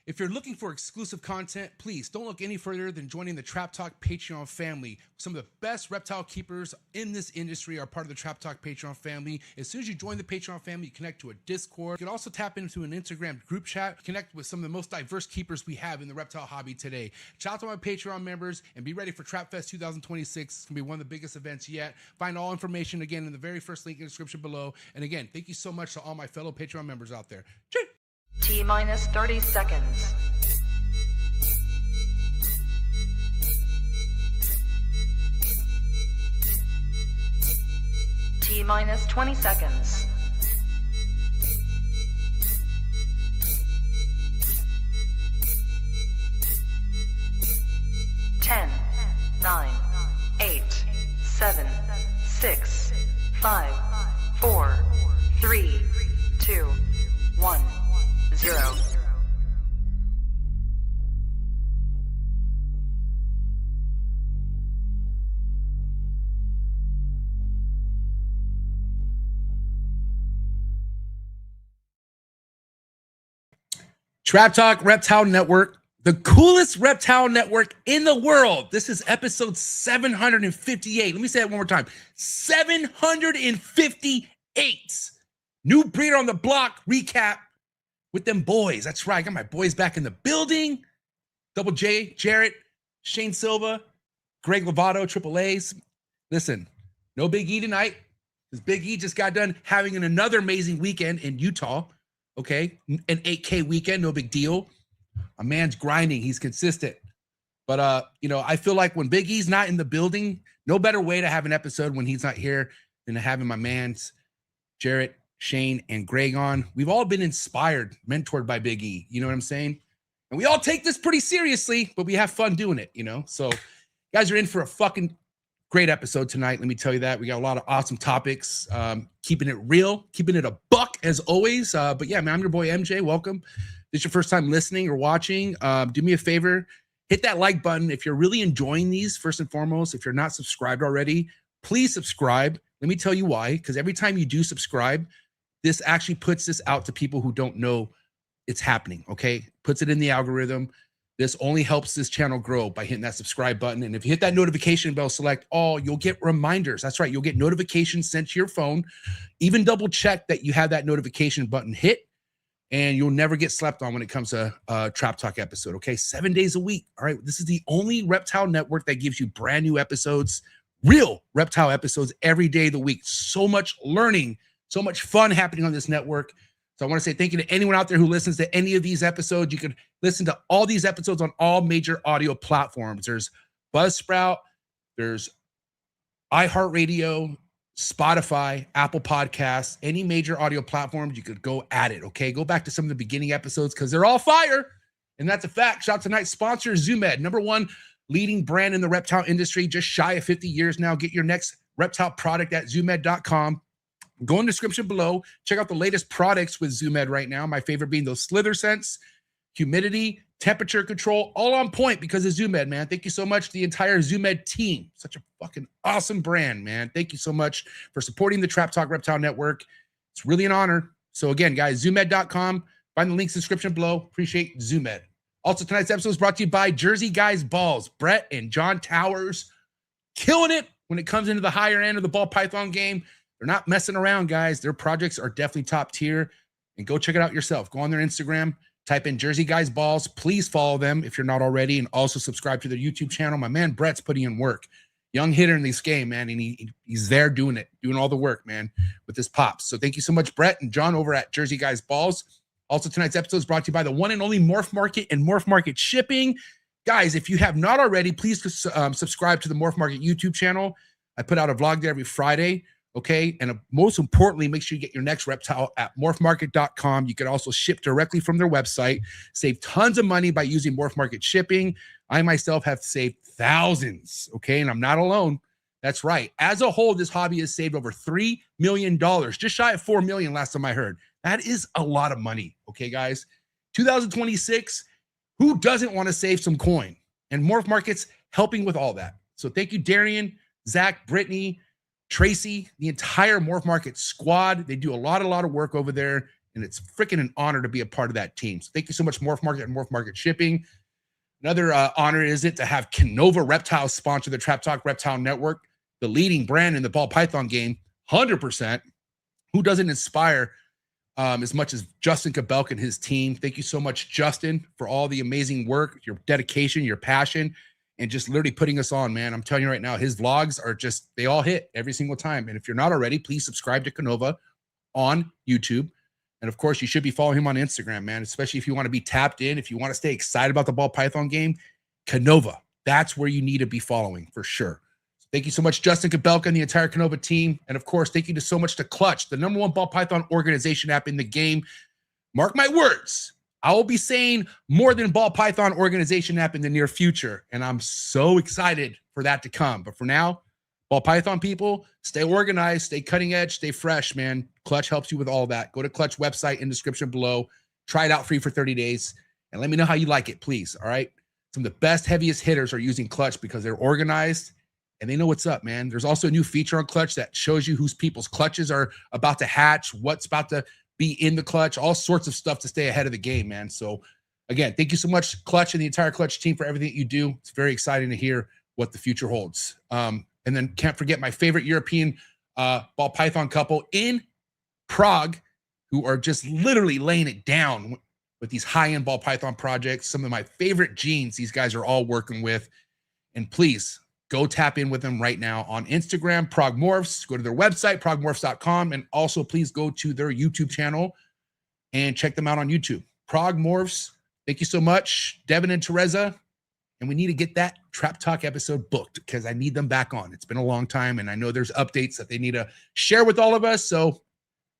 If you're looking for exclusive content, please don't look any further than joining the Trap Talk Patreon family. Some of the best reptile keepers in this industry are part of the Trap Talk Patreon family. As soon as you join the Patreon family, you connect to a Discord. You can also tap into an Instagram group chat, connect with some of the most diverse keepers we have in the reptile hobby today. Shout out to my Patreon members and be ready for Trap Fest 2026. It's going to be one of the biggest events yet. Find all information again in the very first link in the description below. And again, thank you so much to all my fellow Patreon members out there. Cheers. T-minus 30 seconds. T-minus 20 seconds. 10, 9, 8, 7, 6, 5, 4, 3, 2, 1. 0. Trap Talk Reptile Network, the coolest reptile network in the world. This is episode 758. Let me say that one more time. 758. New breeder on the block recap with them boys. That's right. I got my boys back in the building. Double J, Jarrett, Shane Silva, Greg Levato, Triple A's. Listen, no Big E tonight, because Big E just got done having another amazing weekend in Utah. Okay, an 8K weekend, no big deal. A man's grinding. He's consistent. But, you know, I feel like when Big E's not in the building, no better way to have an episode when he's not here than to having my mans, Jarrett, Shane, and Greg on. We've all been inspired, mentored by Big E. You know what I'm saying? And we all take this pretty seriously, but we have fun doing it, you know? So guys are in for a fucking great episode tonight. Let me tell you that. We got a lot of awesome topics, keeping it real, keeping it a buck as always. But yeah, man, I'm your boy MJ. Welcome. This is your first time listening or watching. Do me a favor, hit that like button. If you're really enjoying these, first and foremost, if you're not subscribed already, please subscribe. Let me tell you why, because every time you do subscribe, this actually puts this out to people who don't know it's happening, okay? Puts it in the algorithm. This only helps this channel grow by hitting that subscribe button. And if you hit that notification bell, select all, you'll get reminders. That's right. You'll get notifications sent to your phone. Even double check that you have that notification button hit, and you'll never get slept on when it comes to Trap Talk episode, okay? 7 days a week, all right? This is the only reptile network that gives you brand new episodes, real reptile episodes every day of the week. So much learning, so much fun happening on this network. So I want to say thank you to anyone out there who listens to any of these episodes. You can listen to all these episodes on all major audio platforms. There's Buzzsprout, there's iHeartRadio, Spotify, Apple Podcasts, any major audio platforms. You could go at it, okay? Go back to some of the beginning episodes because they're all fire. And that's a fact. Shout out to tonight's sponsor, ZooMed, #1 leading brand in the reptile industry, just shy of 50 years now. Get your next reptile product at zoomed.com. Go in the description below. Check out the latest products with ZooMed right now. My favorite being those slither scents, humidity, temperature control, all on point because of ZooMed, man. Thank you so much to the entire ZooMed team. Such a fucking awesome brand, man. Thank you so much for supporting the Trap Talk Reptile Network. It's really an honor. So again, guys, zoomed.com. Find the links in the description below. Appreciate ZooMed. Also, tonight's episode is brought to you by Jersey Guys Balls. Brett and John Towers killing it when it comes into the higher end of the ball python game. They're not messing around, guys. Their projects are definitely top tier. And go check it out yourself. Go on their Instagram, type in Jersey Guys Balls. Please follow them if you're not already, and also subscribe to their YouTube channel. My man Brett's putting in work. Young hitter in this game, man, and he's there doing it, doing all the work, man, with his pops. So thank you so much, Brett and John over at Jersey Guys Balls. Also, tonight's episode is brought to you by the one and only Morph Market and Morph Market Shipping. Guys, if you have not already, please subscribe to the Morph Market YouTube channel. I put out a vlog there every Friday. Okay. And most importantly, make sure you get your next reptile at morphmarket.com. You can also ship directly from their website, save tons of money by using Morph Market shipping. I myself have saved thousands. Okay. And I'm not alone. That's right. As a whole, this hobby has saved over $3 million, just shy of 4 million last time I heard. That is a lot of money. Okay, guys. 2026, who doesn't want to save some coin? And Morph Market's helping with all that. So thank you, Darian, Zach, Brittany, Tracy, the entire Morph Market squad. They do a lot of work over there. and it's freaking an honor to be a part of that team. So thank you so much, Morph Market and Morph Market Shipping. Another honor is it to have KINOVA Reptiles sponsor the Trap Talk Reptile Network, the leading brand in the ball python game, 100%. Who doesn't inspire as much as Justin Kabelk and his team? Thank you so much, Justin, for all the amazing work, your dedication, your passion, and just literally putting us on, man. I'm telling you right now, his vlogs are just, they all hit every single time. And if you're not already, please subscribe to KINOVA on YouTube. And of course, you should be following him on Instagram, man, especially if you want to be tapped in, if you want to stay excited about the ball python game. KINOVA, that's where you need to be following for sure. Thank you so much, Justin Kabelka and the entire KINOVA team. And of course, thank you so much to Clutch, the #1 ball python organization app in the game. Mark my words, I will be saying more than ball python organization app in the near future. And I'm so excited for that to come. But for now, ball python people, stay organized, stay cutting edge, stay fresh, man. Clutch helps you with all that. Go to Clutch website in description below. Try it out free for 30 days. And let me know how you like it, please. All right. Some of the best, heaviest hitters are using Clutch because they're organized and they know what's up, man. There's also a new feature on Clutch that shows you whose people's clutches are about to hatch, what's about to be in the clutch, all sorts of stuff to stay ahead of the game, man. So again, thank you so much, Clutch and the entire Clutch team, for everything that you do. It's very exciting to hear what the future holds. And then can't forget my favorite European ball python couple in Prague, who are just literally laying it down with these high-end ball python projects. Some of my favorite genes these guys are all working with. And please go tap in with them right now on Instagram, Prague Morphs. Go to their website, pragmorphs.com, and also please go to their YouTube channel and check them out on YouTube. Prague Morphs, thank you so much, Devin and Teresa. And we need to get that Trap Talk episode booked because I need them back on. It's been a long time, and I know there's updates that they need to share with all of us. So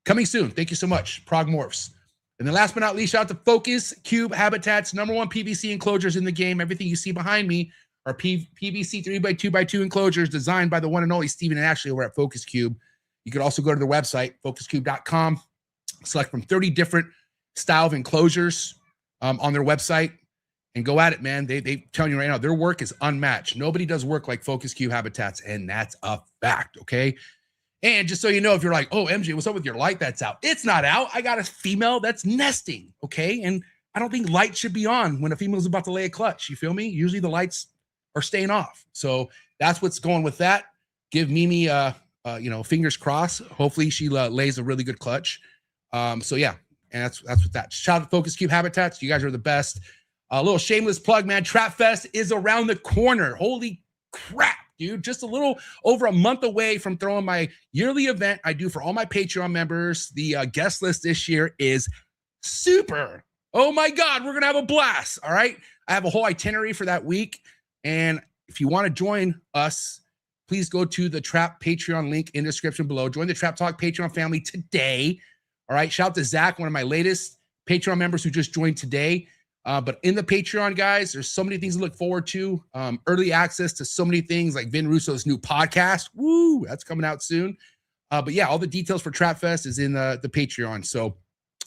coming soon. Thank you so much, Prague Morphs. And then last but not least, shout out to Focus Cube Habitats, #1 PVC enclosures in the game. Everything you see behind me are PVC 3x2x2 enclosures designed by the one and only Stephen and Ashley over at Focus Cube. You could also go to their website, focuscube.com, select from 30 different style of enclosures on their website, and go at it, man. They tell you right now, their work is unmatched. Nobody does work like Focus Cube Habitats, and that's a fact, okay? And just so you know, if you're like, oh, MJ, what's up with your light that's out? It's not out. I got a female that's nesting, okay? And I don't think light should be on when a female's about to lay a clutch. You feel me? Usually the lights are staying off. So that's what's going with that. Give Mimi, fingers crossed. Hopefully she lays a really good clutch. So yeah, and that's what that. Shout out to Focus Cube Habitats. You guys are the best. A little shameless plug, man. Trap Fest is around the corner. Holy crap, dude. Just a little over a month away from throwing my yearly event I do for all my Patreon members. The guest list this year is super. Oh my God, we're going to have a blast. All right. I have a whole itinerary for that week. And if you want to join us, please go to the Trap Patreon link in the description below. Join the Trap Talk Patreon family today. All right. Shout out to Zach, one of my latest Patreon members who just joined today. But in the Patreon, guys, there's so many things to look forward to. Early access to so many things like Vin Russo's new podcast. Woo, that's coming out soon. But yeah, all the details for Trap Fest is in the Patreon. So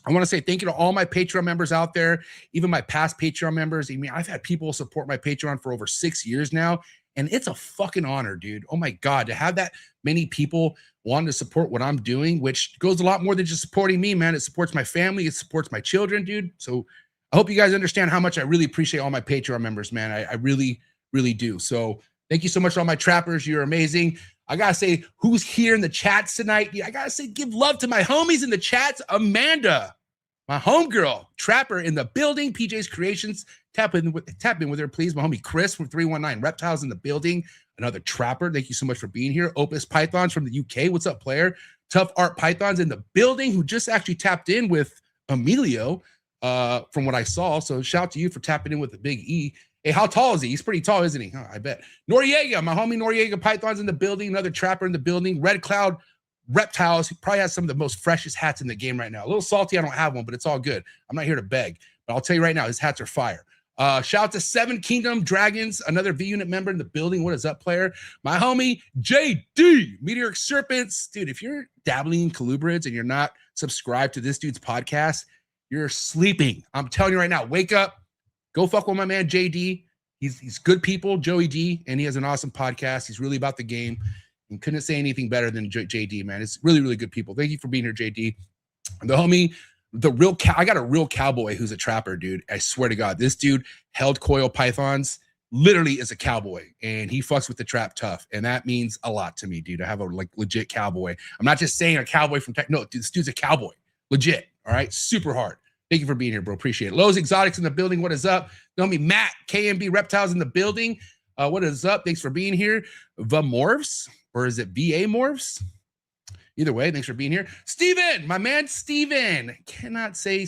I want to say thank you to all my Patreon members out there, even my past Patreon members. I mean, I've had people support my Patreon for over 6 years now, and it's a fucking honor, dude. Oh my God, to have that many people wanting to support what I'm doing, which goes a lot more than just supporting me, man. It supports my family. It supports my children, dude. So I hope you guys understand how much I really appreciate all my Patreon members, man. I really, really do. So thank you so much to all my trappers. You're amazing. I got to say, who's here in the chats tonight? I got to say, give love to my homies in the chats. Amanda, my homegirl, trapper in the building. PJ's Creations. Tap in with her, please. My homie Chris from 319 Reptiles in the building. Another trapper. Thank you so much for being here. Opus Pythons from the UK. What's up, player? Tough Art Pythons in the building, who just actually tapped in with Emilio from what I saw. So shout out to you for tapping in with the big E. Hey, how tall is he? He's pretty tall, isn't he? Oh, I bet. Noriega, my homie Noriega Pythons in the building. Another trapper in the building. Red Cloud Reptiles. He probably has some of the most freshest hats in the game right now. A little salty I don't have one, but it's all good. I'm not here to beg. But I'll tell you right now, his hats are fire. Shout out to Seven Kingdom Dragons, another V-Unit member in the building. What is up, player? My homie JD, Meteoric Serpents. Dude, if you're dabbling in colubrids and you're not subscribed to this dude's podcast, you're sleeping. I'm telling you right now, wake up. Go fuck with my man JD. He's good people, Joey D, and he has an awesome podcast. He's really about the game. And couldn't say anything better than JD, man. It's really, really good people. Thank you for being here, JD. And the homie I got a real cowboy who's a trapper, dude. I swear to God, this dude held coil pythons, literally is a cowboy, and he fucks with the trap tough. And that means a lot to me, dude. I have a like legit cowboy. I'm not just saying a cowboy from tech. No, dude, this dude's a cowboy. Legit. All right. Super hard. Thank you for being here, bro. Appreciate it. Lowe's Exotics in the building. What is up? Know me, Matt, KMB Reptiles in the building. What is up? Thanks for being here. The MORPHs, or is it VA MORPHs? Either way, thanks for being here. Steven, my man Steven. I can't say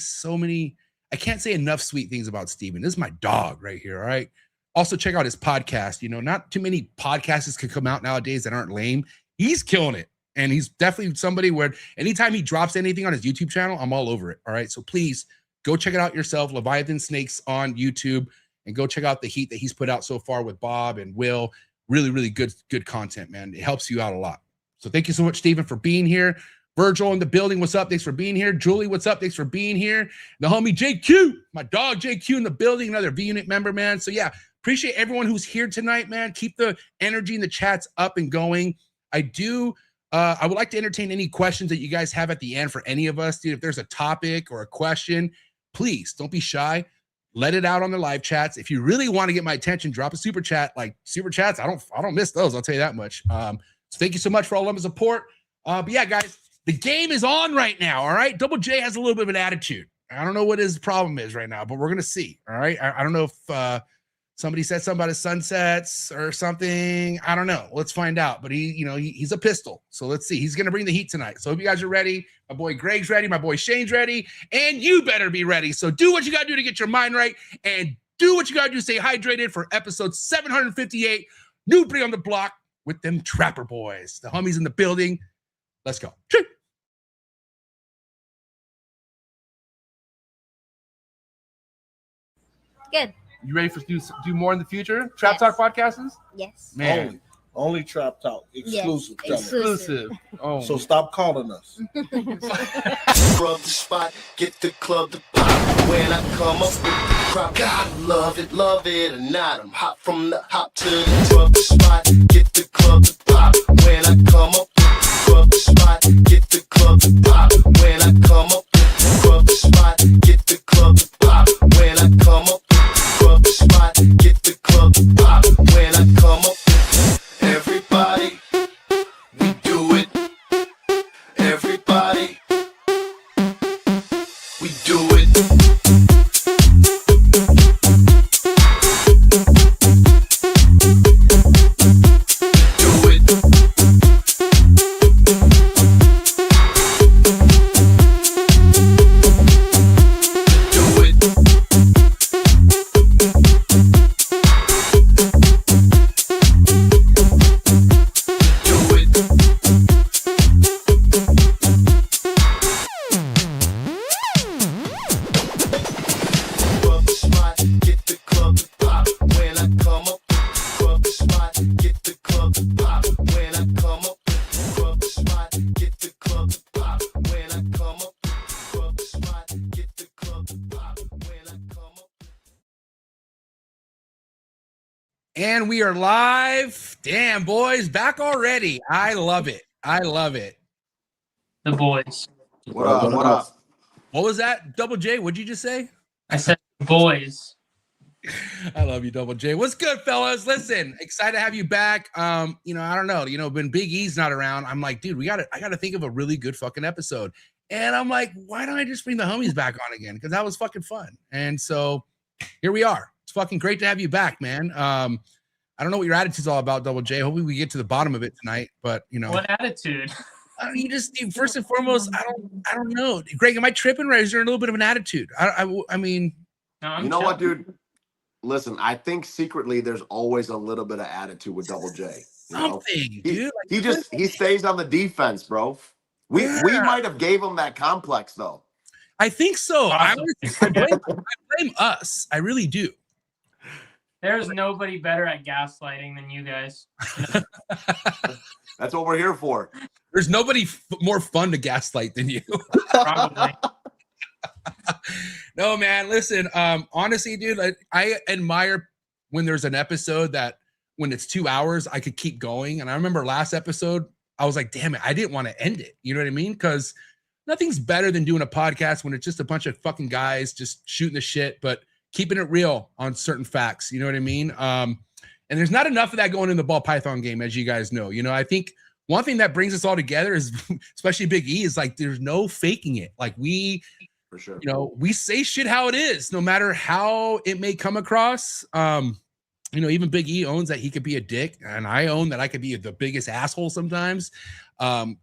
enough sweet things about Steven. This is my dog right here, all right? Also, check out his podcast. You know, not too many podcasts can come out nowadays that aren't lame. He's killing it. And he's definitely somebody where anytime he drops anything on his YouTube channel, I'm all over it, all right? So please go check it out yourself, Leviathan Snakes on YouTube, and go check out the heat that he's put out so far with Bob and Will. Really, really good content, man. It helps you out a lot. So thank you so much, Steven, for being here. Virgil in the building, what's up? Thanks for being here. Julie, what's up? Thanks for being here. The homie JQ, my dog JQ in the building, another V-Unit member, man. So yeah, appreciate everyone who's here tonight, man. Keep the energy in the chats up and going. I would like to entertain any questions that you guys have at the end for any of us. Dude, if there's a topic or a question, please don't be shy. Let it out on the live chats. If you really want to get my attention, drop a super chat. Like super chats, I don't miss those. I'll tell you that much. So thank you so much for all of the support. But yeah, guys, the game is on right now. All right. Double J has a little bit of an attitude. I don't know what his problem is right now, but we're going to see. All right. I don't know if somebody said something about his sunsets or something. I don't know. Let's find out. But he's a pistol. So let's see. He's going to bring the heat tonight. So hope you guys are ready. My boy Greg's ready. My boy Shane's ready. And you better be ready. So do what you got to do to get your mind right. And do what you got to do to stay hydrated for episode 758. Newbie on the block with them trapper boys. The homies in the building. Let's go. Good. You ready for do more in the future? Trap Talk podcasts? Yes. Man. Only Trap Talk. Exclusive. Yes. Exclusive. Oh. So stop calling us. Rub the spot, get the club to pop. When I come up with the crop, God love it or not. I'm hot from the hop to the rub the spot, get the club to pop. When I come up with the rub the spot, get the club to pop. When I come up with the rub the spot, get the club to pop. When I come up with the rub the spot, get the club to pop. When I come up with everybody, we do it. Everybody, we do it. Do it. Do it. Do it. Rub the spot, get the club to pop. When I come up, rub the spot, get the club to pop. When I come up, rub the spot, get the club to pop. When I come up, rub the spot, get the club to pop. When I come up. And we are live. Damn, boys, back already. I love it. I love it. The boys. What up? What up? What was that? Double J, what'd you just say? I said boys. I love you, Double J. What's good, fellas? Listen, excited to have you back. I don't know. When Big E's not around, I'm like, dude, I gotta think of a really good fucking episode. And I'm like, why don't I just bring the homies back on again? Because that was fucking fun. And so here we are. It's fucking great to have you back, man. I don't know what your attitude's all about, Double J. Hopefully we get to the bottom of it tonight. But What attitude? First and foremost, I don't know. Greg, am I tripping, or is there a little bit of an attitude? I mean, No, I'm You know what, chilling. dude? Listen, I think secretly there's always a little bit of attitude with Double J. You know? something, dude. He stays on the defense, bro. We might have gave him that complex though. I think so. I Possibly. blame us. I really do. There's nobody better at gaslighting than you guys. That's what we're here for. There's nobody more fun to gaslight than you. Probably. No, man. Listen, honestly, dude, I admire when there's an episode that when it's 2 hours, I could keep going. And I remember last episode, I was like, damn it, I didn't want to end it. You know what I mean? Because nothing's better than doing a podcast when it's just a bunch of fucking guys just shooting the shit, but keeping it real on certain facts. You know what I mean? And there's not enough of that going in the ball python game, as you guys know. You know, I think one thing that brings us all together is, especially Big E, is like there's no faking it. Like we, For sure. you know, we say shit how it is, no matter how it may come across. You know, even Big E owns that he could be a dick, and I own that I could be the biggest asshole sometimes.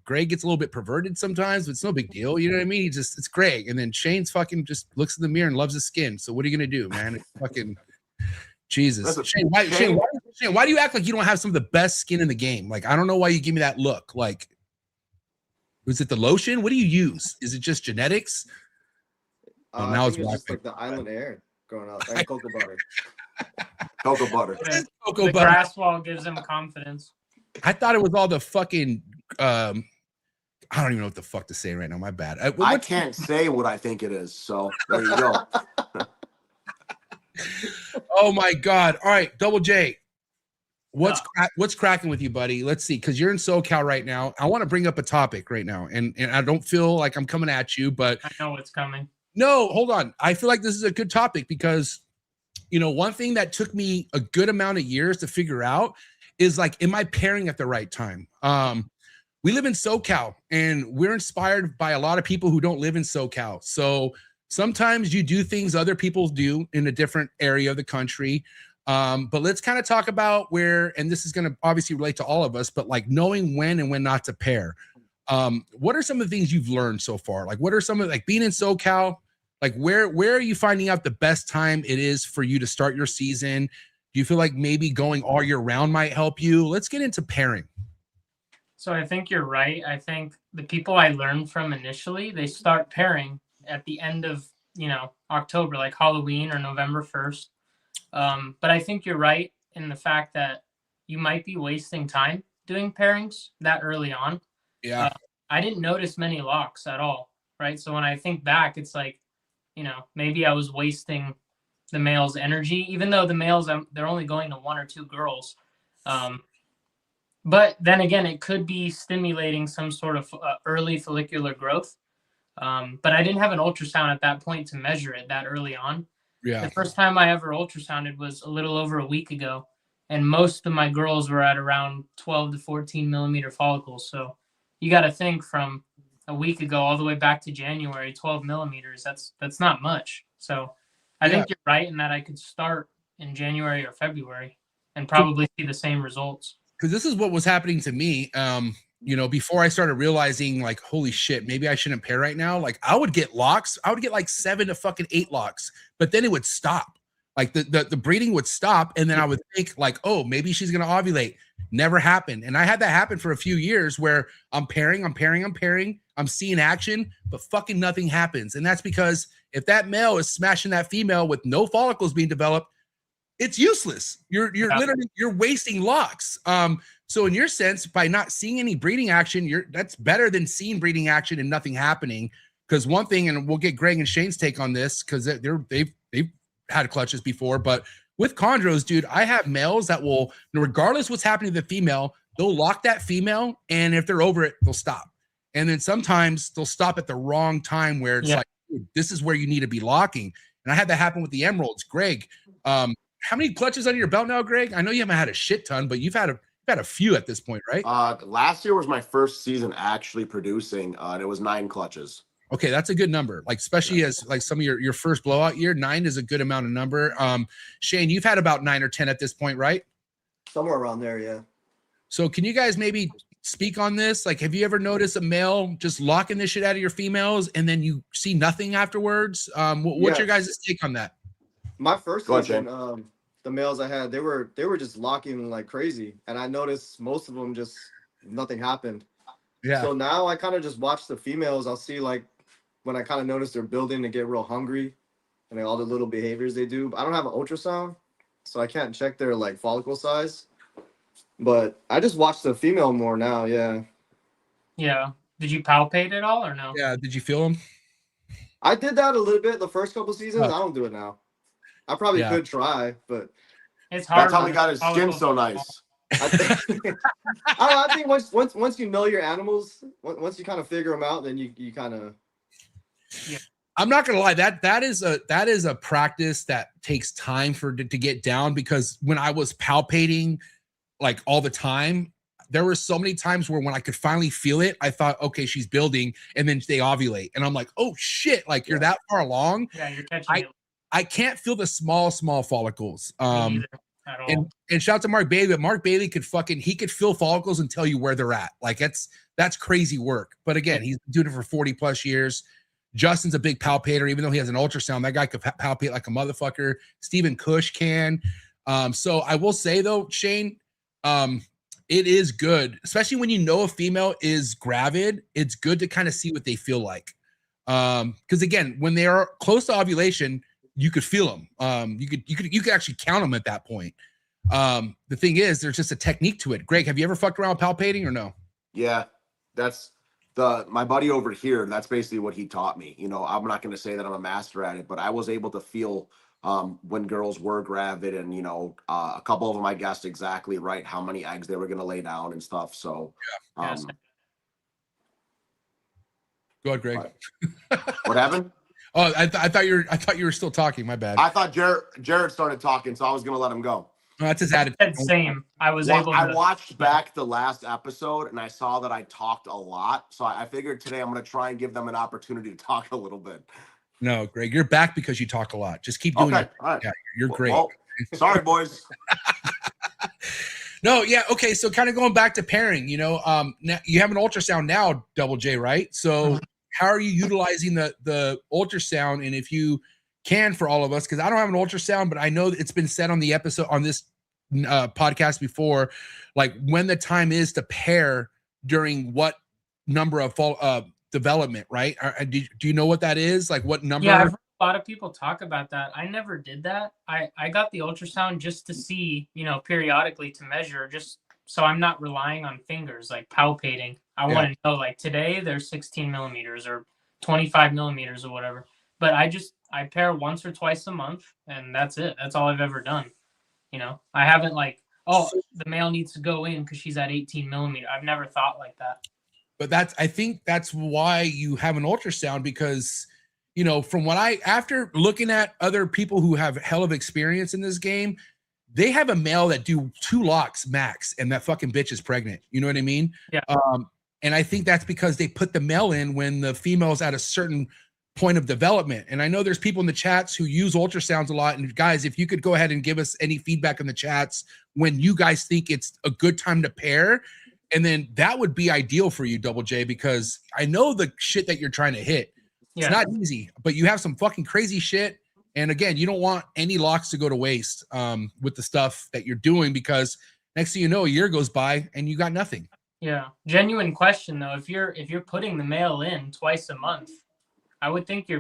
Greg gets a little bit perverted sometimes, but it's no big deal. You know what I mean? It's Greg. And then Shane's fucking just looks in the mirror and loves his skin. So what are you gonna do, man? It's fucking Jesus. Shane, why do you act like you don't have some of the best skin in the game? Like, I don't know why you give me that look. Like, was it the lotion? What do you use? Is it just genetics? Now it's just like the island air going up and cocoa butter. Cocoa butter. The grass wall gives him confidence. I thought it was all the fucking I don't even know what the fuck to say right now. My bad. I can't say what I think it is. So there you go. Oh my God. All right, Double J. What's cracking with you, buddy? Let's see, because you're in SoCal right now. I want to bring up a topic right now, and I don't feel like I'm coming at you, but I know what's coming. No, hold on. I feel like this is a good topic because, you know, one thing that took me a good amount of years to figure out is like, am I pairing at the right time? We live in SoCal, and we're inspired by a lot of people who don't live in SoCal. So sometimes you do things other people do in a different area of the country. But let's kind of talk about where, and this is going to obviously relate to all of us, but like knowing when and when not to pair. What are some of the things you've learned so far? Like, what are some of, like, being in SoCal, like where are you finding out the best time it is for you to start your season? Do you feel like maybe going all year round might help you? Let's get into pairing. So I think you're right. I think the people I learned from initially, they start pairing at the end of, you know, October, like Halloween or November 1st. But I think you're right in the fact that you might be wasting time doing pairings that early on. Yeah. I didn't notice many locks at all, right? So when I think back, it's like, you know, maybe I was wasting the male's energy, even though the males, they're only going to one or two girls. But then again, it could be stimulating some sort of early follicular growth. But I didn't have an ultrasound at that point to measure it that early on. Yeah. The first time I ever ultrasounded was a little over a week ago. And most of my girls were at around 12 to 14 millimeter follicles. So you got to think from a week ago all the way back to January, 12 millimeters. That's not much. So I think you're right in that I could start in January or February and probably see the same results. Because this is what was happening to me. You know, before I started realizing, like, holy shit, maybe I shouldn't pair right now. Like, I would get locks. I would get like 7 to fucking 8 locks, but then it would stop. Like the breeding would stop, and then I would think like, oh, maybe she's gonna ovulate. Never happened. And I had that happen for a few years where I'm pairing, I'm seeing action, but fucking nothing happens. And that's because if that male is smashing that female with no follicles being developed, it's useless. You're literally wasting locks. So in your sense, by not seeing any breeding action, that's better than seeing breeding action and nothing happening. Because one thing, and we'll get Greg and Shane's take on this, because they've had clutches before, but with chondros, dude, I have males that will, regardless what's happening to the female, they'll lock that female, and if they're over it, they'll stop. And then sometimes they'll stop at the wrong time where it's like, dude, this is where you need to be locking. And I had that happen with the emeralds. Greg, how many clutches under your belt now, Greg? I know you haven't had a shit ton, but you've had a few at this point, right? Last year was my first season actually producing, and it was 9 clutches. Okay, that's a good number. Like, especially as like some of your first blowout year, 9 is a good amount of number. Shane, you've had about 9 or 10 at this point, right? Somewhere around there, yeah. So can you guys maybe speak on this? Like, have you ever noticed a male just locking this shit out of your females and then you see nothing afterwards? What's your guys' take on that? My first season, the males I had, they were just locking like crazy, and I noticed most of them just nothing happened. Yeah. So now I kind of just watch the females. I'll see like when I kind of notice they're building and get real hungry, and like all the little behaviors they do. I don't have an ultrasound, so I can't check their like follicle size. But I just watch the female more now. Yeah. Yeah. Did you palpate at all or no? Yeah. Did you feel them? I did that a little bit the first couple seasons. I don't do it now. I probably could try, but it's hard. That's how he got his skin so nice. I think once you know your animals, once you kind of figure them out, then you kind of. Yeah. I'm not gonna lie, that is a practice that takes time to get down, because when I was palpating like all the time, there were so many times where when I could finally feel it, I thought, okay, she's building, and then they ovulate, and I'm like, oh shit, like you're that far along. Yeah, you're catching it. I can't feel the small follicles. And shout out to Mark Bailey. But Mark Bailey could feel follicles and tell you where they're at. Like that's crazy work. But again, he's been doing it for 40 plus years. Justin's a big palpator, even though he has an ultrasound. That guy could palpate like a motherfucker. Stephen Cush can. So I will say though, Shane, it is good, especially when you know a female is gravid. It's good to kind of see what they feel like. Because again, when they are close to ovulation, you could feel them. You could actually count them at that point. The thing is, there's just a technique to it. Greg, have you ever fucked around palpating or no? Yeah, that's my buddy over here. That's basically what he taught me. You know, I'm not going to say that I'm a master at it, but I was able to feel when girls were gravid, and you know, a couple of them I guessed exactly right how many eggs they were going to lay down and stuff. So, Go ahead, Greg. What happened? Oh, I thought you were still talking. My bad. I thought Jared started talking, so I was gonna let him go. No, that's his attitude. Same. I watched back the last episode, and I saw that I talked a lot. So I figured today I'm gonna try and give them an opportunity to talk a little bit. No, Greg, you're back because you talk a lot. Just keep doing it. All right. Yeah, you're great. Well, sorry, boys. No, yeah, okay. So kind of going back to pairing, you know, now you have an ultrasound now, Double J, right? So how are you utilizing the ultrasound? And if you can, for all of us, because I don't have an ultrasound, but I know it's been said on the episode on this podcast before, like when the time is to pair during what number of development, right? Do you know what that is? Like what number? Yeah, I've heard a lot of people talk about that. I never did that. I got the ultrasound just to see, you know, periodically to measure, just so I'm not relying on fingers, like palpating. I want to know, like today there's 16 millimeters or 25 millimeters or whatever. But I pair once or twice a month, and that's it. That's all I've ever done. You know, I haven't like, oh, the male needs to go in because she's at 18 millimeter. I've never thought like that. But I think that's why you have an ultrasound, because, you know, from after looking at other people who have hell of experience in this game, they have a male that do 2 locks max, and that fucking bitch is pregnant. You know what I mean? Yeah. And I think that's because they put the male in when the female's at a certain point of development. And I know there's people in the chats who use ultrasounds a lot. And guys, if you could go ahead and give us any feedback in the chats when you guys think it's a good time to pair, and then that would be ideal for you, Double J, because I know the shit that you're trying to hit. It's not easy, but you have some fucking crazy shit. And again, you don't want any locks to go to waste with the stuff that you're doing, because next thing you know, a year goes by and you got nothing. Yeah. Genuine question though. If you're putting the male in twice a month, I would think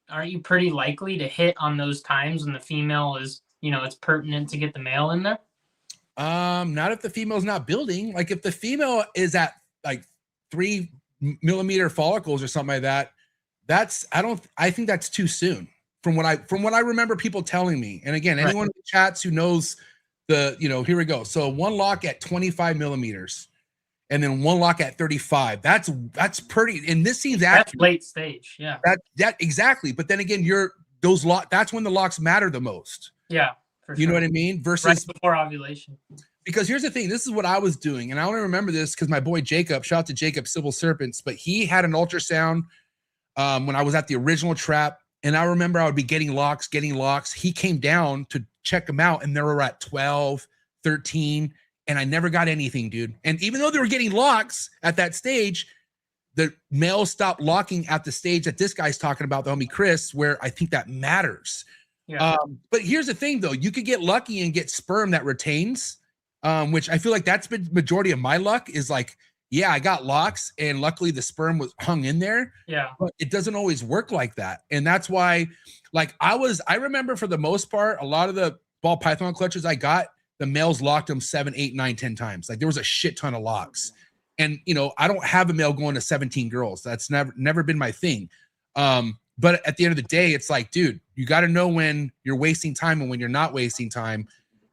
aren't you pretty likely to hit on those times when the female is, you know, it's pertinent to get the male in there? Not if the female's not building. Like if the female is at like 3 millimeter follicles or something like that, I think that's too soon from what I remember people telling me. And again, anyone in the chats who knows here we go. So 1 lock at 25 millimeters. And then 1 lock at 35. That's pretty. And this seems accurate. That's late stage. Yeah. That exactly. But then again, that's when the locks matter the most. Yeah. For sure. You know what I mean? Versus right before ovulation. Because here's the thing. This is what I was doing, and I only remember this because my boy Jacob, shout out to Jacob Civil Serpents, but he had an ultrasound when I was at the original trap, and I remember I would be getting locks. He came down to check them out, and they were at 12, 13. And I never got anything, dude. And even though they were getting locks at that stage, the males stopped locking at the stage that this guy's talking about, the homie Chris, where I think that matters. Yeah. But here's the thing, though. You could get lucky and get sperm that retains, which I feel like that's been majority of my luck is like, yeah, I got locks, and luckily the sperm was hung in there. Yeah. But it doesn't always work like that. And that's why, like, I remember for the most part, a lot of the ball python clutches I got, the males locked them 7, 8, 9, 10 times. Like there was a shit ton of locks. And, you know, I don't have a male going to 17 girls. That's never been my thing. But at the end of the day, it's like, dude, you got to know when you're wasting time and when you're not wasting time.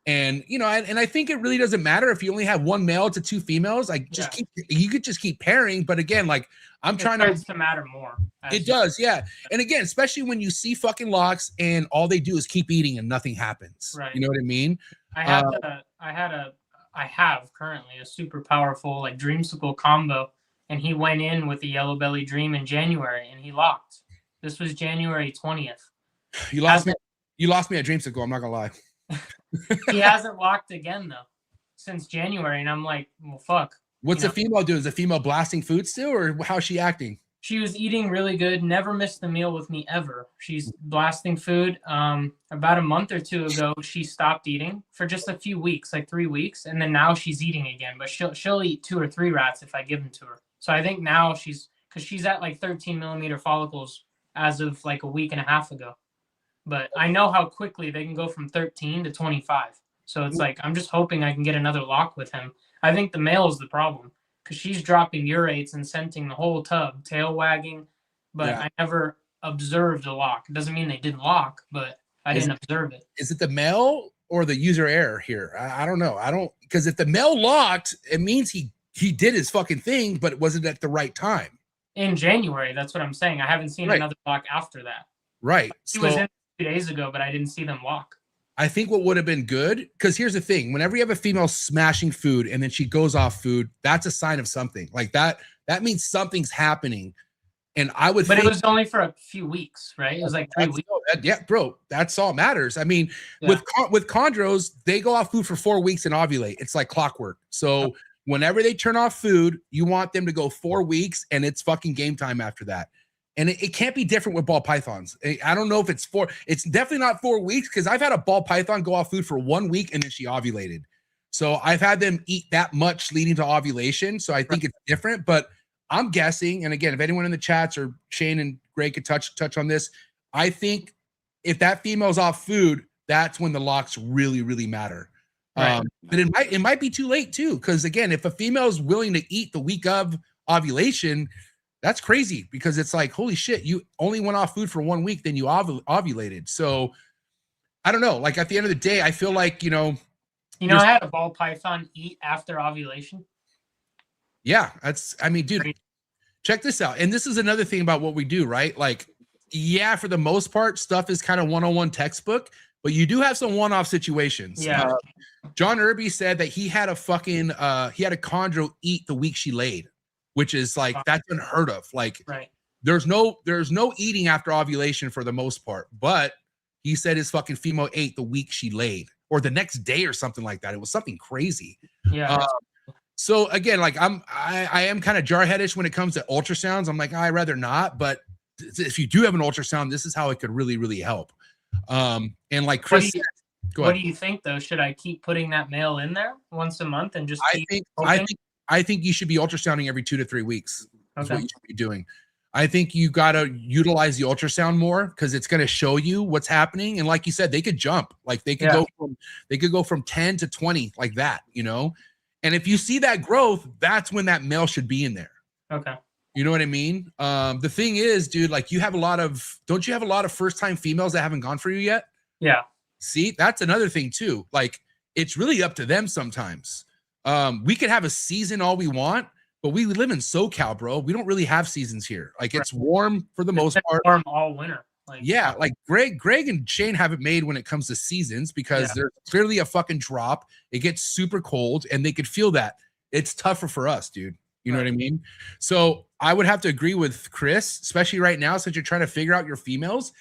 And and I think it really doesn't matter if you only have one male to two females. Like you could just keep pairing. But again, like I'm trying to matter more. It does, yeah. And again, especially when you see fucking locks and all they do is keep eating and nothing happens. Right. You know what I mean? I have currently a super powerful like dreamsicle combo, and he went in with the yellow belly dream in January and he locked. This was January 20th. You lost me. You lost me at dreamsicle. I'm not gonna lie. He hasn't locked again though since January, and I'm like, well, fuck. What's the female do? Is the female blasting food still, or how's she acting? She was eating really good, never missed a meal with me ever. She's blasting food. About a month or two ago, she stopped eating for just a few weeks, like 3 weeks, and then now she's eating again. But she'll eat 2 or 3 rats if I give them to her. So I think now she's at like 13 millimeter follicles as of like a week and a half ago. But I know how quickly they can go from 13 to 25. So it's like I'm just hoping I can get another lock with him. I think the male is the problem, because she's dropping urates and scenting the whole tub, tail wagging, but I never observed a lock. It doesn't mean they didn't lock, but I didn't observe it. Is it the male or the user error here? I don't know. Because if the male locked, it means he did his fucking thing, but it wasn't at the right time. In January, that's what I'm saying. I haven't seen another lock after that. Right. He was in 2 days ago, but I didn't see them lock. I think what would have been good, because here's the thing, whenever you have a female smashing food and then she goes off food, that's a sign of something. Like that means something's happening. And I would But it was only for a few weeks, right? It was like 3 weeks. Yeah, bro, that's all matters. I mean, with chondros, they go off food for 4 weeks and ovulate. It's like clockwork. So whenever they turn off food, you want them to go 4 weeks and it's fucking game time after that. And it can't be different with ball pythons. I don't know if it's definitely not 4 weeks, because I've had a ball python go off food for 1 week and then she ovulated. So I've had them eat that much leading to ovulation. So I think it's different, but I'm guessing. And again, if anyone in the chats or Shane and Greg could touch on this, I think if that female's off food, that's when the locks really, really matter. Right. But it might be too late too. Because again, if a female's willing to eat the week of ovulation, that's crazy, because it's like, holy shit, you only went off food for 1 week, then you ovulated. So I don't know. Like at the end of the day, I feel like, I had a ball python eat after ovulation. Yeah. Dude, check this out. And this is another thing about what we do, right? Like, yeah, for the most part, stuff is kind of one-on-one textbook, but you do have some one-off situations. Yeah. John Irby said that he had a chondro eat the week she laid, which is like, that's unheard of. Like, there's no eating after ovulation for the most part, but he said his fucking female ate the week she laid, or the next day or something like that. It was something crazy. Yeah. So again, like I am kind of jarheadish when it comes to ultrasounds. I'm like, I'd rather not, but if you do have an ultrasound, this is how it could really, really help. And like Chris, what do you think though? Should I keep putting that male in there once a month and just I think you should be ultrasounding every 2 to 3 weeks. That's what you should be doing. I think you got to utilize the ultrasound more, because it's going to show you what's happening. And like you said, they could jump. Like they could go from 10 to 20 like that, And if you see that growth, that's when that male should be in there. Okay. You know what I mean? The thing is, dude, like don't you have a lot of first-time females that haven't gone for you yet? Yeah. See, that's another thing too. Like it's really up to them sometimes. We could have a season all we want, but we live in SoCal, bro. We don't really have seasons here. Like it's warm for the most part. Warm all winter. Like Greg and Shane have it made when it comes to seasons, because there's clearly a fucking drop. It gets super cold and they could feel that. It's tougher for us, dude. You know what I mean? So I would have to agree with Chris, especially right now, since you're trying to figure out your females.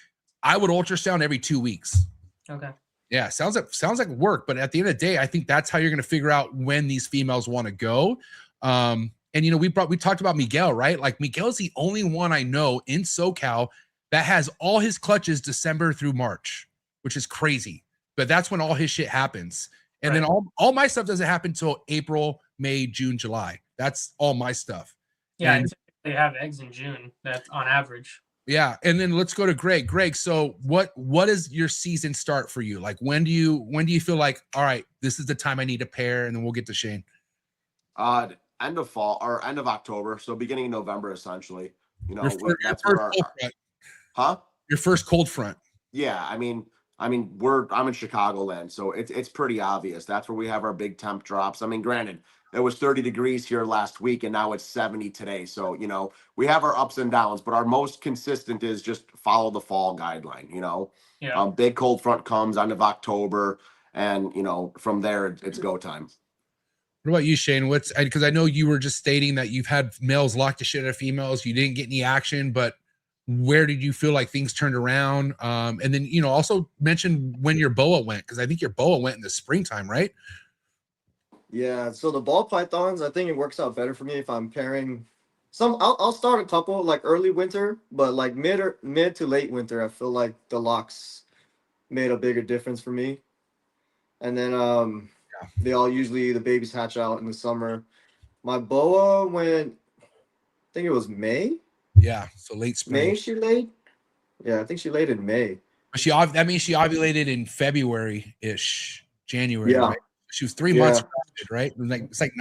I would ultrasound every 2 weeks. Okay. Yeah, sounds like work, but at the end of the day, I think that's how you're going to figure out when these females want to go. And we talked about Miguel, right? Like Miguel's the only one I know in SoCal that has all his clutches December through March, which is crazy. But that's when all his shit happens. And then all my stuff doesn't happen until April, May, June, July. That's all my stuff. Yeah, they have eggs in June. That's on average. Yeah, and then let's go to Greg. Greg, so what is your season start for you? Like when do you feel like, all right, this is the time I need to pair, and then we'll get to Shane. End of fall or end of October, so beginning of November, essentially. Your first cold front. Huh? Your first cold front. Yeah, I mean, I mean, I'm in Chicagoland, so it's pretty obvious. That's where we have our big temp drops. I mean, granted, it was 30 degrees here last week, and now it's 70 today. So, you know, we have our ups and downs, but our most consistent is just follow the fall guideline, you know. Yeah. Big cold front comes end of October, and, you know, from there, it's go time. What about you, Shane? Because I know you were just stating that you've had males lock the shit out of females. You didn't get any action, but where did you feel like things turned around? And then, you know, also mention when your boa went, because I think your boa went in the springtime, right? Yeah, so the ball pythons, I think it works out better for me if I'm pairing some. I'll start a couple like early winter, but like mid to late winter, I feel like the locks made a bigger difference for me. And then they all usually, the babies hatch out in the summer. My boa went, I think it was May. Yeah, so late spring. May she laid? Yeah, I think she laid in May. That means she ovulated in February-ish, January. Yeah. Right? She was 3 months, right? It's like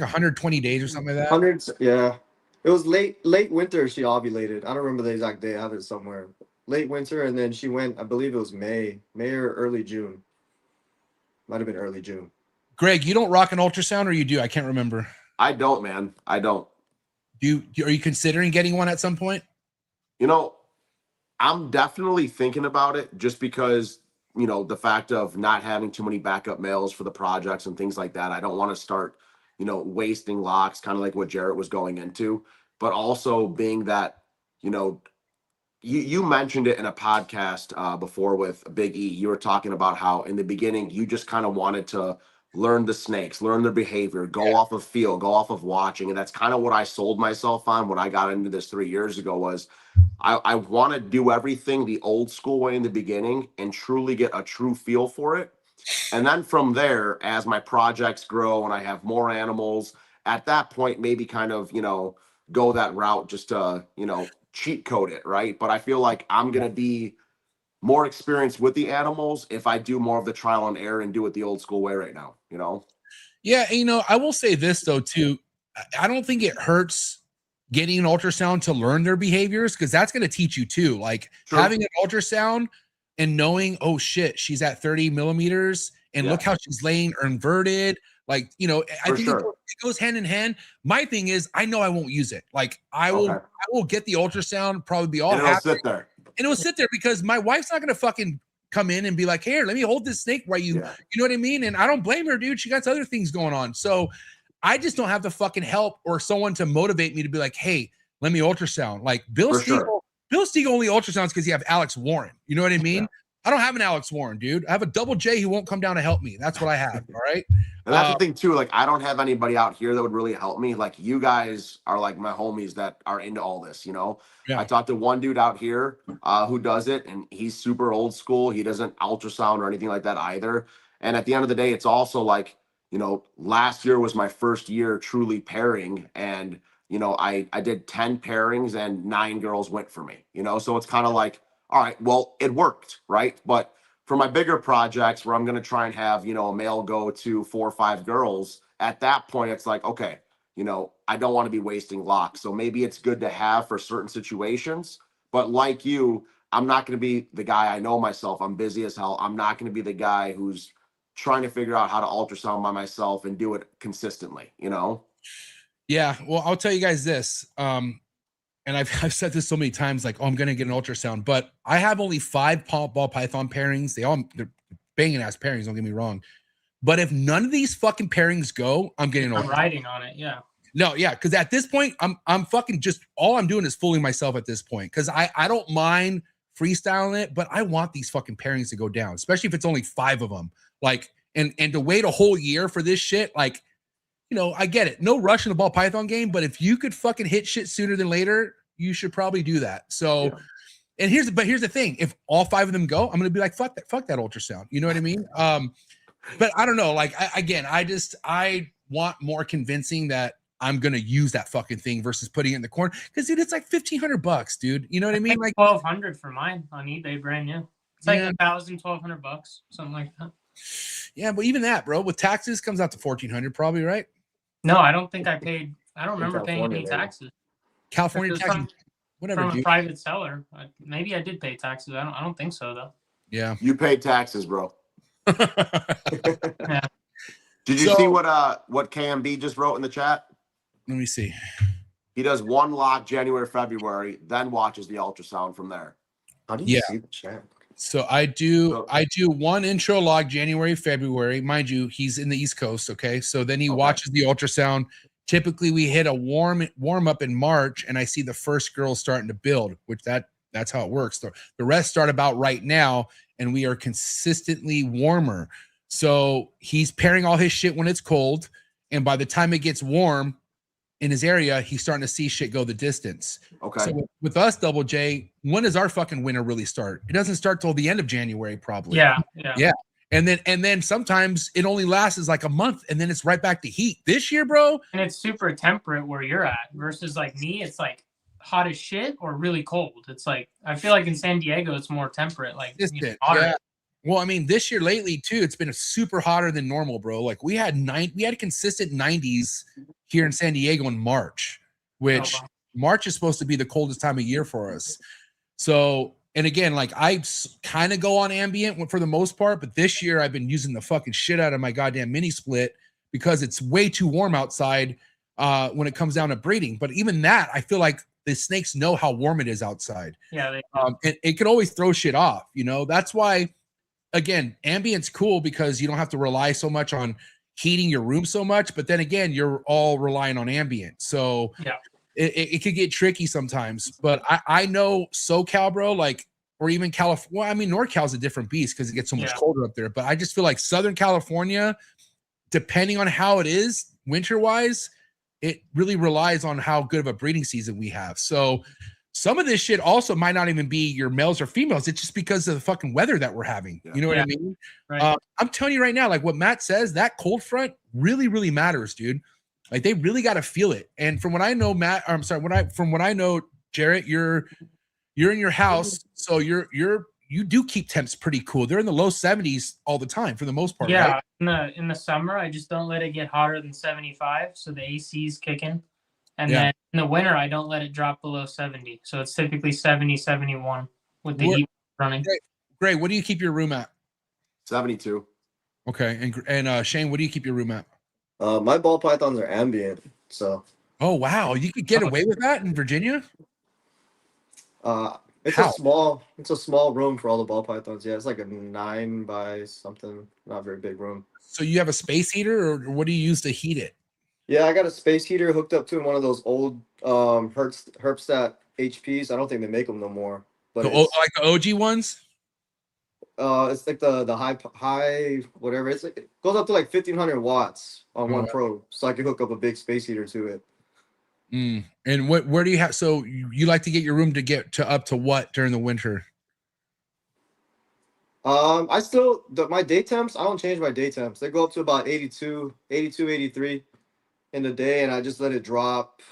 120 days or something like that. 100, yeah. It was late winter she ovulated. I don't remember the exact day. I have it somewhere. Late winter, and then she went, I believe it was May or early June. Might have been early June. Greg, you don't rock an ultrasound, or you do? I can't remember. I don't, man. I don't. Are you considering getting one at some point? You know, I'm definitely thinking about it, just because, you know, the fact of not having too many backup males for the projects and things like that. I don't want to start, you know, wasting locks, kind of like what Jarrett was going into, but also being that, you know, you mentioned it in a podcast before with Big E. You were talking about how in the beginning you just kind of wanted to learn the snakes, learn their behavior, go off of feel, go off of watching. And that's kind of what I sold myself on when I got into this 3 years ago. Was I want to do everything the old school way in the beginning and truly get a true feel for it. And then from there, as my projects grow and I have more animals, at that point, maybe kind of, you know, go that route just to, you know, cheat code it, right? But I feel like I'm going to be more experienced with the animals if I do more of the trial and error and do it the old school way right now, you know? Yeah, you know, I will say this though too. I don't think it hurts getting an ultrasound to learn their behaviors, because that's going to teach you too. Like having an ultrasound and knowing, oh shit, she's at 30 millimeters and look how she's laying or inverted. Like, you know, I think it goes hand in hand. My thing is, I know I won't use it. Like I will get the ultrasound, probably be all happy. It'll sit there. And it will sit there because my wife's not going to fucking come in and be like, here, let me hold this snake while you know what I mean? And I don't blame her, dude. She got other things going on. So I just don't have the fucking help or someone to motivate me to be like, hey, let me ultrasound. Like Bill Stiegel only ultrasounds because you have Alex Warren. You know what I mean? I don't have an Alex Warren, dude. I have a double J who won't come down to help me. That's what I have. All right. And that's the thing too. Like, I don't have anybody out here that would really help me. Like, you guys are like my homies that are into all this, you know? I talked to one dude out here who does it, and he's super old school. He doesn't ultrasound or anything like that either. And at the end of the day, it's also like, you know, last year was my first year truly pairing, and, you know, I did 10 pairings and 9 girls went for me, you know? So it's kind of like, all right, well, it worked, right? But for my bigger projects where I'm going to try and have, you know, a male go to 4 or 5 girls, at that point, it's like, okay, you know, I don't want to be wasting locks. So maybe it's good to have for certain situations. But like you, I'm not going to be the guy. I know myself. I'm busy as hell. I'm not going to be the guy who's trying to figure out how to ultrasound by myself and do it consistently, you know? Yeah. Well, I'll tell you guys this. And I've said this so many times, like, oh, I'm going to get an ultrasound, but I have only 5 ball python pairings. They're banging ass pairings. Don't get me wrong. But if none of these fucking pairings go, I'm getting an ultrasound. Riding on it. Yeah. No. Yeah. Cause at this point I'm fucking just, all I'm doing is fooling myself at this point. Cause I don't mind freestyling it, but I want these fucking pairings to go down, especially if it's only 5 of them. Like, and to wait a whole year for this shit, like, you know, I get it. No rush in the ball python game, but if you could fucking hit shit sooner than later, you should probably do that. So, and here's the thing. If all 5 of them go, I'm going to be like, fuck that ultrasound. You know what I mean? But I don't know. Like, I want more convincing that I'm going to use that fucking thing versus putting it in the corner. Cause dude, it's like $1,500, dude. You know what I mean? Like $1,200 for mine on eBay, brand new. It's like $1,000, $1,200, something like that. Yeah. But even that, bro, with taxes comes out to $1,400 probably, right? No, I don't think I paid. I don't remember paying any taxes. California taxes, whatever. From a private seller. Maybe I did pay taxes. I don't think so though. Yeah. You paid taxes, bro. Yeah. Did you see what KMB just wrote in the chat? Let me see. He does one lock January, February, then watches the ultrasound from there. How do you see the chat? So I do one intro log January, February. Mind you, he's in the East Coast. Okay. So then he watches the ultrasound. Typically we hit a warm up in March, and I see the first girl starting to build, which that's how it works. The rest start about right now, and we are consistently warmer. So he's pairing all his shit when it's cold, and by the time it gets warm in his area, he's starting to see shit go the distance. Okay. So with us, Double J, when does our fucking winter really start? It doesn't start till the end of January, probably. Yeah. And then sometimes it only lasts like a month, and then it's right back to heat. This year, bro. And it's super temperate where you're at versus like me. It's like hot as shit or really cold. It's like, I feel like in San Diego, it's more temperate. Like, hotter. Yeah. Well, I mean, this year lately too, it's been super hotter than normal, bro. Like we had consistent 90s here in San Diego in March, which March is supposed to be the coldest time of year for us. So, and again, like I kind of go on ambient for the most part, but this year I've been using the fucking shit out of my goddamn mini split because it's way too warm outside when it comes down to breeding. But even that, I feel like the snakes know how warm it is outside. Yeah. It could always throw shit off, you know. That's why, again, ambient's cool because you don't have to rely so much on heating your room so much. But then again, you're all relying on ambient. So yeah, it could get tricky sometimes. But I know SoCal, bro, like, or even California. Well, I mean, NorCal's a different beast because it gets so much colder up there. But I just feel like Southern California, depending on how it is winter-wise, it really relies on how good of a breeding season we have. So some of this shit also might not even be your males or females. It's just because of the fucking weather that we're having. You know what I mean? Right. I'm telling you right now, like what Matt says, that cold front really, really matters, dude. Like they really got to feel it. And from what I know, Matt, I'm sorry, from what I know, Jarrett, you're in your house, so you do keep temps pretty cool. They're in the low 70s all the time for the most part. Yeah, right? in the summer, I just don't let it get hotter than 75, so the AC's kicking. And then in the winter, I don't let it drop below 70. So it's typically 70, 71 with the heat running. Great. What do you keep your room at? 72. Okay. And Shane, what do you keep your room at? My ball pythons are ambient, so. Oh wow, you could get away with that in Virginia? It's a small room for all the ball pythons. Yeah, it's like a 9 by something, not very big room. So you have a space heater, or what do you use to heat it? Yeah, I got a space heater hooked up to one of those old Herbstat HPs. I don't think they make them no more. But like the OG ones? It's like the high whatever. It's like, it goes up to like 1500 watts on one probe, so I can hook up a big space heater to it. And where do you have? So you like to get your room to get to up to what during the winter? I still my day temps. I don't change my day temps. They go up to about 82, 83 in the day, and I just let it drop.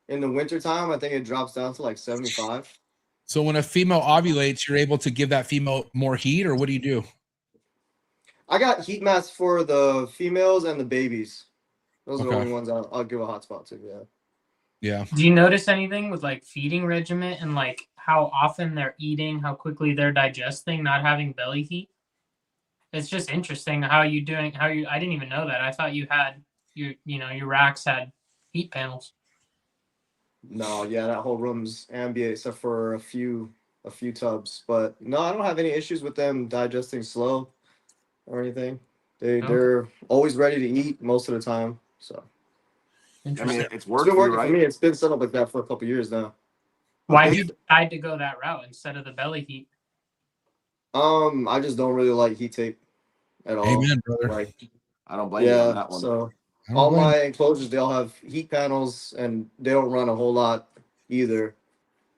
In the wintertime, I think it drops down to like 75. So when a female ovulates, you're able to give that female more heat, or what do you do? I got heat masks for the females and the babies. Those are the only ones I'll give a hotspot to. Yeah. Do you notice anything with like feeding regimen and like how often they're eating, how quickly they're digesting, not having belly heat? It's just interesting how you doing. I didn't even know that. I thought you had your racks had heat panels. No, yeah, that whole room's ambient except for a few tubs. But no, I don't have any issues with them digesting slow or anything. They're always ready to eat most of the time. So I mean, it's working for me. It's been set up like that for a couple years now. Why did you decide to go that route instead of the belly heat? I just don't really like heat tape at all. Amen, brother. Like, I don't blame you on that one. So all my enclosures, they all have heat panels, and they don't run a whole lot either.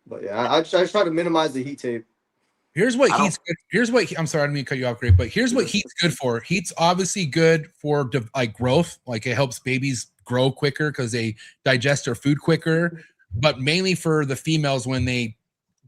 But yeah, I try to minimize the heat tape. Here's what heat's good. I'm sorry, I didn't mean to cut you off, Great, but here's what heat's good for. Heat's obviously good for like growth, like it helps babies grow quicker because they digest their food quicker. But mainly for the females when they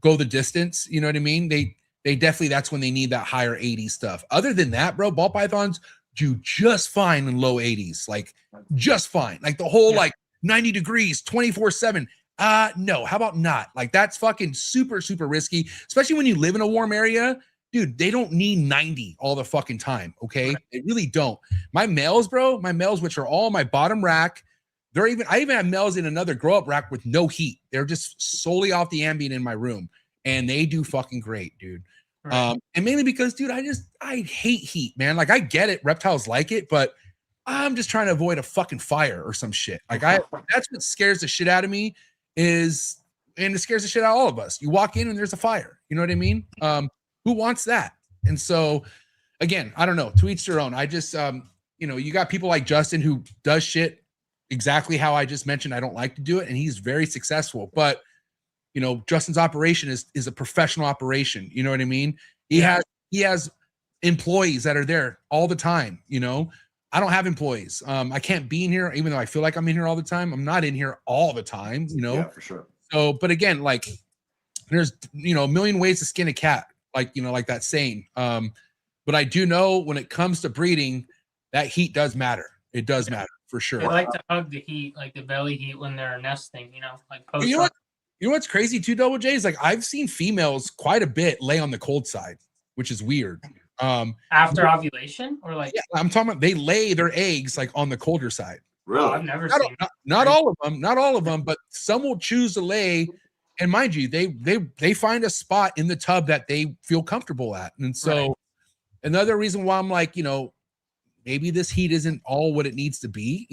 go the distance, you know what I mean? They definitely, that's when they need that higher 80 stuff. Other than that, bro, ball pythons do just fine in low 80s, like just fine. Like the whole like 90 degrees, 24/7. No, how about not? Like that's fucking super, super risky, especially when you live in a warm area. Dude, they don't need 90 all the fucking time. Okay. Right. They really don't. My males, bro, which are all my bottom rack, I even have males in another grow up rack with no heat. They're just solely off the ambient in my room. And they do fucking great, dude. Right. And mainly because, dude, I hate heat, man. Like I get it. Reptiles like it, but I'm just trying to avoid a fucking fire or some shit. Like that's what scares the shit out of me and it scares the shit out of all of us. You walk in and there's a fire. You know what I mean? Who wants that? And so again, I don't know, to each their own. I just, you got people like Justin who does shit exactly how I just mentioned. I don't like to do it. And he's very successful, but Justin's operation is a professional operation. You know what I mean? He has employees that are there all the time. I don't have employees. I can't be in here, even though I feel like I'm in here all the time. I'm not in here all the time, Yeah, for sure. So, but again, like there's, a million ways to skin a cat, like that saying. But I do know when it comes to breeding, that heat does matter. It does matter for sure. I like to hug the heat, like the belly heat when they're nesting, like post. You know what's crazy too, Double J, is like I've seen females quite a bit lay on the cold side, which is weird. After ovulation or like I'm talking about they lay their eggs like on the colder side. Really? I've never seen not all of them, but some will choose to lay. And mind you, they find a spot in the tub that they feel comfortable at. And so another reason why I'm like, maybe this heat isn't all what it needs to be,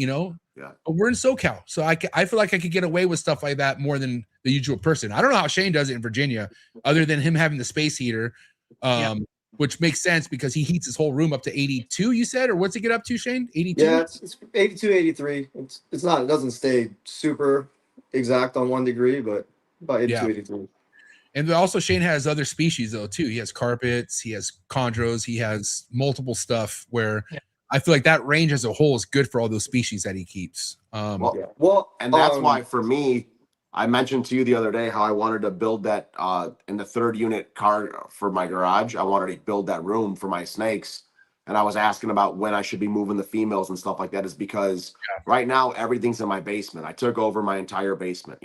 but we're in SoCal. So I feel like I could get away with stuff like that more than the usual person. I don't know how Shane does it in Virginia, other than him having the space heater, which makes sense because he heats his whole room up to 82, you said, or what's it get up to, Shane? 82? Yeah, it's 82, 83. It doesn't stay super exact on 1 degree, but about 82, 83. And also Shane has other species though too. He has carpets, he has chondros, he has multiple stuff where I feel like that range as a whole is good for all those species that he keeps. And that's why for me, I mentioned to you the other day how I wanted to build that in the 3rd unit car for my garage. I wanted to build that room for my snakes. And I was asking about when I should be moving the females and stuff like that, is because right now everything's in my basement. I took over my entire basement,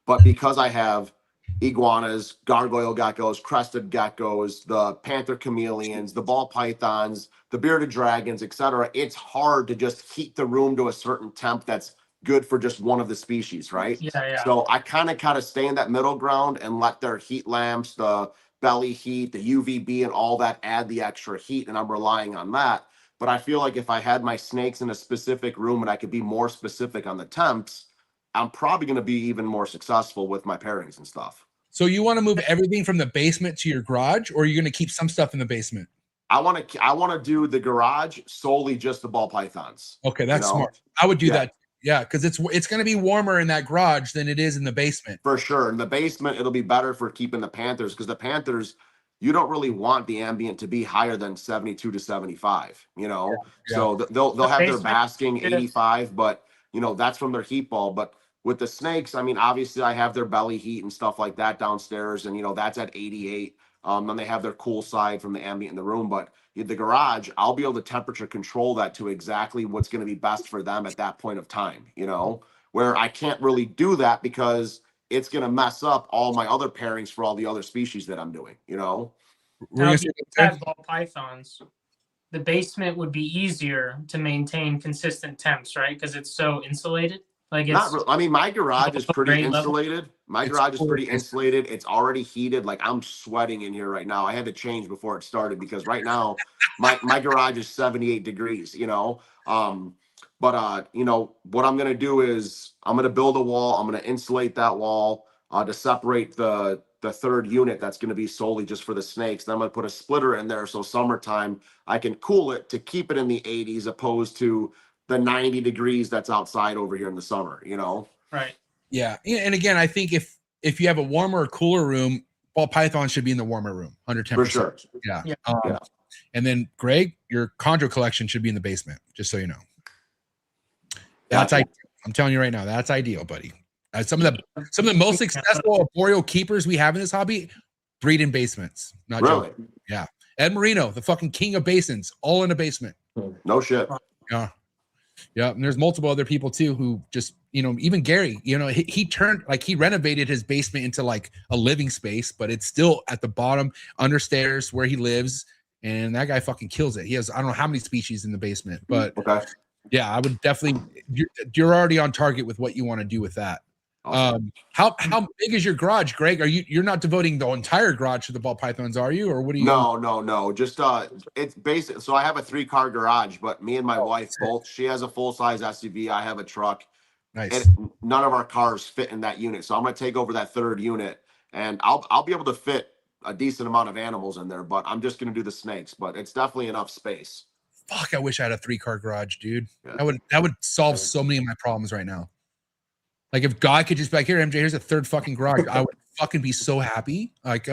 but because I have iguanas, gargoyle geckos, crested geckos, the panther chameleons, the ball pythons, the bearded dragons, etc., it's hard to just heat the room to a certain temp that's good for just one of the species, right? Yeah. So I kind of stay in that middle ground and let their heat lamps, the belly heat, the UVB and all that add the extra heat, and I'm relying on that. But I feel like if I had my snakes in a specific room and I could be more specific on the temps, I'm probably going to be even more successful with my pairings and stuff. So you want to move everything from the basement to your garage, or are you going to keep some stuff in the basement? I want to do the garage solely just the ball pythons. Okay, that's smart. I would do that. Yeah, because it's going to be warmer in that garage than it is in the basement. For sure. In the basement, it'll be better for keeping the panthers, because the panthers, you don't really want the ambient to be higher than 72 to 75, So they'll have their basking 85, but that's from their heat ball. But with the snakes, I mean, obviously I have their belly heat and stuff like that downstairs, and that's at 88. Then they have their cool side from the ambient in the room. But the garage, I'll be able to temperature control that to exactly what's going to be best for them at that point of time, where I can't really do that because it's going to mess up all my other pairings for all the other species that I'm doing, Now, if you had ball pythons, the basement would be easier to maintain consistent temps, right? Because it's so insulated. Like it's my garage is pretty insulated. My garage is pretty insulated. It's already heated. Like I'm sweating in here right now. I had to change before it started because right now my garage is 78 degrees, But what I'm gonna do is I'm gonna build a wall. I'm gonna insulate that wall to separate the 3rd unit that's gonna be solely just for the snakes. Then I'm gonna put a splitter in there so summertime I can cool it to keep it in the 80s opposed to the 90 degrees that's outside over here in the summer, Right. Yeah. And again, I think if you have a warmer or cooler room, ball python should be in the warmer room, 110%. For sure. Yeah. And then Greg, your chondro collection should be in the basement, just so you know. That's ideal. I'm telling you right now, that's ideal, buddy. Some of the most successful arboreal keepers we have in this hobby breed in basements. Not really? Joking. Yeah. Ed Marino, the fucking king of basins, all in a basement. No shit. Yeah. Yeah, and there's multiple other people too who just, you know, even Gary, you know, he turned, like, he renovated his basement into like a living space, but it's still at the bottom under stairs where he lives, and that guy fucking kills it. He has, I don't know how many species in the basement, but yeah, I would definitely, you're already on target with what you want to do with that. Awesome. How big is your garage, Greg? You're not devoting the entire garage to the ball pythons, are you? Or what are you? No. Just it's basic. So I have a 3-car garage, but me and my wife both. She has a full-size SUV. I have a truck. Nice. And none of our cars fit in that unit, so I'm gonna take over that 3rd unit, and I'll be able to fit a decent amount of animals in there. But I'm just gonna do the snakes. But it's definitely enough space. Fuck, I wish I had a 3-car garage, dude. Yeah. That would solve so many of my problems right now. Like, if God could just be like, here, MJ, here's a 3rd fucking garage, I would fucking be so happy. Like,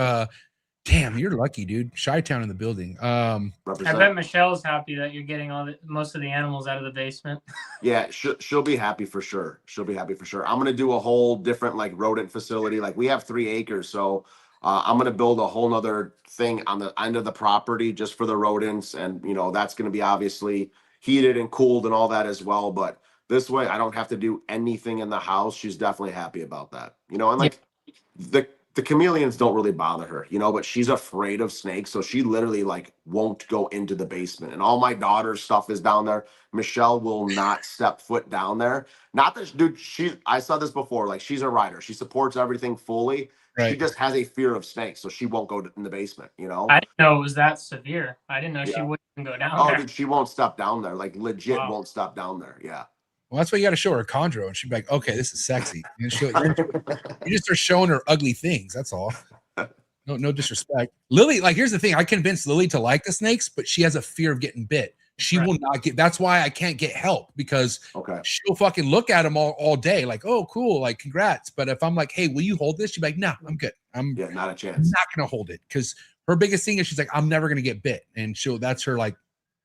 damn, you're lucky, dude. Chi-Town in the building. I bet Michelle's happy that you're getting most of the animals out of the basement. Yeah, she'll be happy for sure. She'll be happy for sure. I'm gonna do a whole different like rodent facility. Like, we have 3 acres, so I'm gonna build a whole nother thing on the end of the property just for the rodents, and you know that's gonna be obviously heated and cooled and all that as well. But this way, I don't have to do anything in the house. She's definitely happy about that. You know, and like the chameleons don't really bother her, you know, but she's afraid of snakes. So she literally like won't go into the basement, and all my daughter's stuff is down there. Michelle will not step foot down there. Not that, dude, I saw this before. Like, she's a rider. She supports everything fully. Right. She just has a fear of snakes. So she won't go in the basement, you know? I didn't know it was that severe. I didn't know she wouldn't go down there. Dude, she won't step down there. Like, legit won't step down there. Yeah. Well, that's why you got to show her chondro, and she'd be like, okay, this is sexy. You just start showing her ugly things. That's all. No disrespect. Lily, like, here's the thing. I convinced Lily to like the snakes, but she has a fear of getting bit. She will not get, that's why I can't get help, because she'll fucking look at them all day. Like, oh, cool. Like, congrats. But if I'm like, hey, will you hold this? She'd be like, no, I'm good. Not a chance. I'm not going to hold it. Cause her biggest thing is she's like, I'm never going to get bit. And that's her, like,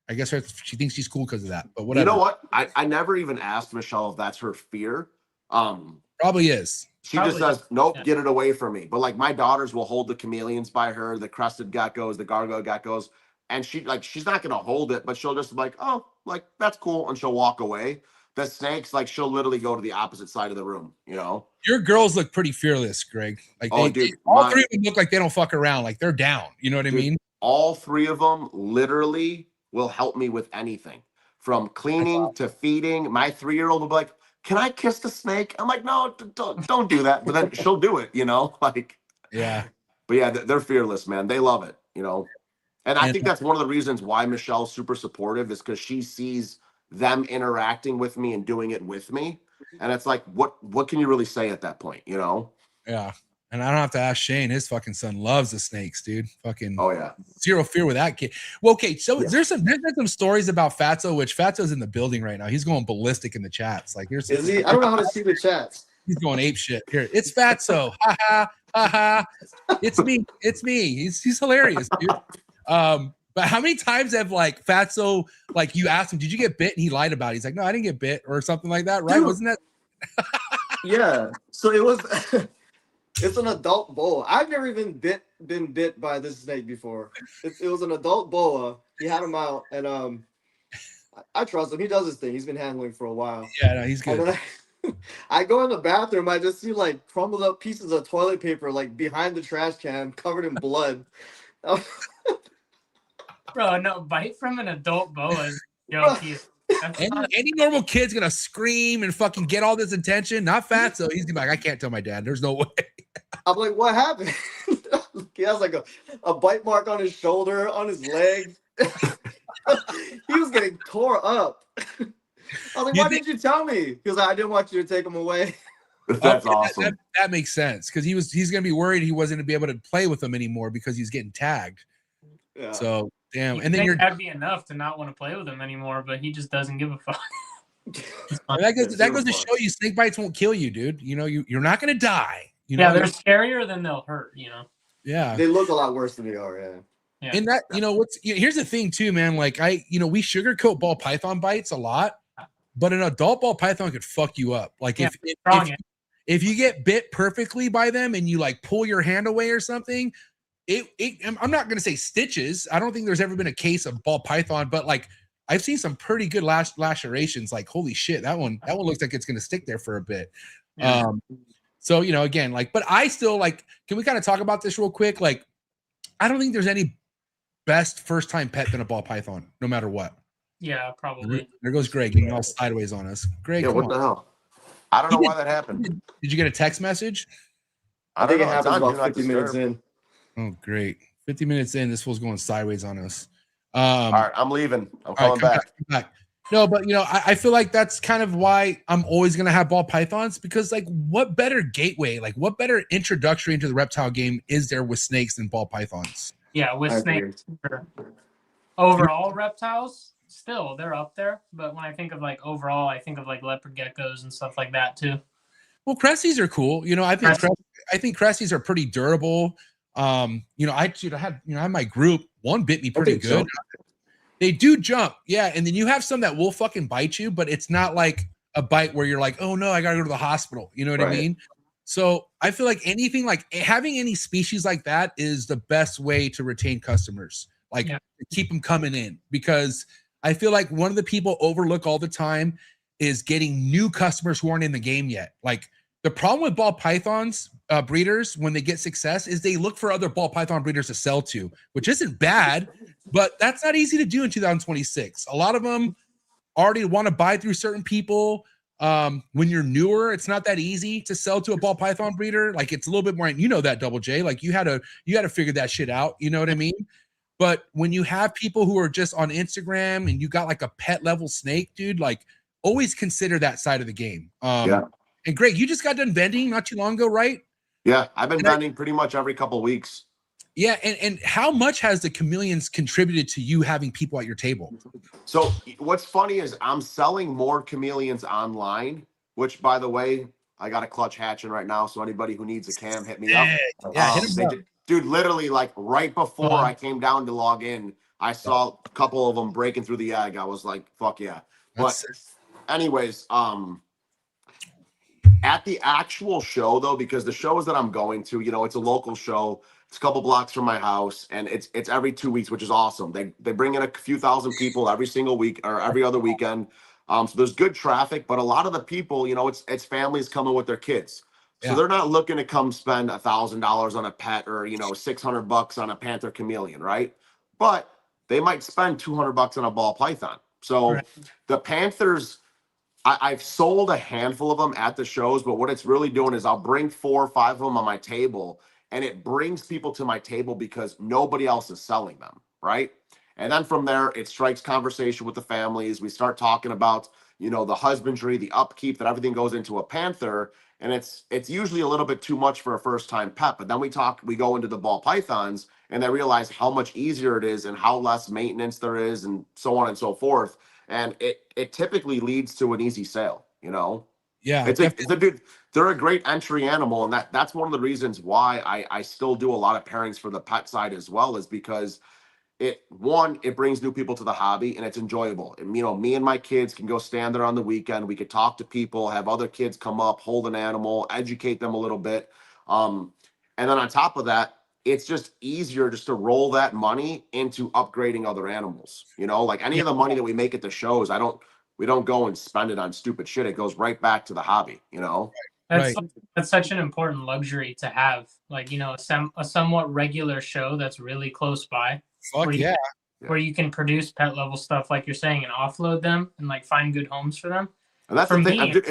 I guess she thinks she's cool because of that, but whatever. You know what? I never even asked Michelle if that's her fear. Probably is. She just says, nope, get it away from me. But like, my daughters will hold the chameleons by her, the crested geckos, the gargoyle geckos. And she's not going to hold it, but she'll just be like, oh, like, that's cool. And she'll walk away. The snakes, like, she'll literally go to the opposite side of the room, you know? Your girls look pretty fearless, Greg. Like, dude, all 3 of them look like they don't fuck around. Like, they're down. You know what I mean? All 3 of them literally will help me with anything, from cleaning to feeding. My 3-year-old will be like, can I kiss the snake? I'm like, no, don't do that. But then she'll do it, you know? Like, yeah. But yeah, they're fearless, man. They love it, you know? And I think that's one of the reasons why Michelle's super supportive, is because she sees them interacting with me and doing it with me. And it's like, what can you really say at that point, you know? Yeah. And I don't have to ask Shane. His fucking son loves the snakes, dude. Fucking zero fear with that kid. Well, okay, so there's some stories about Fatso, which Fatso's in the building right now. He's going ballistic in the chats. Like, is he? I don't know how to see the chats. He's going ape shit. Here, it's Fatso. Ha ha ha ha. It's me. He's hilarious, dude. But how many times have like Fatso, like, you asked him, did you get bit? And he lied about it. He's like, no, I didn't get bit, or something like that, right? Dude. Wasn't that? Yeah. So it was. It's an adult boa. I've never even been bit by this snake before. It was an adult boa. He had him out, and I trust him. He does his thing. He's been handling for a while. Yeah, no, he's good. I go in the bathroom. I just see like crumbled up pieces of toilet paper like behind the trash can, covered in blood. Bro, no, bite from an adult boa is joke. Any normal kid's gonna scream and fucking get all this attention. Not Fatso. He's gonna be like, I can't tell my dad. There's no way. I'm like, what happened? He has like a bite mark on his shoulder, on his leg. He was getting tore up. I was like, why didn't you tell me? He was like, I didn't want you to take him away. That's awesome. That makes sense, because he's gonna be worried he wasn't gonna be able to play with them anymore because he's getting tagged. Yeah. So damn. And then that'd be enough to not want to play with him anymore, but he just doesn't give a fuck. That goes to show you, snake bites won't kill you, dude. You know, you're not gonna die. You know? Yeah, they're scarier than they'll hurt, you know. Yeah. They look a lot worse than they are, yeah. And that, you know, here's the thing too, man. Like, we sugarcoat ball python bites a lot, but an adult ball python could fuck you up. Like, if you get bit perfectly by them and you like pull your hand away or something, I'm not gonna say stitches. I don't think there's ever been a case of ball python, but like I've seen some pretty good lacerations. Like, holy shit, that one looks like it's gonna stick there for a bit. Yeah. So you know, again, like, but I still like. Can we kind of talk about this real quick? Like, I don't think there's any best first time pet than a ball python, no matter what. Yeah, probably. There goes Greg getting all sideways on us. Greg, Yeah, what the hell? I don't know why that happened. Did you get a text message? I think it know. It's happens on about Do Not 50 minutes Disturb. in. Oh, great. 50 minutes in, this fool's going sideways on us. All right, I'm leaving. I'm All coming right, back. come back. No, but you know, I feel like that's kind of why I'm always gonna have ball pythons, because like, what better gateway, like what better introductory into the reptile game is there with snakes than ball pythons? Yeah, with I agree. snakes. Sure. Overall, reptiles still they're up there, but when I think of like overall, I think of like leopard geckos and stuff like that too. Well, cresties are cool. You know, I think cresties are pretty durable. You know, I had my group. One bit me pretty good. They do jump, yeah. And then you have some that will fucking bite you, but it's not like a bite where you're like, oh no, I gotta go to the hospital. You know what I mean? So I feel like anything like having any species like that is the best way to retain customers, like to keep them coming in, because I feel like one of the people overlook all the time is getting new customers who aren't in the game yet. Like the problem with ball pythons breeders, when they get success, is they look for other ball python breeders to sell to, which isn't bad, but that's not easy to do in 2026. A lot of them already want to buy through certain people. When you're newer, it's not that easy to sell to a ball python breeder. Like it's a little bit more, you know that, Double J, like you had to figure that shit out. You know what I mean? But when you have people who are just on Instagram and you got like a pet level snake, dude, like always consider that side of the game. And Greg, you just got done vending not too long ago, right? Yeah, I've been vending pretty much every couple of weeks. Yeah, and how much has the chameleons contributed to you having people at your table? So what's funny is I'm selling more chameleons online, which, by the way, I got a clutch hatching right now. So anybody who needs a cam, hit me up. Yeah, hit him up. Dude, literally, like right before I came down to log in, I saw a couple of them breaking through the egg. I was like, fuck yeah. But anyways, at the actual show, though, because the shows that I'm going to, you know, it's a local show. It's a couple blocks from my house, and it's every 2 weeks, which is awesome. They bring in a few thousand people every single week or every other weekend. So there's good traffic, but a lot of the people, you know, it's families coming with their kids. So they're not looking to come spend $1,000 on a pet or, you know, $600 on a panther chameleon, right? But they might spend $200 on a ball python. So the panthers, I've sold a handful of them at the shows, but what it's really doing is I'll bring 4 or 5 of them on my table, and it brings people to my table because nobody else is selling them, right? And then from there, it strikes conversation with the families. We start talking about, you know, the husbandry, the upkeep, that everything goes into a panther. And it's usually a little bit too much for a first-time pet. But then we go into the ball pythons, and they realize how much easier it is and how less maintenance there is and so on and so forth. And it typically leads to an easy sale, you know? Yeah. Dude, they're a great entry animal. And that's one of the reasons why I still do a lot of pairings for the pet side as well, is because it brings new people to the hobby, and it's enjoyable. And, you know, me and my kids can go stand there on the weekend. We could talk to people, have other kids come up, hold an animal, educate them a little bit. And then on top of that, it's just easier just to roll that money into upgrading other animals. You know, like any of the money that we make at the shows, we don't go and spend it on stupid shit. It goes right back to the hobby, you know? That's such an important luxury to have. Like, you know, a somewhat regular show that's really close by. Where you can produce pet level stuff, like you're saying, and offload them and like find good homes for them. And that's the thing.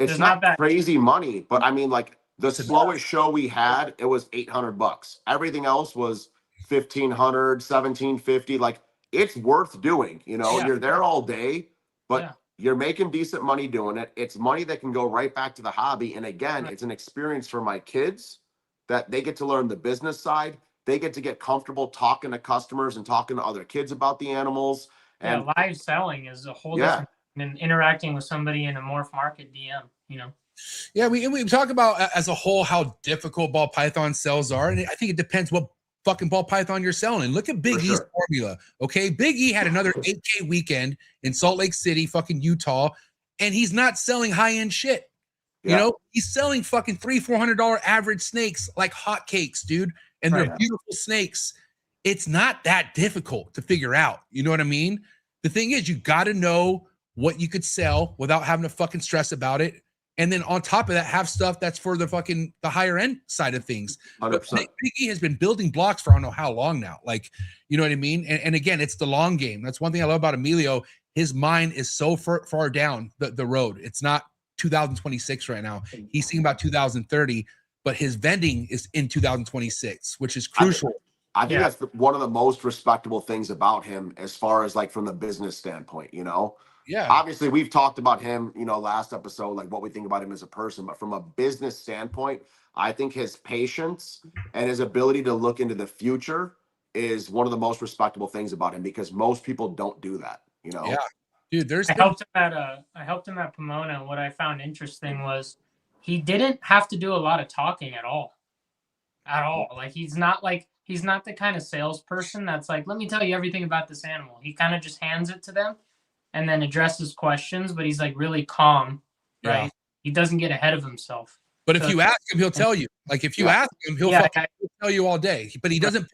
It's not that crazy money, but I mean, like the slowest show we had, it was $800. Everything else was $1,500, $1,750. Like, it's worth doing. You know, you're there all day, but you're making decent money doing it. It's money that can go right back to the hobby. And again, it's an experience for my kids that they get to learn the business side. They get comfortable talking to customers and talking to other kids about the animals. And live selling is a whole different than interacting with somebody in a MORPHMARKET DM, you know? Yeah, we talk about as a whole how difficult ball python sales are. And I think it depends what fucking ball python you're selling. And look at Big E's formula. Okay. Big E had another 8K weekend in Salt Lake City, fucking Utah, and he's not selling high-end shit. You know, he's selling fucking $300-400 average snakes like hotcakes, dude. And they're beautiful snakes. It's not that difficult to figure out. You know what I mean? the thing is, you got to know what you could sell without having to fucking stress about it. And then on top of that, have stuff that's for the higher end side of things. 100%. Big E has been building blocks for I don't know how long now. Like, you know what I mean? And again, it's the long game. That's one thing I love about Emilio. His mind is so far down the road. It's not 2026 right now. He's thinking about 2030, but his vending is in 2026, which is crucial. I think that's one of the most respectable things about him as far as like from the business standpoint, you know? Yeah. Obviously, we've talked about him, you know, last episode, like what we think about him as a person. But from a business standpoint, I think his patience and his ability to look into the future is one of the most respectable things about him, because most people don't do that, you know? Yeah. Dude, I helped him at Pomona. What I found interesting was he didn't have to do a lot of talking at all. Like he's not the kind of salesperson that's like, let me tell you everything about this animal. He kind of just hands it to them and then addresses questions, but he's like really calm, right? Yeah. He doesn't get ahead of himself. But if you ask him, he'll tell you. Like if you ask him, he'll tell you all day. But he doesn't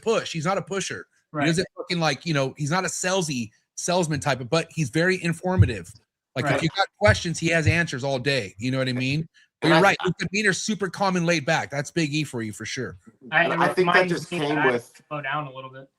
push. He's not a pusher. Right. He doesn't fucking like, you know, he's not a salesman type of, but he's very informative. Like if you got questions, he has answers all day. You know what I mean? But you're right. His demeanor's super calm and laid back. That's Big E for you for sure. I think that just came with slow down a little bit.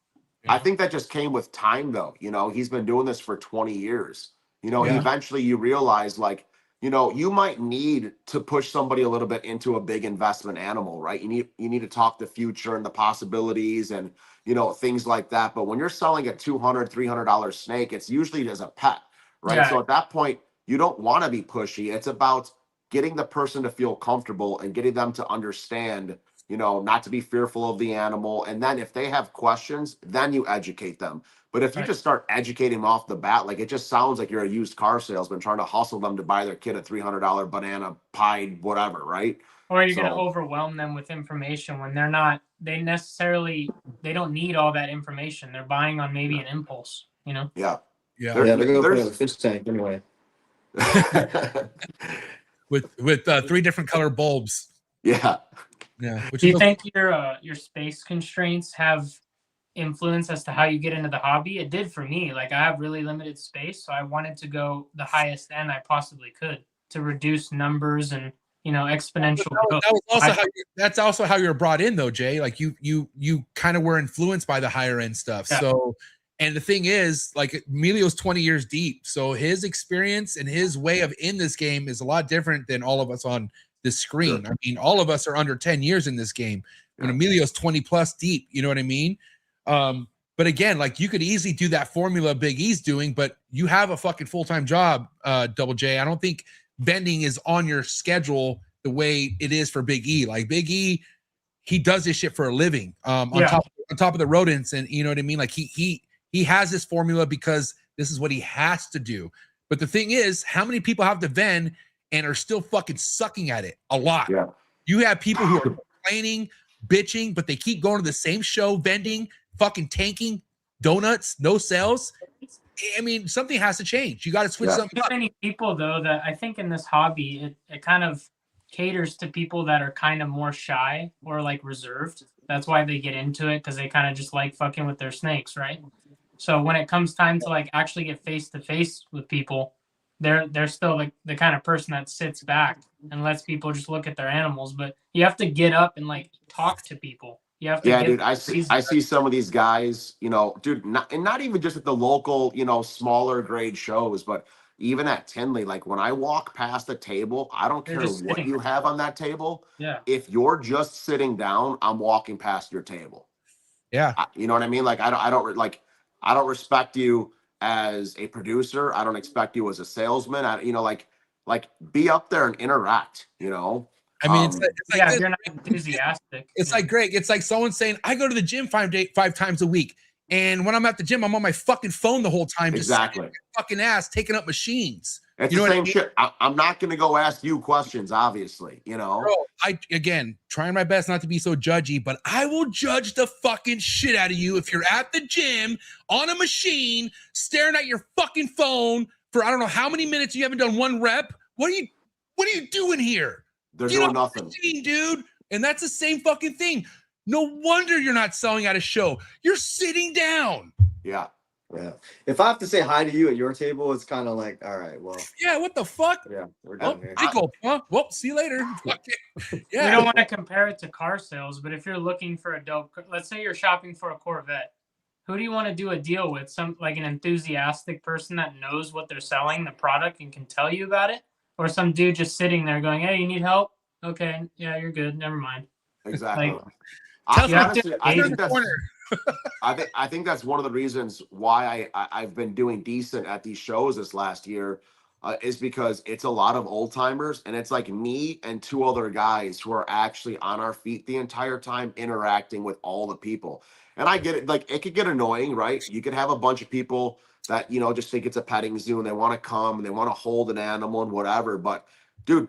I think that just came with time, though. You know, he's been doing this for 20 years. You know, eventually you realize, like, you know, you might need to push somebody a little bit into a big investment animal, right? You need to talk the future and the possibilities and, you know, things like that. But when you're selling a $200, $300 snake, it's usually as a pet, right? Yeah. So at that point, you don't want to be pushy. It's about getting the person to feel comfortable and getting them to understand, you know, not to be fearful of the animal. And then if they have questions, then you educate them. But if you just start educating them off the bat, like it just sounds like you're a used car salesman trying to hustle them to buy their kid a $300 banana pie, whatever, right? Or you're going to overwhelm them with information when they don't need all that information. They're buying on maybe an impulse, you know? Yeah. Yeah, they're going to put it in a fish tank anyway. with 3 different color bulbs. Yeah. Yeah. Do you think your space constraints have influence as to how you get into the hobby? It did for me. Like I have really limited space, so I wanted to go the highest end I possibly could to reduce numbers and, you know, exponential growth. That's also how you're brought in, though, Jay. Like you kind of were influenced by the higher end stuff. Yeah. So, and the thing is, like Emilio's 20 years deep, so his experience and his way of in this game is a lot different than all of us on the screen. Sure. I mean, all of us are under 10 years in this game. When Emilio's 20 plus deep, you know what I mean? But again, like you could easily do that formula Big E's doing, but you have a fucking full-time job, Double J. I don't think vending is on your schedule the way it is for Big E. Like Big E, he does this shit for a living. On top of the rodents, and you know what I mean? Like he has this formula because this is what he has to do. But the thing is, how many people have to vend and are still fucking sucking at it? A lot. Yeah. You have people who are complaining, bitching, but they keep going to the same show, vending, fucking tanking donuts, no sales. I mean, something has to change. You got to switch something up. Many people, though, that I think in this hobby, it kind of caters to people that are kind of more shy or like reserved. That's why they get into it, because they kind of just like fucking with their snakes, right? So when it comes time to like actually get face to face with people, they're still like the kind of person that sits back and lets people just look at their animals. But you have to get up and like talk to people. You have to dude, I see some of these guys, you know, dude, not even just at the local, you know, smaller grade shows, but even at Tinley, like when I walk past a table, I don't care what you have on that table. Yeah. If you're just sitting down, I'm walking past your table. Yeah. You know what I mean? Like I don't respect you as a producer. I don't expect you as a salesman. You know, like be up there and interact, you know? I mean, it's like you're not enthusiastic. It's like Greg. It's like someone saying, "I go to the gym 5 times a week, and when I'm at the gym, I'm on my fucking phone the whole time, just fucking ass taking up machines." It's the same shit. I'm not going to go ask you questions, obviously. You know, bro, again trying my best not to be so judgy, but I will judge the fucking shit out of you if you're at the gym on a machine staring at your fucking phone for I don't know how many minutes. You haven't done one rep. What are you doing here? They're doing nothing, dude. And that's the same fucking thing. No wonder you're not selling at a show. You're sitting down. Yeah. Yeah. If I have to say hi to you at your table, it's kind of like, all right, well. Yeah, what the fuck? Yeah, we're done here. Michael, huh? Well, see you later. Yeah. We don't want to compare it to car sales, but if you're looking for a dope, let's say you're shopping for a Corvette, who do you want to do a deal with? Some like an enthusiastic person that knows what they're selling, the product, and can tell you about it, or some dude just sitting there going, "Hey, you need help? Okay, yeah, you're good. Never mind." Exactly. Like, I think that's one of the reasons why I've been doing decent at these shows this last year, is because it's a lot of old timers, and it's like me and two other guys who are actually on our feet the entire time interacting with all the people. And I get it, like it could get annoying, right? You could have a bunch of people that, you know, just think it's a petting zoo and they want to come and they want to hold an animal and whatever. But dude,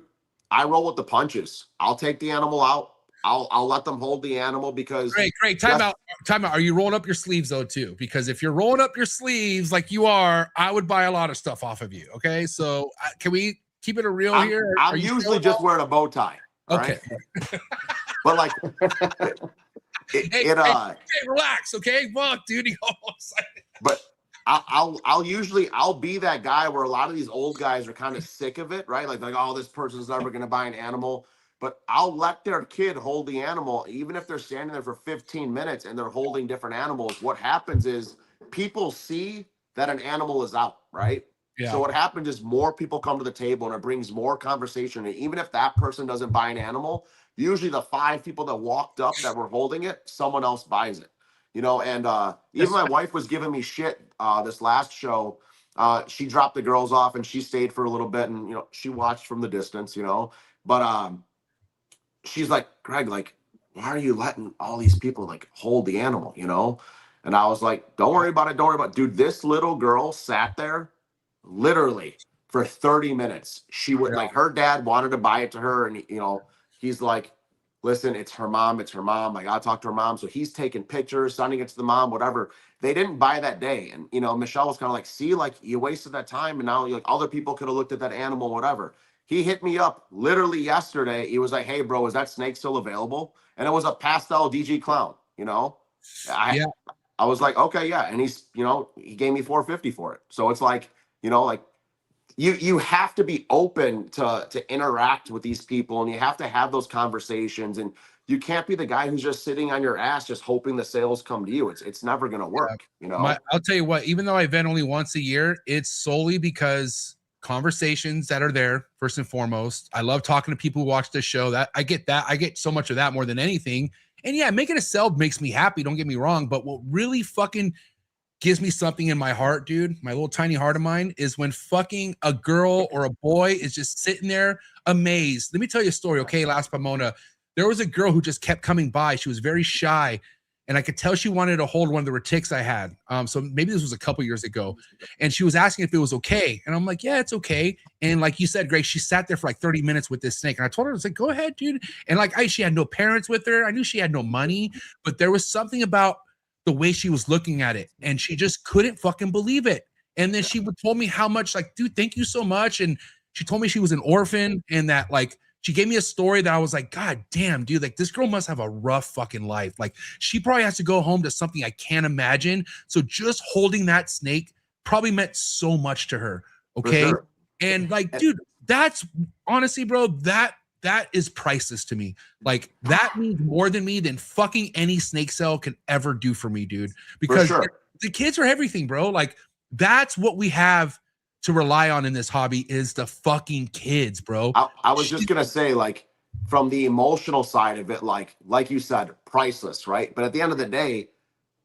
I roll with the punches. I'll take the animal out. I'll let them hold the animal because great. Time out. Are you rolling up your sleeves though too? Because if you're rolling up your sleeves like you are, I would buy a lot of stuff off of you. Okay, so can we keep it a real here? I'm usually just wearing a bow tie. Okay, right? But like, hey, relax. Okay, fuck, dude. But I'll be that guy where a lot of these old guys are kind of sick of it, right? Like, oh, this person's never gonna buy an animal. But I'll let their kid hold the animal, even if they're standing there for 15 minutes and they're holding different animals. What happens is people see that an animal is out, right? Yeah. So what happens is more people come to the table and it brings more conversation. And even if that person doesn't buy an animal, usually the 5 people that walked up that were holding it, someone else buys it. You know, and even my wife was giving me shit this last show. She dropped the girls off and she stayed for a little bit and, you know, she watched from the distance, you know, but she's like, Greg, like, why are you letting all these people like hold the animal, you know? And I was like, don't worry about it. Don't worry about it. Dude, this little girl sat there literally for 30 minutes. She would like, her dad wanted to buy it to her. And, you know, he's like, listen, it's her mom. It's her mom. I got to talk to her mom. So he's taking pictures, sending it to the mom, whatever. They didn't buy that day. And, you know, Michelle was kind of like, see, like you wasted that time. And now like other people could have looked at that animal, whatever. He hit me up literally yesterday. He was like, hey, bro, is that snake still available? And it was a pastel DG clown, you know? I was like, okay, yeah. And he's, you know, he gave me $450 for it. So it's like, you know, like you have to be open to interact with these people and you have to have those conversations. And you can't be the guy who's just sitting on your ass just hoping the sales come to you. It's never going to work, you know? I'll tell you what, even though I event only once a year, it's solely because conversations that are there first and foremost. I love talking to people who watch this show. That I get so much of that more than anything. And yeah, making a sell makes me happy, don't get me wrong, but what really fucking gives me something in my heart, dude, my little tiny heart of mine, is when fucking a girl or a boy is just sitting there amazed. Let me tell you a story, okay? Last Pomona, there was a girl who just kept coming by. She was very shy. And I could tell she wanted to hold one of the retics I had. So maybe this was a couple years ago. And she was asking if it was okay. And I'm like, yeah, it's okay. And like you said, Greg, she sat there for like 30 minutes with this snake. And I told her, I was like, go ahead, dude. And like, she had no parents with her. I knew she had no money. But there was something about the way she was looking at it. And she just couldn't fucking believe it. And then she told me how much, like, dude, thank you so much. And she told me she was an orphan and that, like, she gave me a story that I was like, God damn, dude, like this girl must have a rough fucking life. Like she probably has to go home to something I can't imagine. So just holding that snake probably meant so much to her. Okay. Sure. And like, dude, that's honestly, bro, that is priceless to me. Like that means more than me than fucking any snake sale can ever do for me, dude. Because the kids are everything, bro. Like that's what we have to rely on in this hobby is the fucking kids, bro. I was just gonna say, like, from the emotional side of it, like you said, priceless, right? But at the end of the day,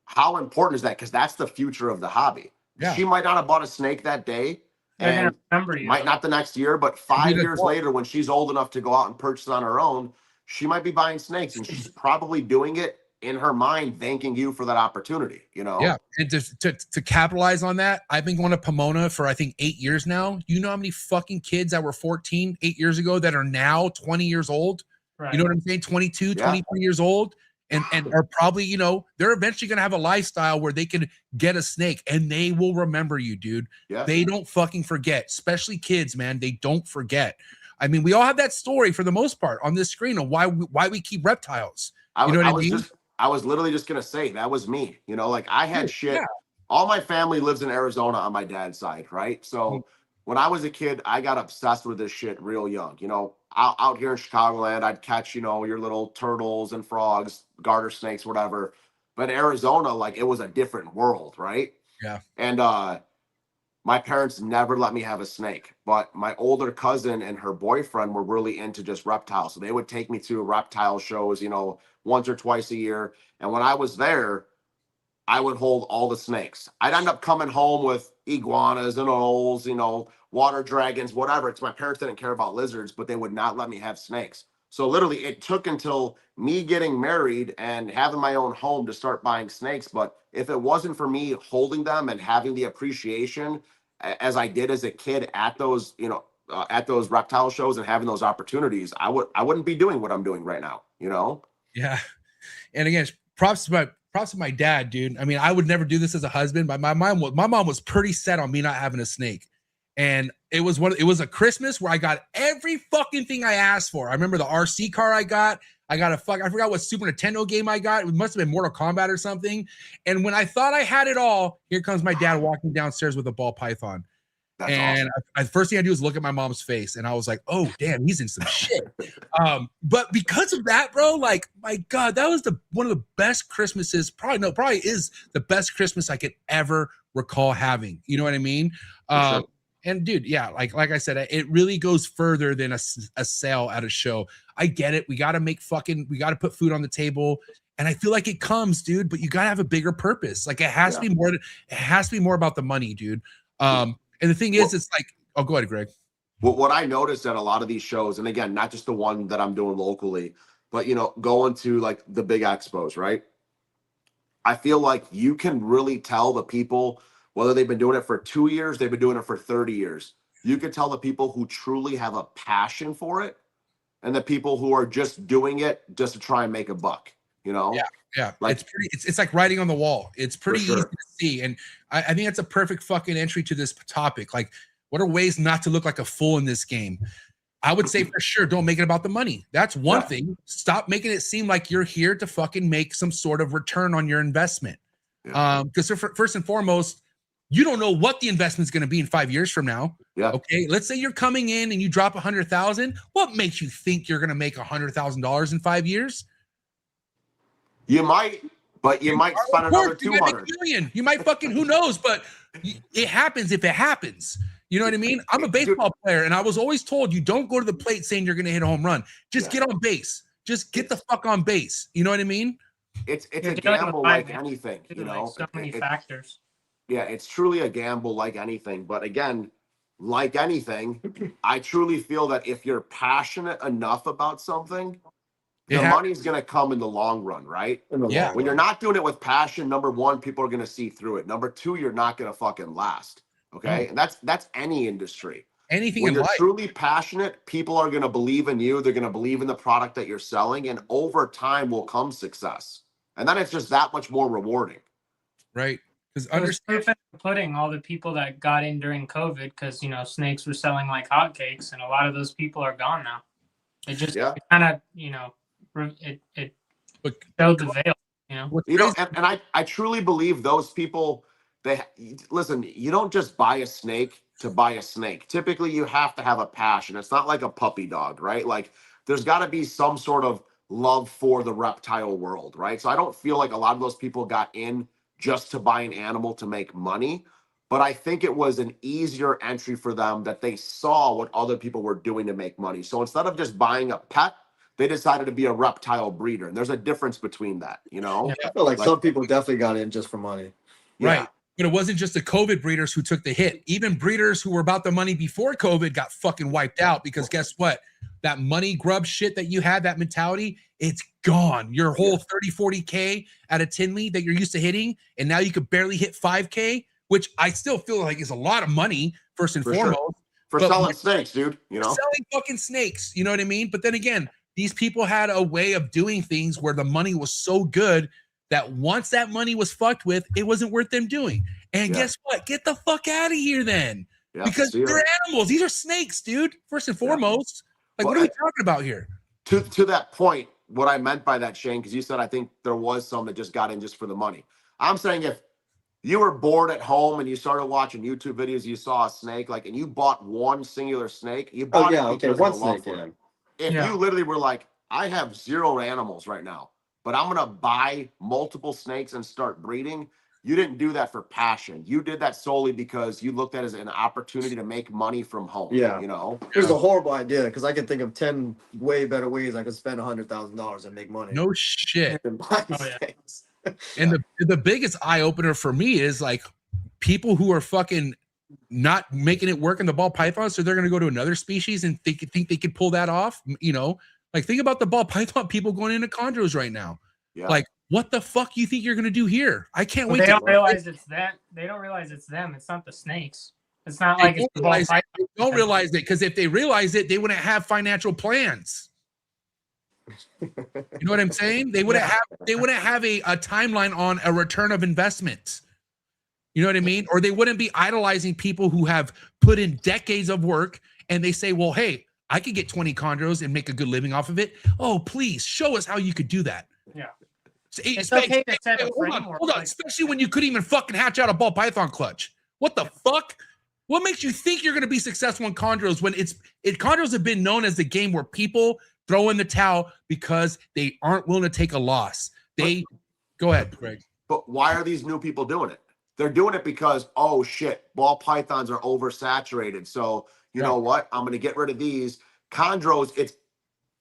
how important is that? Because that's the future of the hobby. Yeah. She might not have bought a snake that day, and remember you. Might not the next year, but 5 years later, when she's old enough to go out and purchase on her own, she might be buying snakes, and she's probably doing it in her mind, thanking you for that opportunity, you know? Yeah. And to capitalize on that, I've been going to Pomona for, I think, 8 years now. You know how many fucking kids that were 14, 8 years ago that are now 20 years old? Right. You know what I'm saying? 22, 23 years old and are probably, you know, they're eventually going to have a lifestyle where they can get a snake and they will remember you, dude. Yeah. They don't fucking forget, especially kids, man. They don't forget. I mean, we all have that story for the most part on this screen of why we keep reptiles. You know what I mean? I was literally just going to say, that was me, you know, like I had shit all my family lives in Arizona on my dad's side, right? So when I was a kid, I got obsessed with this shit real young. You know, out here in Chicagoland, I'd catch, you know, your little turtles and frogs, garter snakes, whatever. But in Arizona, like, it was a different world, right? Yeah. And my parents never let me have a snake, but my older cousin and her boyfriend were really into just reptiles. So they would take me to reptile shows, you know, once or twice a year. And when I was there, I would hold all the snakes. I'd end up coming home with iguanas and owls, you know, water dragons, whatever. It's my parents didn't care about lizards, but they would not let me have snakes. So literally it took until me getting married and having my own home to start buying snakes. But if it wasn't for me holding them and having the appreciation as I did as a kid at those, you know, at those reptile shows and having those opportunities, I wouldn't be doing what I'm doing right now, you know? Yeah. And again, props to my dad, dude. I mean, I would never do this as a husband, but my mom was pretty set on me not having a snake. And it was a Christmas where I got every fucking thing I asked for. I remember the RC car I got I forgot what Super Nintendo game I got. It must have been Mortal Kombat or something. And when I thought I had it all, here comes my dad walking downstairs with a ball python. That's and awesome. First thing I do is look at my mom's face, and I was like, "Oh, damn, he's in some shit." But because of that, bro, like, my God, that was one of the best Christmases. Probably is the best Christmas I could ever recall having. You know what I mean? Sure. And dude, yeah, like I said, it really goes further than a sale at a show. I get it. We got to put food on the table. And I feel like it comes, dude, but you got to have a bigger purpose. Like, it has to be more. It has to be more about the money, dude. And the thing is, it's like, oh, go ahead, Greg. What I noticed at a lot of these shows, and again, not just the one that I'm doing locally, but, you know, going to like the big expos, right? I feel like you can really tell the people, whether they've been doing it for 2 years, they've been doing it for 30 years. You can tell the people who truly have a passion for it and the people who are just doing it just to try and make a buck, you know? Yeah. Like, it's like writing on the wall. It's pretty sure. easy to see. And I think that's a perfect fucking entry to this topic. Like, what are ways not to look like a fool in this game? I would say for sure, don't make it about the money. That's one thing. Stop making it seem like you're here to fucking make some sort of return on your investment. Because first and foremost, you don't know what the investment's going to be in 5 years from now. Yeah. Okay. Let's say you're coming in and you drop 100,000. What makes you think you're going to make $100,000 in 5 years? You might, but you might spend another 200 million. You might fucking, who knows? But it happens if it happens. You know what I mean? I'm a baseball player, and I was always told, you don't go to the plate saying you're going to hit a home run. Just get on base. Just get the fuck on base. You know what I mean? It's a gamble like anything, you know? So many factors. Yeah, it's truly a gamble like anything. But again, like anything, I truly feel that if you're passionate enough about something, the money's going to come in the long run, right? Yeah. When you're not doing it with passion, number one, people are going to see through it. Number two, you're not going to fucking last. Okay. And that's any industry. Anything when in you're life. Truly passionate, people are going to believe in you. They're going to believe in the product that you're selling. And over time will come success. And then it's just that much more rewarding. Right. Because putting all the people that got in during COVID, because, you know, snakes were selling like hotcakes, and a lot of those people are gone now. It just kind of, you know, it showed the veil, you know. You know, and I truly believe those people, listen, you don't just buy a snake to buy a snake. Typically, you have to have a passion. It's not like a puppy dog, right? Like, there's got to be some sort of love for the reptile world, right? So I don't feel like a lot of those people got in just to buy an animal to make money. But I think it was an easier entry for them that they saw what other people were doing to make money. So instead of just buying a pet, they decided to be a reptile breeder. And there's a difference between that, you know? Yeah, I feel like some people definitely got in just for money. Right. But it wasn't just the COVID breeders who took the hit. Even breeders who were about the money before COVID got fucking wiped out, because guess what? That money grub shit that you had, that mentality, it's gone. Your whole 30, 40K at a Tinley that you're used to hitting, and now you could barely hit 5K, which I still feel like is a lot of money, first and foremost. Sure. For selling snakes, dude. You know? Selling fucking snakes. You know what I mean? But then again, these people had a way of doing things where the money was so good that once that money was fucked with, it wasn't worth them doing. And guess what? Get the fuck out of here then. Because they're animals. These are snakes, dude. First and foremost. Like, what are we talking about here? To that point, what I meant by that, Shane, because you said I think there was some that just got in just for the money. I'm saying you were bored at home and you started watching YouTube videos, you saw a snake, like, and you bought one singular snake, you bought it because one of the love snake, for it. If you literally were like, I have 0 animals right now, but I'm gonna buy multiple snakes and start breeding, you didn't do that for passion. You did that solely because you looked at it as an opportunity to make money from home. Yeah. You know? It was a horrible idea because I can think of 10 way better ways I could spend $100,000 and make money. No shit. Than buying snakes. And the biggest eye opener for me is like people who are fucking not making it work in the ball python, so they're gonna go to another species and think they could pull that off. You know, like think about the ball python people going into chondros right now. Yeah. Like, what the fuck you think you're gonna do here? I can't wait. They don't realize it's that. They don't realize it's them. It's not the snakes. It's not like it's the ball python. They don't realize it because if they realize it, they wouldn't have financial plans. You know what I'm saying? They wouldn't have a timeline on a return of investment. You know what I mean? Or they wouldn't be idolizing people who have put in decades of work and they say, well, hey, I could get 20 chondros and make a good living off of it. Oh, please show us how you could do that. Yeah. It's okay to set a framework. Hold on, especially when you couldn't even fucking hatch out a ball python clutch. What the fuck? What makes you think you're going to be successful in chondros when chondros have been known as the game where people throw in the towel because they aren't willing to take a loss. Go ahead, Greg. But why are these new people doing it? They're doing it because, oh shit, ball pythons are oversaturated. So you know what? I'm going to get rid of these. Chondros,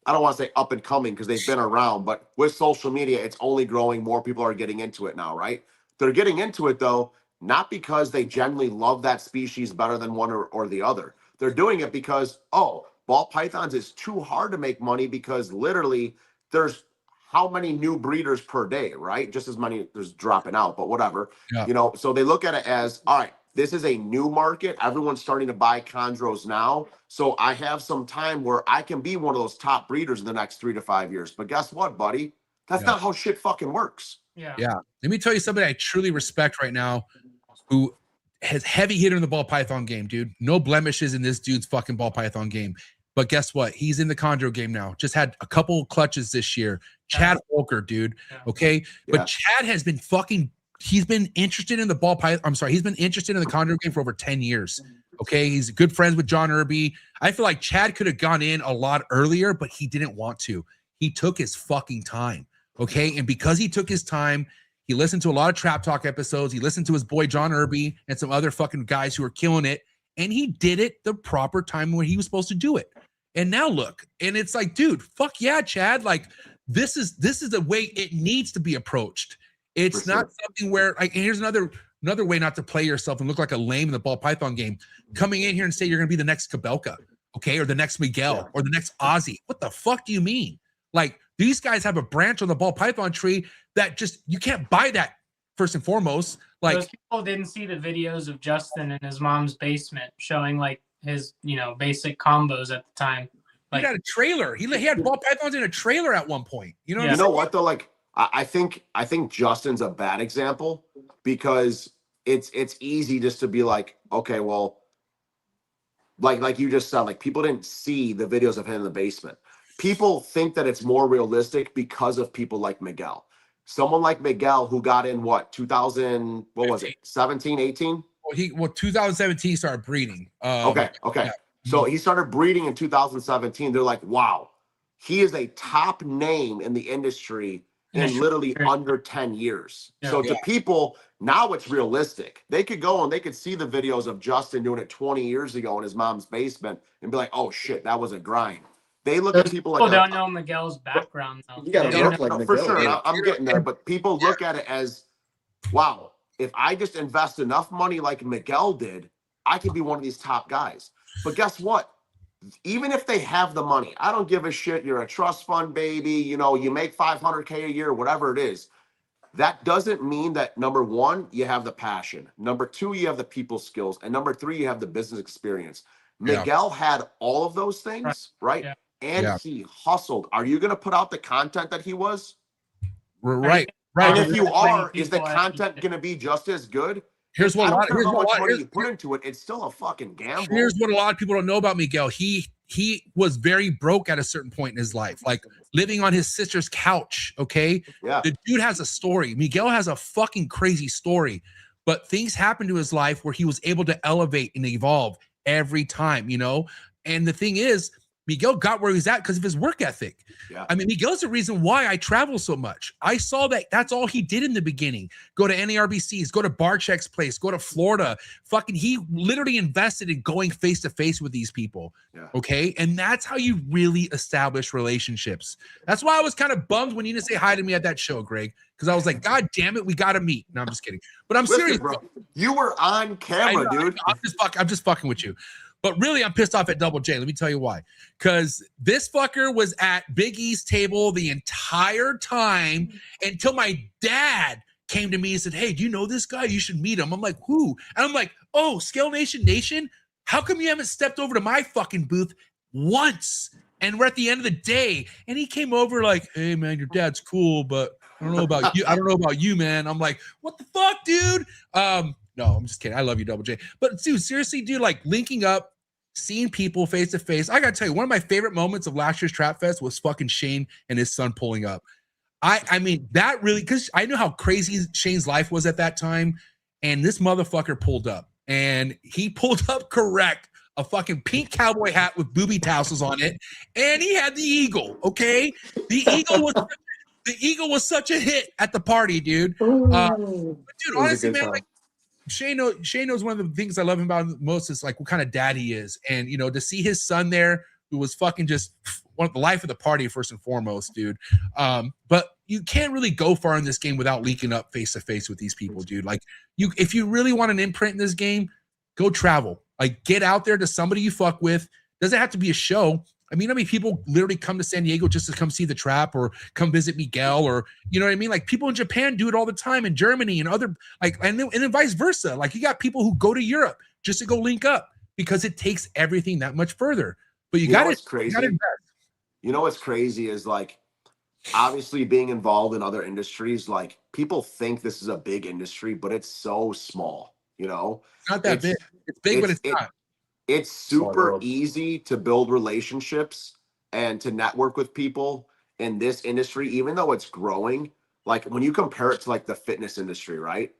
I don't want to say up and coming because they've been around, but with social media, it's only growing. More people are getting into it now, right? They're getting into it though, not because they generally love that species better than one or the other. They're doing it because, oh, ball pythons is too hard to make money because literally there's how many new breeders per day, right? Just as many there's dropping out, but whatever. Yeah. You know, so they look at it as, all right, this is a new market. Everyone's starting to buy chondros now. So I have some time where I can be one of those top breeders in the next 3 to 5 years. But guess what, buddy? That's not how shit fucking works. Yeah. Let me tell you somebody I truly respect right now who has heavy hitter in the ball python game, dude. No blemishes in this dude's fucking ball python game. But guess what? He's in the chondro game now. Just had a couple clutches this year. Chad Walker, dude. Okay. But Chad has been he's been interested in the ball python. I'm sorry. He's been interested in the chondro game for over 10 years. Okay. He's good friends with John Irby. I feel like Chad could have gone in a lot earlier, but he didn't want to. He took his fucking time. Okay. And because he took his time, he listened to a lot of Trap Talk episodes. He listened to his boy John Irby and some other fucking guys who are killing it. And he did it the proper time when he was supposed to do it. And now look, and it's like, dude, fuck yeah, Chad. Like, this is the way it needs to be approached. It's not something where, like, and here's another way not to play yourself and look like a lame in the ball python game. Coming in here and say you're gonna be the next Kabelka, okay, or the next Miguel, or the next Ozzy. What the fuck do you mean? Like, these guys have a branch on the ball python tree that just, you can't buy that first and foremost. Like, those people didn't see the videos of Justin in his mom's basement showing like his, basic combos at the time. Like, he had a trailer. He had ball pythons in a trailer at one point. You know, you know what though? Like, I think Justin's a bad example because it's easy just to be like, okay, well, like you just said, like people didn't see the videos of him in the basement. People think that it's more realistic because of people like Miguel. Someone like Miguel who got in 2000, what was it, 17, 18? Well, 2017 he started breeding. Okay. Yeah. So he started breeding in 2017. They're like, wow, he is a top name in the industry in literally under 10 years. Yeah. So to people, now it's realistic. They could go and they could see the videos of Justin doing it 20 years ago in his mom's basement and be like, oh shit, that was a grind. They look at people like, people don't know Miguel's background though. You gotta look like Miguel. For sure. I'm getting there, but people look at it as, wow, if I just invest enough money like Miguel did, I could be one of these top guys. But guess what? Even if they have the money, I don't give a shit. You're a trust fund baby. You make $500K a year, whatever it is. That doesn't mean that, number one, you have the passion. Number two, you have the people skills. And number three, you have the business experience. Miguel had all of those things, right? Yeah. And he hustled. Are you going to put out the content that he was? Right. And if you are, is the content going to be just as good? Here's what you put into it. It's still a fucking gamble. Here's what a lot of people don't know about Miguel. He was very broke at a certain point in his life, like living on his sister's couch. Okay. Yeah. The dude has a story. Miguel has a fucking crazy story, but things happened to his life where he was able to elevate and evolve every time, you know? And the thing is, Miguel got where he's at because of his work ethic. Yeah. I mean, Miguel's the reason why I travel so much. I saw that that's all he did in the beginning. Go to NARBCs, go to Barczyk's place, go to Florida. Fucking, he literally invested in going face to face with these people. Yeah. Okay. And that's how you really establish relationships. That's why I was kind of bummed when you didn't say hi to me at that show, Greg, because I was like, God damn it, we got to meet. No, I'm just kidding. But I'm serious, bro. You were on camera, dude. I'm just fucking with you. But really, I'm pissed off at Double J. Let me tell you why. Because this fucker was at Big E's table the entire time until my dad came to me and said, hey, do you know this guy? You should meet him. I'm like, who? And I'm like, oh, Scale Nation? How come you haven't stepped over to my fucking booth once? And we're at the end of the day. And he came over like, hey, man, your dad's cool, but I don't know about you. I don't know about you, man. I'm like, what the fuck, dude? No, I'm just kidding. I love you, Double J. But dude, seriously, dude, like linking up, seeing people face to face. I gotta tell you, one of my favorite moments of last year's Trap Fest was fucking Shane and his son pulling up. I mean, that really, because I know how crazy Shane's life was at that time, and this motherfucker pulled up, and he pulled up correct. A fucking pink cowboy hat with booby tassels on it, and he had the eagle. Okay, the eagle was such a hit at the party, dude. Dude, honestly, man, like, Shane knows one of the things I love him about most is like what kind of dad he is. And, you know, to see his son there, who was fucking just one of the life of the party, first and foremost, dude. But you can't really go far in this game without linking up face to face with these people, dude. Like, if you really want an imprint in this game, go travel. Like, get out there to somebody you fuck with. Doesn't have to be a show. I mean, people literally come to San Diego just to come see the Trap or come visit Miguel, or, you know what I mean? Like, people in Japan do it all the time, in Germany and other, like, and then vice versa. Like, you got people who go to Europe just to go link up because it takes everything that much further. But you got to crazy. You know what's crazy is, like, obviously being involved in other industries, like, people think this is a big industry, but it's so small, you know? It's not that big. It's big, but it's not. It's super easy to build relationships and to network with people in this industry, even though it's growing. Like, when you compare it to like the fitness industry, right?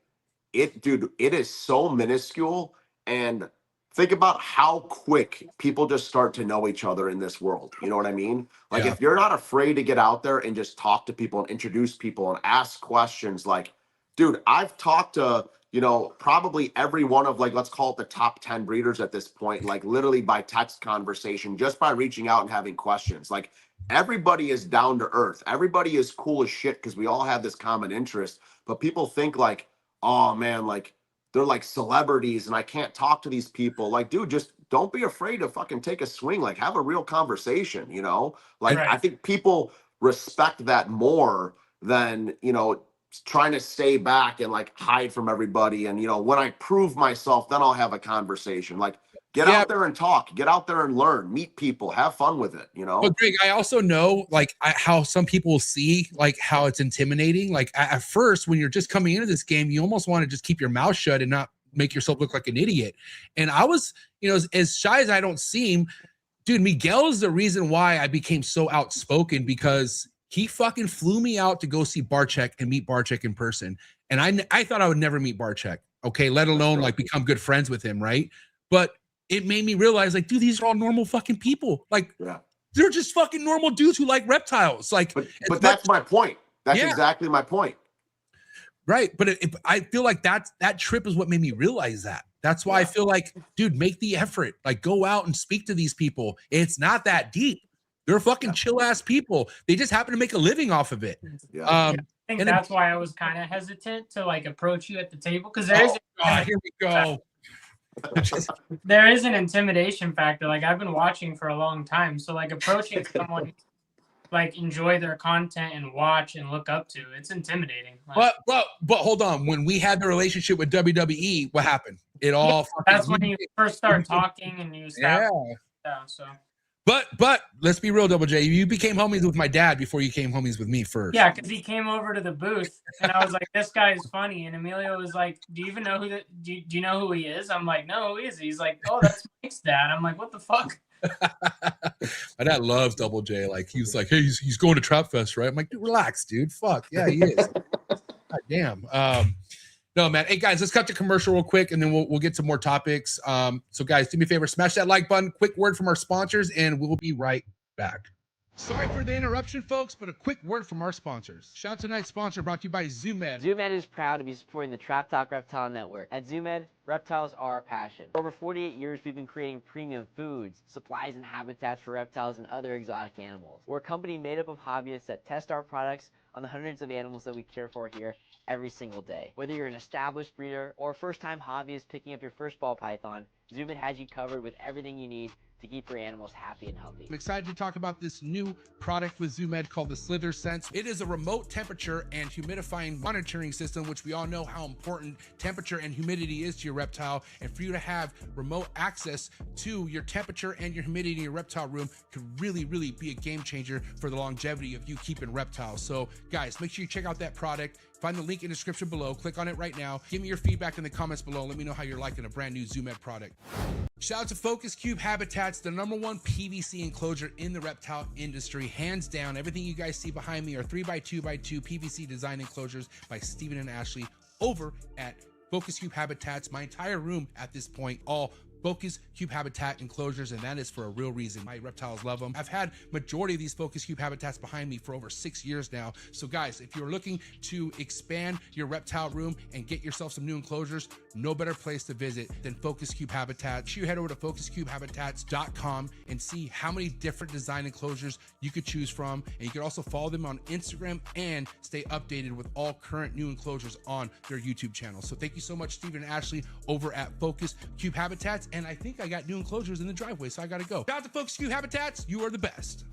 It is so minuscule. And think about how quick people just start to know each other in this world. You know what I mean? Like, if you're not afraid to get out there and just talk to people and introduce people and ask questions, like, dude, I've talked to, you know, probably every one of, like, let's call it the top 10 breeders at this point, like literally by text conversation, just by reaching out and having questions. Like, everybody is down to earth. Everybody is cool as shit because we all have this common interest. But people think like, oh man, like they're like celebrities and I can't talk to these people. Like, dude, just don't be afraid to fucking take a swing. Like, have a real conversation, you know? Like, I think people respect that more than, you know, trying to stay back and like hide from everybody. And, you know, when I prove myself, then I'll have a conversation. Like, get out there and talk, get out there and learn, meet people, have fun with it, you know? But Greg, I also know like how some people see like how it's intimidating. Like at first, when you're just coming into this game, you almost want to just keep your mouth shut and not make yourself look like an idiot. And I was, you know, as shy as I don't seem, dude, Miguel is the reason why I became so outspoken, because he fucking flew me out to go see Barczyk and meet Barczyk in person. And I thought I would never meet Barczyk, okay, let alone like become good friends with him, right? But it made me realize, like, dude, these are all normal fucking people. Like, they're just fucking normal dudes who like reptiles. Like, but that's my point. That's exactly my point. Right. But I feel like that trip is what made me realize that. That's why I feel like, dude, make the effort. Like, go out and speak to these people. It's not that deep. They're fucking chill ass people. They just happen to make a living off of it. I think that's why I was kind of hesitant to like approach you at the table, because there is here we go. There is an intimidation factor. Like, I've been watching for a long time, so like approaching someone, like, enjoy their content and watch and look up to, it's intimidating. Like, but hold on. When we had the relationship with WWE, what happened? It all. That's when you first start talking and you start. So. But let's be real, Double J. You became homies with my dad before you came homies with me first. Yeah, because he came over to the booth and I was like, "This guy is funny." And Emilio was like, "Do you even know do you know who he is?" I'm like, "No, who is he?" He's like, "Oh, that's Mike's dad." I'm like, "What the fuck?" My dad loves Double J. Like, he was like, "Hey, he's going to Trap Fest, right?" I'm like, "Dude, relax, dude. Fuck yeah, he is." God damn. No, man. Hey, guys, let's cut to commercial real quick, and then we'll get to more topics. So, guys, do me a favor, smash that like button. Quick word from our sponsors, and we'll be right back. Sorry for the interruption, folks, but a quick word from our sponsors. Shout out to tonight's sponsor brought to you by ZoomEd. ZoomEd is proud to be supporting the Trap Talk Reptile Network. At ZoomEd, reptiles are our passion. For over 48 years, we've been creating premium foods, supplies, and habitats for reptiles and other exotic animals. We're a company made up of hobbyists that test our products on the hundreds of animals that we care for here every single day. Whether you're an established breeder or a first-time hobbyist picking up your first ball python, ZoomEd has you covered with everything you need to keep your animals happy and healthy. I'm excited to talk about this new product with ZoomEd called the Slither Sense. It is a remote temperature and humidifying monitoring system, which we all know how important temperature and humidity is to your reptile. And for you to have remote access to your temperature and your humidity in your reptile room could really, really be a game changer for the longevity of you keeping reptiles. So guys, make sure you check out that product. Find the link in the description below. Click on it right now. Give me your feedback in the comments below. Let me know how you're liking a brand new ZoomEd product. Shout out to Focus Cube Habitats, the #1 PVC enclosure in the reptile industry. Hands down, everything you guys see behind me are 3x2x2 PVC design enclosures by Steven and Ashley over at Focus Cube Habitats. My entire room at this point, all Focus Cube Habitat enclosures, and that is for a real reason. My reptiles love them. I've had majority of these Focus Cube Habitats behind me for over 6 years now. So guys, if you're looking to expand your reptile room and get yourself some new enclosures, no better place to visit than Focus Cube Habitat. You head over to focuscubehabitats.com and see how many different design enclosures you could choose from. And you can also follow them on Instagram and stay updated with all current new enclosures on their YouTube channel. So thank you so much, Steven and Ashley over at Focus Cube Habitats. And I think I got new enclosures in the driveway, so I gotta go. Shout out to Focus Cube Habitats, you are the best.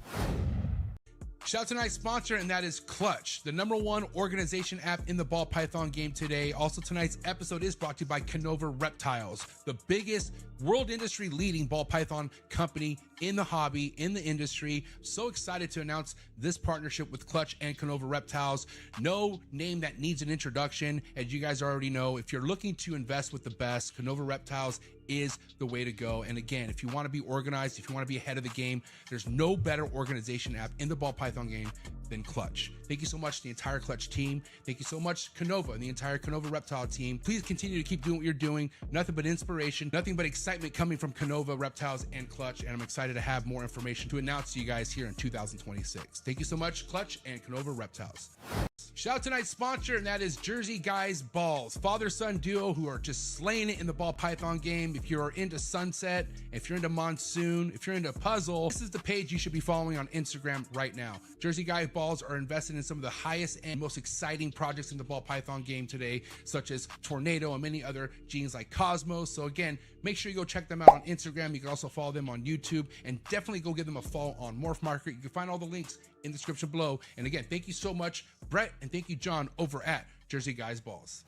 Shout out to tonight's sponsor, and that is Clutch, the #1 organization app in the ball python game today. Also, tonight's episode is brought to you by KINOVA Reptiles, the biggest world industry leading ball python company in the hobby, in the industry. So excited to announce this partnership with Clutch and KINOVA Reptiles. No name that needs an introduction. As you guys already know, if you're looking to invest with the best, KINOVA Reptiles is the way to go. And again, if you want to be organized, if you want to be ahead of the game, there's no better organization app in the ball python game than Clutch. Thank you so much to the entire Clutch team. Thank you so much, KINOVA and the entire KINOVA Reptile team. Please continue to keep doing what you're doing. Nothing but inspiration, nothing but excitement coming from KINOVA Reptiles and Clutch. And I'm excited to have more information to announce to you guys here in 2026. Thank you so much, Clutch and KINOVA Reptiles. Shout out to tonight's sponsor, and that is Jersey Guys Balls, father-son duo who are just slaying it in the ball python game. If you're into Sunset, if you're into Monsoon, if you're into Puzzle, this is the page you should be following on Instagram right now. Jersey Guys Balls are invested in some of the highest and most exciting projects in the ball python game today, such as Tornado and many other genes like Cosmos. So again, make sure you go check them out on Instagram. You can also follow them on YouTube, and definitely go give them a follow on MORPHMARKET. You can find all the links in the description below. And again, thank you so much, Brett, and thank you, John, over at Jersey Guys Balls.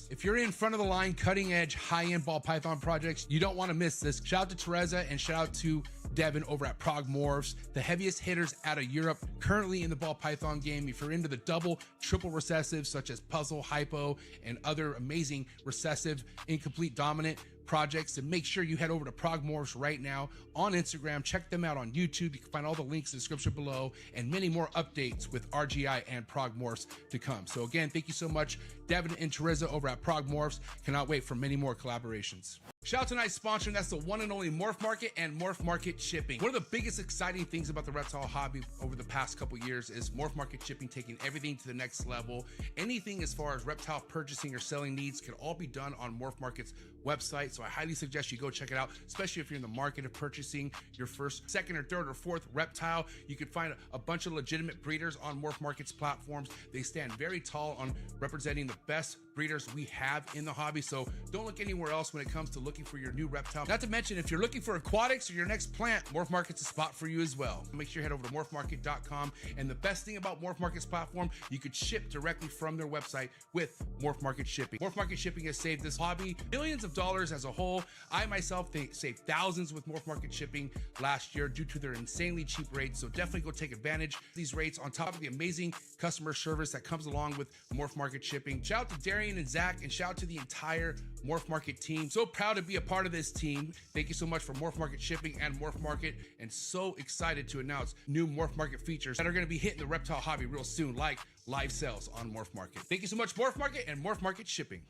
If you're in front of the line, cutting edge, high-end ball python projects, you don't want to miss this. Shout out to Teresa and shout out to Devin over at PRAGUE MORPHS, the heaviest hitters out of Europe currently in the ball python game. If you're into the double, triple recessives such as Puzzle, Hypo, and other amazing recessive, incomplete, dominant projects, and make sure you head over to PRAGUE MORPHS right now on Instagram. Check them out on YouTube. You can find all the links in the description below, and many more updates with RGI and PRAGUE MORPHS to come. So again, thank you so much, Devin and Teresa over at PRAGUE MORPHS. Cannot wait for many more collaborations. Shout out to tonight's sponsor, and that's the one and only MORPH Market and MORPH Market Shipping. One of the biggest exciting things about the reptile hobby over the past couple years is MORPH Market Shipping taking everything to the next level. Anything as far as reptile purchasing or selling needs can all be done on MORPH Market's website. So I highly suggest you go check it out, especially if you're in the market of purchasing your first, second, or third, or fourth reptile. You can find a bunch of legitimate breeders on MORPH Market's platforms. They stand very tall on representing the best breeders we have in the hobby. So don't look anywhere else when it comes to looking for your new reptile. Not to mention, if you're looking for aquatics or your next plant, MORPH Market's a spot for you as well. Make sure you head over to morphmarket.com. And the best thing about MORPH Market's platform, you could ship directly from their website with MORPH Market Shipping. MORPH Market Shipping has saved this hobby billions of dollars as a whole. I myself saved thousands with MORPH Market Shipping last year due to their insanely cheap rates. So definitely go take advantage of these rates on top of the amazing customer service that comes along with MORPH Market Shipping. Shout out to Darian and Zach, and shout out to the entire MORPH Market team. So proud to be a part of this team. Thank you so much for Morph Market Shipping and Morph Market, and so excited to announce new Morph Market features that are going to be hitting the reptile hobby real soon, like live sales on Morph Market. Thank you so much, Morph Market and Morph Market Shipping.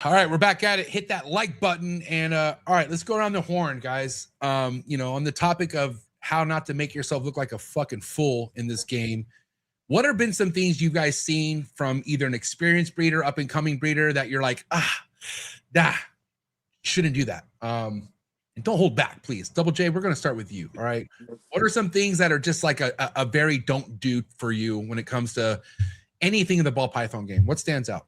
All right, we're back at it. Hit that like button, and all right, let's go around the horn, guys. You know, on the topic of how not to make yourself look like a fucking fool in this game, what have been some things you guys seen from either an experienced breeder, up and coming breeder, that you're like, shouldn't do that? And don't hold back, please. Double J, we're going to start with you. All right. What are some things that are just like a very don't do for you when it comes to anything in the ball python game? What stands out?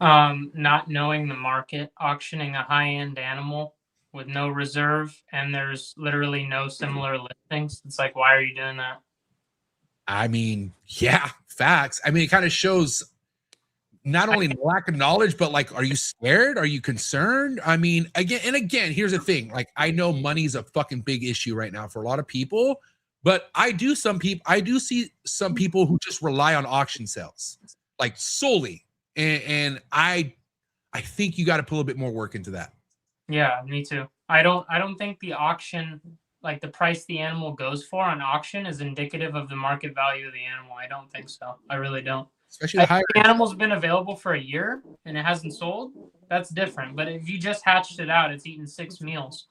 Not knowing the market, auctioning a high-end animal with no reserve, and there's literally no similar listings. It's like, why are you doing that? I mean, yeah, facts. I mean, it kind of shows not only lack of knowledge, but like, are you scared? Are you concerned? I mean, again, here's the thing. Like, I know money's a fucking big issue right now for a lot of people, but I do see some people who just rely on auction sales, like solely. And I think you got to put a little bit more work into that. Yeah, me too. I don't think the auction, like the price the animal goes for on auction, is indicative of the market value of the animal. I don't think so. I really don't. Especially the higher animal's been available for a year and it hasn't sold, that's different. But if you just hatched it out, it's eaten 6 meals,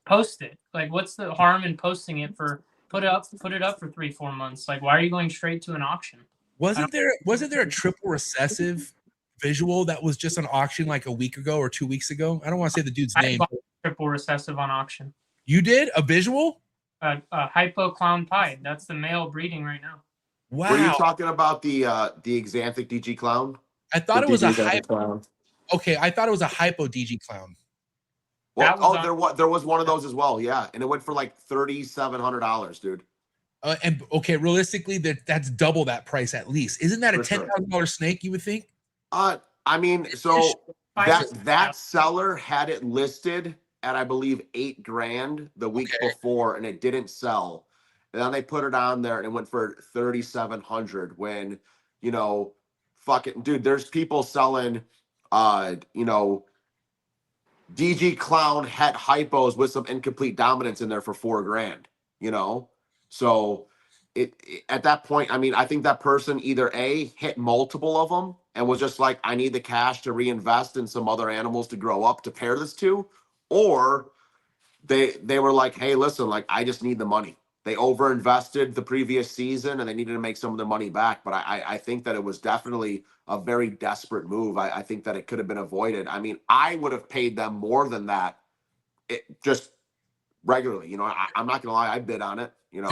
post it. Like, what's the harm in posting it for put it up for 3-4 months? Like, why are you going straight to an auction? Wasn't there a triple recessive visual that was just on auction like a week ago or 2 weeks ago? I don't want to say the dude's name. Triple recessive on auction. You did a visual? A hypo clown pied. That's the male breeding right now. Wow. Were you talking about the Xanthic DG clown? I thought it was a hypo. Okay, I thought it was a hypo DG clown. Well, there was one of those as well, yeah, and it went for like $3,700, dude. And okay, realistically, that's double that price at least. Isn't that a $10,000 snake? You would think. I mean, so that seller had it listed at, I believe, $8,000 the week before, and it didn't sell. And then they put it on there and it went for $3,700 when, you know, fucking dude, there's people selling, you know, DG clown het hypos with some incomplete dominance in there for $4,000, you know? So at that point, I mean, I think that person either A, hit multiple of them and was just like, I need the cash to reinvest in some other animals to grow up to pair this to, or they were like, hey, listen, like, I just need the money. They overinvested the previous season and they needed to make some of their money back. But I think that it was definitely a very desperate move. I think that it could have been avoided. I mean, I would have paid them more than that, just regularly. You know, I'm not going to lie, I bid on it. You know,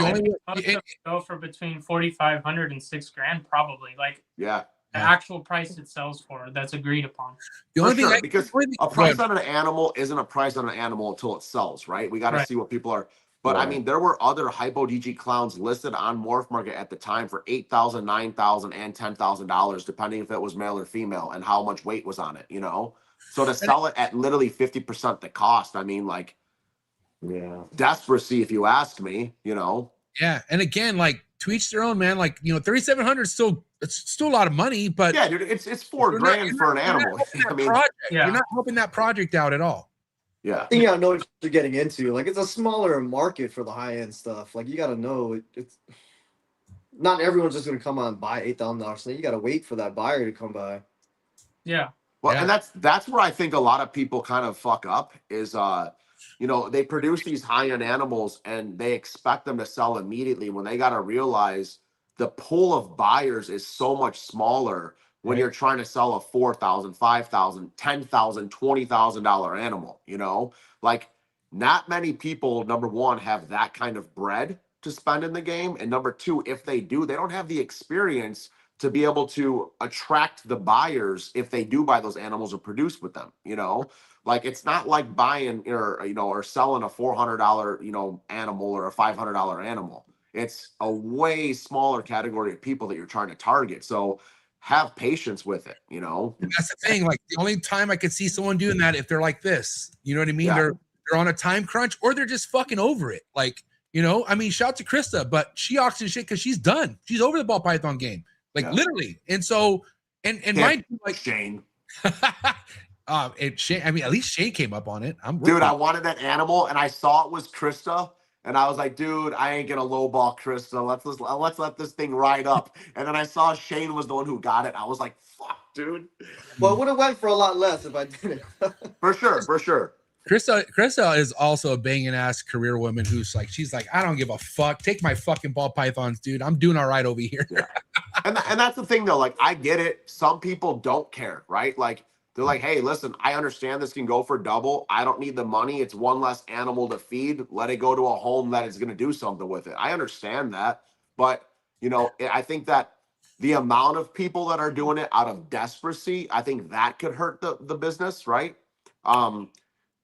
go for between $4,500 and $6,000, probably. Like, yeah. The actual price it sells for, that's agreed upon. The only thing, because a price on an animal isn't a price on an animal until it sells, right? We got to see what people are. But I mean, there were other hypo DG clowns listed on Morph Market at the time for $8,000, $9,000, and $10,000, depending if it was male or female and how much weight was on it. You know, so to sell it at literally 50% the cost, I mean, like, desperacy, if you ask me. You know. Yeah, and again, like, to each their own, man. Like, you know, $3,700 it's still a lot a lot of money, but yeah, dude, it's $4,000 for an animal. I mean, you're not helping that project out at all. Yeah, you gotta know what you're getting into. Like, it's a smaller market for the high end stuff. Like, you gotta know it's not everyone's just gonna come on and buy $8,000 snake. You gotta wait for that buyer to come by. Yeah. Well, and that's where I think a lot of people kind of fuck up is you know, they produce these high end animals and they expect them to sell immediately when they gotta realize the pool of buyers is so much smaller when you're trying to sell a $4,000, $5,000, $10,000, $20,000 animal. You know, like, not many people, number one, have that kind of bread to spend in the game, and number two, if they do, they don't have the experience to be able to attract the buyers if they do buy those animals or produce with them. You know, like, it's not like buying or selling a $400 animal or a $500 animal. It's a way smaller category of people that you're trying to target. So have patience with it, you know. And that's the thing. Like, the only time I could see someone doing that if they're like this, you know what I mean? Yeah. They're on a time crunch, or they're just fucking over it. Like, you know, I mean, shout out to Krista, but she auctions shit because she's done. She's over the ball python game, like, literally. And so, and mind you, like, Shane. Shane, I mean, at least Shane came up on it. Dude, I wanted that animal, and I saw it was Krista, and I was like, dude, I ain't gonna lowball Krista. Let's let this thing ride up. And then I saw Shane was the one who got it. I was like, fuck, dude. Well, it would have went for a lot less if I didn't. For sure. Krista is also a banging ass career woman who's like, she's like, I don't give a fuck. Take my fucking ball pythons, dude. I'm doing all right over here. Yeah. And that's the thing though. Like, I get it. Some people don't care, right? Like, they're like, hey, listen, I understand this can go for double. I don't need the money. It's one less animal to feed. Let it go to a home that is going to do something with it. I understand that. But, you know, I think that the amount of people that are doing it out of desperacy, I think that could hurt the business, right?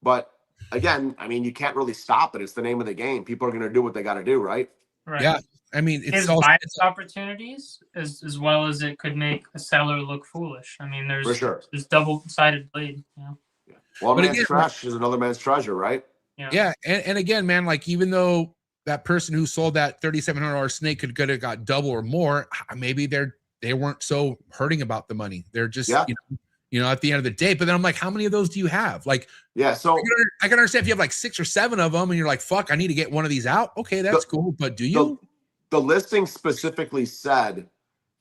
But again, I mean, you can't really stop it. It's the name of the game. People are going to do what they got to do, right? Right. Yeah. I mean, it's also opportunities as well as it could make a seller look foolish. I mean, there's double-sided blade. You know? Yeah. One man's trash is another man's treasure, right? Yeah. And again, man, like, even though that person who sold that $3,700 snake could have got double or more, maybe they weren't so hurting about the money. They're just, you know, at the end of the day. But then I'm like, how many of those do you have? Like, yeah, so I can understand if you have like 6 or 7 of them and you're like, fuck, I need to get one of these out. Okay, that's cool. But do you? The listing specifically said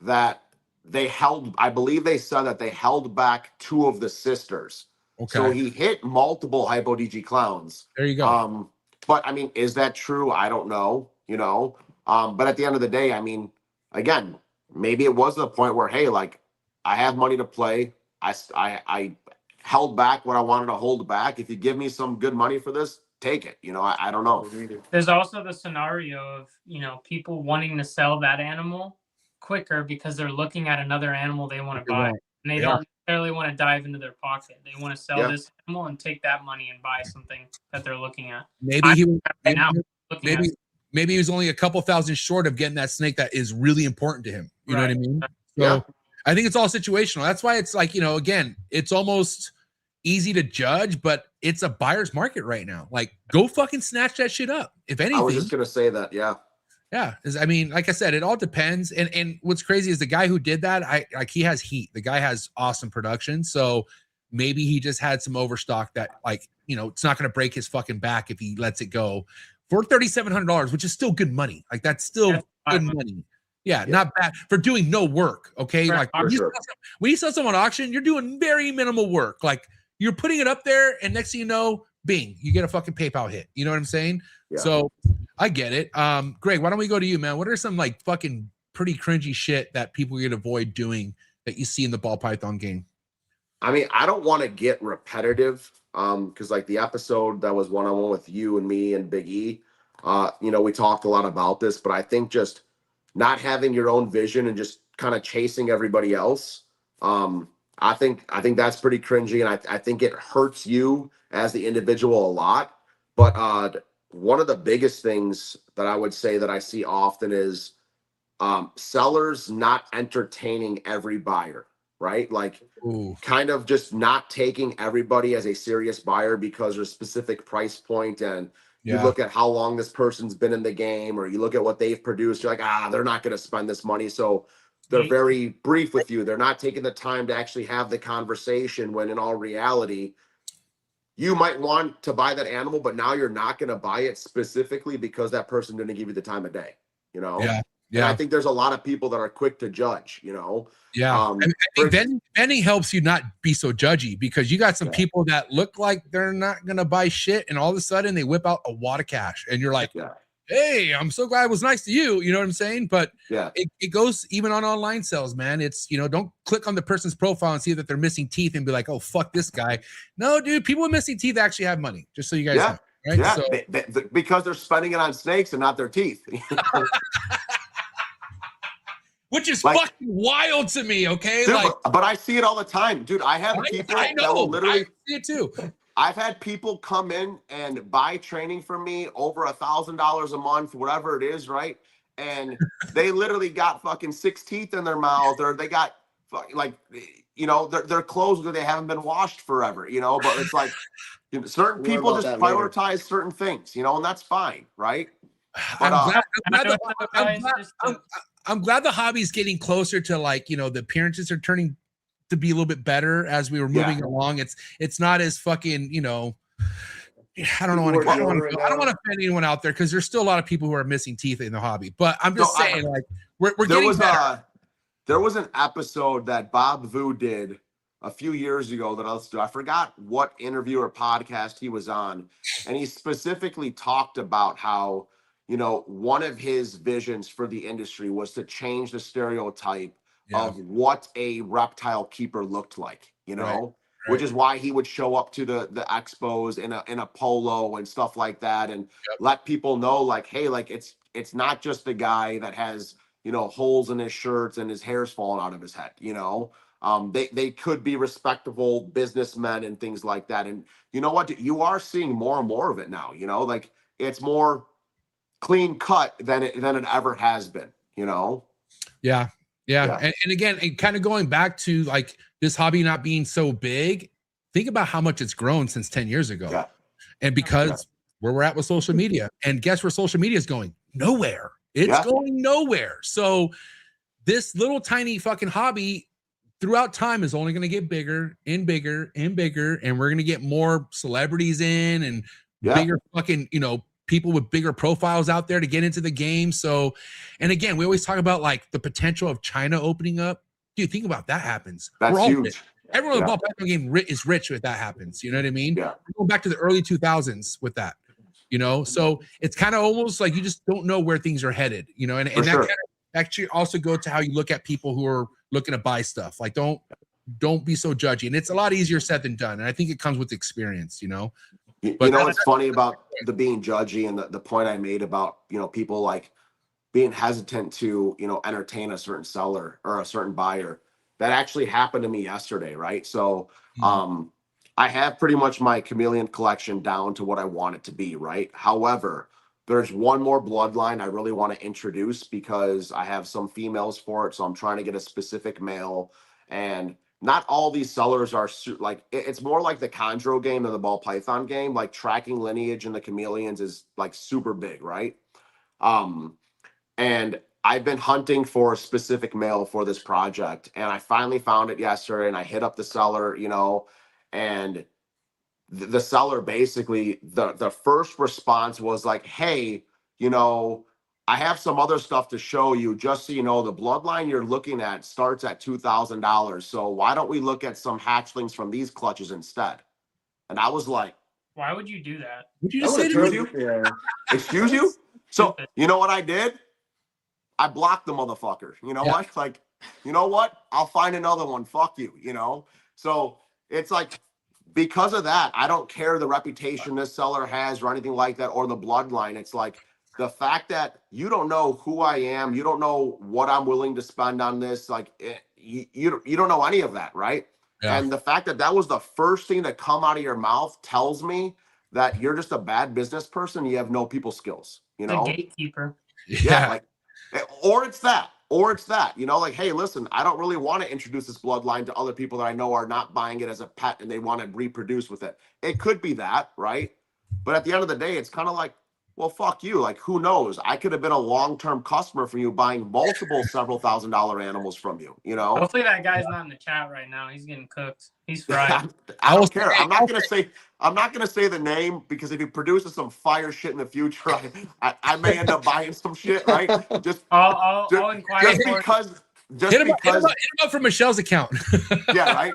that they held, I believe they said that they held back 2 of the sisters. Okay. So he hit multiple Hypo DG clowns. There you go. But I mean, is that true? I don't know, you know. But at the end of the day, I mean, again, maybe it was the point where, hey, like, I have money to play. I held back what I wanted to hold back. If you give me some good money for this, take it. You know, I don't know. There's also the scenario of, you know, people wanting to sell that animal quicker because they're looking at another animal they want to buy. And they don't necessarily want to dive into their pocket. They want to sell this animal and take that money and buy something that they're looking at. Maybe he was only a couple thousand short of getting that snake that is really important to him. You know what I mean? So I think it's all situational. That's why it's like, you know, again, it's almost easy to judge, but it's a buyer's market right now. Like, go fucking snatch that shit up. If anything, I was just gonna say that. Yeah. I mean, like I said, it all depends. And what's crazy is the guy who did that, he has heat. The guy has awesome production. So maybe he just had some overstock that, like, you know, it's not going to break his fucking back if he lets it go for $3,700, which is still good money. Like, that's still good money. Yeah, not bad for doing no work. Okay. Like, when you sell someone at auction, you're doing very minimal work. Like, you're putting it up there, and next thing you know, bing, you get a fucking PayPal hit. You know what I'm saying? Yeah. So I get it. Greg, why don't we go to you, man? What are some like fucking pretty cringy shit that people could avoid doing that you see in the ball python game? I mean, I don't want to get repetitive, because like the episode that was one-on-one with you and me and Big E, you know, we talked a lot about this, but I think just not having your own vision and just kind of chasing everybody else. I think that's pretty cringy, and I think it hurts you as the individual a lot. But one of the biggest things that I would say that I see often is sellers not entertaining every buyer, right? Like, kind of just not taking everybody as a serious buyer because there's a specific price point, and you look at how long this person's been in the game, or you look at what they've produced, you're like, they're not going to spend this money. So they're very brief with you. They're not taking the time to actually have the conversation, when in all reality, you might want to buy that animal, but now you're not going to buy it specifically because that person didn't give you the time of day, you know? Yeah. And I think there's a lot of people that are quick to judge, you know? Yeah. I think vending helps you not be so judgy, because you got some people that look like they're not going to buy shit, and all of a sudden they whip out a wad of cash, and you're like, hey, I'm so glad it was nice to you. You know what I'm saying? But it goes even on online sales, man. It's, you know, don't click on the person's profile and see that they're missing teeth and be like, oh, fuck this guy. No, dude, people with missing teeth actually have money, just so you guys know. Right? Yeah, so, because they're spending it on snakes and not their teeth. Which is like, fucking wild to me, okay? Dude, like, but I see it all the time. Dude, I have people that will literally... I see it too. I've had people come in and buy training from me over $1,000 a month, whatever it is, right? And they literally got fucking 6 teeth in their mouth, or they got like, you know, their clothes that they haven't been washed forever, you know. But it's like, you know, certain people just prioritize certain things, you know, and that's fine, right? But, I'm glad the hobby's getting closer to, like, you know, the appearances are turning to be a little bit better as we were moving along. It's not as fucking, you know, I don't want to offend anyone out there because there's still a lot of people who are missing teeth in the hobby. But I'm just saying, like, we're getting better. There was an episode that Bob Vu did a few years ago that I forgot what interview or podcast he was on, and he specifically talked about how, you know, one of his visions for the industry was to change the stereotype of what a reptile keeper looked like, you know. Which is why he would show up to the expos in a polo and stuff like that, and let people know, like, hey, like it's not just the guy that has, you know, holes in his shirts and his hair's falling out of his head, you know. They could be respectable businessmen and things like that. And you know what? You are seeing more and more of it now, you know, like it's more clean cut than it ever has been, you know. Yeah. And again, and kind of going back to like this hobby not being so big, think about how much it's grown since 10 years ago. And because where we're at with social media, and guess where social media is going? Nowhere. It's going nowhere. So this little tiny fucking hobby throughout time is only going to get bigger and bigger and bigger. And we're going to get more celebrities in and bigger fucking, you know, people with bigger profiles out there to get into the game. So, and again, we always talk about like the potential of China opening up. Dude, think about that happens. That's huge. Rich. Everyone in the ball python game is rich if that happens. You know what I mean? We're going back to the early 2000s with that, you know? So it's kind of almost like you just don't know where things are headed, you know? And that kind of actually also go to how you look at people who are looking to buy stuff. Like, don't be so judgy. And it's a lot easier said than done. And I think it comes with experience, you know? But you know what's funny about the being judgy and the point I made about, you know, people like being hesitant to, you know, entertain a certain seller or a certain buyer. That actually happened to me yesterday, right? So I have pretty much my chameleon collection down to what I want it to be, right? However, there's one more bloodline I really want to introduce because I have some females for it. So I'm trying to get a specific male, and not all these sellers are like, it's more like the chondro game than the ball python game. Like tracking lineage in the chameleons is like super big, right? And I've been hunting for a specific male for this project, and I finally found it yesterday, and I hit up the seller, you know, and the seller basically, the first response was like, hey, you know, I have some other stuff to show you, just so you know, the bloodline you're looking at starts at $2,000. So why don't we look at some hatchlings from these clutches instead? And I was like, why would you do that? Would you just say to you? Excuse you? So you know what I did? I blocked the motherfucker. You know what? Like, you know what? I'll find another one. Fuck you, you know? So it's like, because of that, I don't care the reputation this seller has or anything like that, or the bloodline. It's like, the fact that you don't know who I am, you don't know what I'm willing to spend on this, like you don't know any of that, right? And the fact that that was the first thing to come out of your mouth tells me that you're just a bad business person. You have no people skills, you know? The gatekeeper. Like, or it's that, you know, like, hey, listen, I don't really want to introduce this bloodline to other people that I know are not buying it as a pet and they want to reproduce with it. It could be that, right? But at the end of the day, it's kind of like, well, fuck you. Like, who knows? I could have been a long-term customer for you, buying multiple several $1,000 animals from you, you know? Hopefully that guy's not in the chat right now. He's getting cooked. He's fried. I don't care. I'm not gonna say the name, because if he produces some fire shit in the future, I may end up buying some shit, right? I'll inquire. Hit him up from Michelle's account. Yeah, right.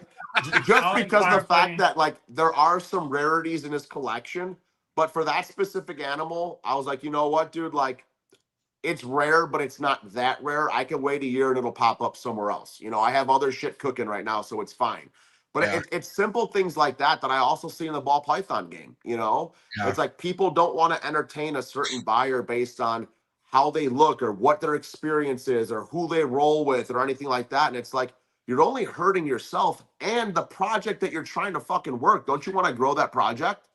Just because the fact that like there are some rarities in his collection. But for that specific animal, I was like, you know what, dude? Like, it's rare, but it's not that rare. I can wait a year and it'll pop up somewhere else. You know, I have other shit cooking right now, so it's fine. But it's simple things like that I also see in the ball python game, you know? It's like people don't want to entertain a certain buyer based on how they look or what their experience is or who they roll with or anything like that. And it's like, you're only hurting yourself and the project that you're trying to fucking work. Don't you want to grow that project?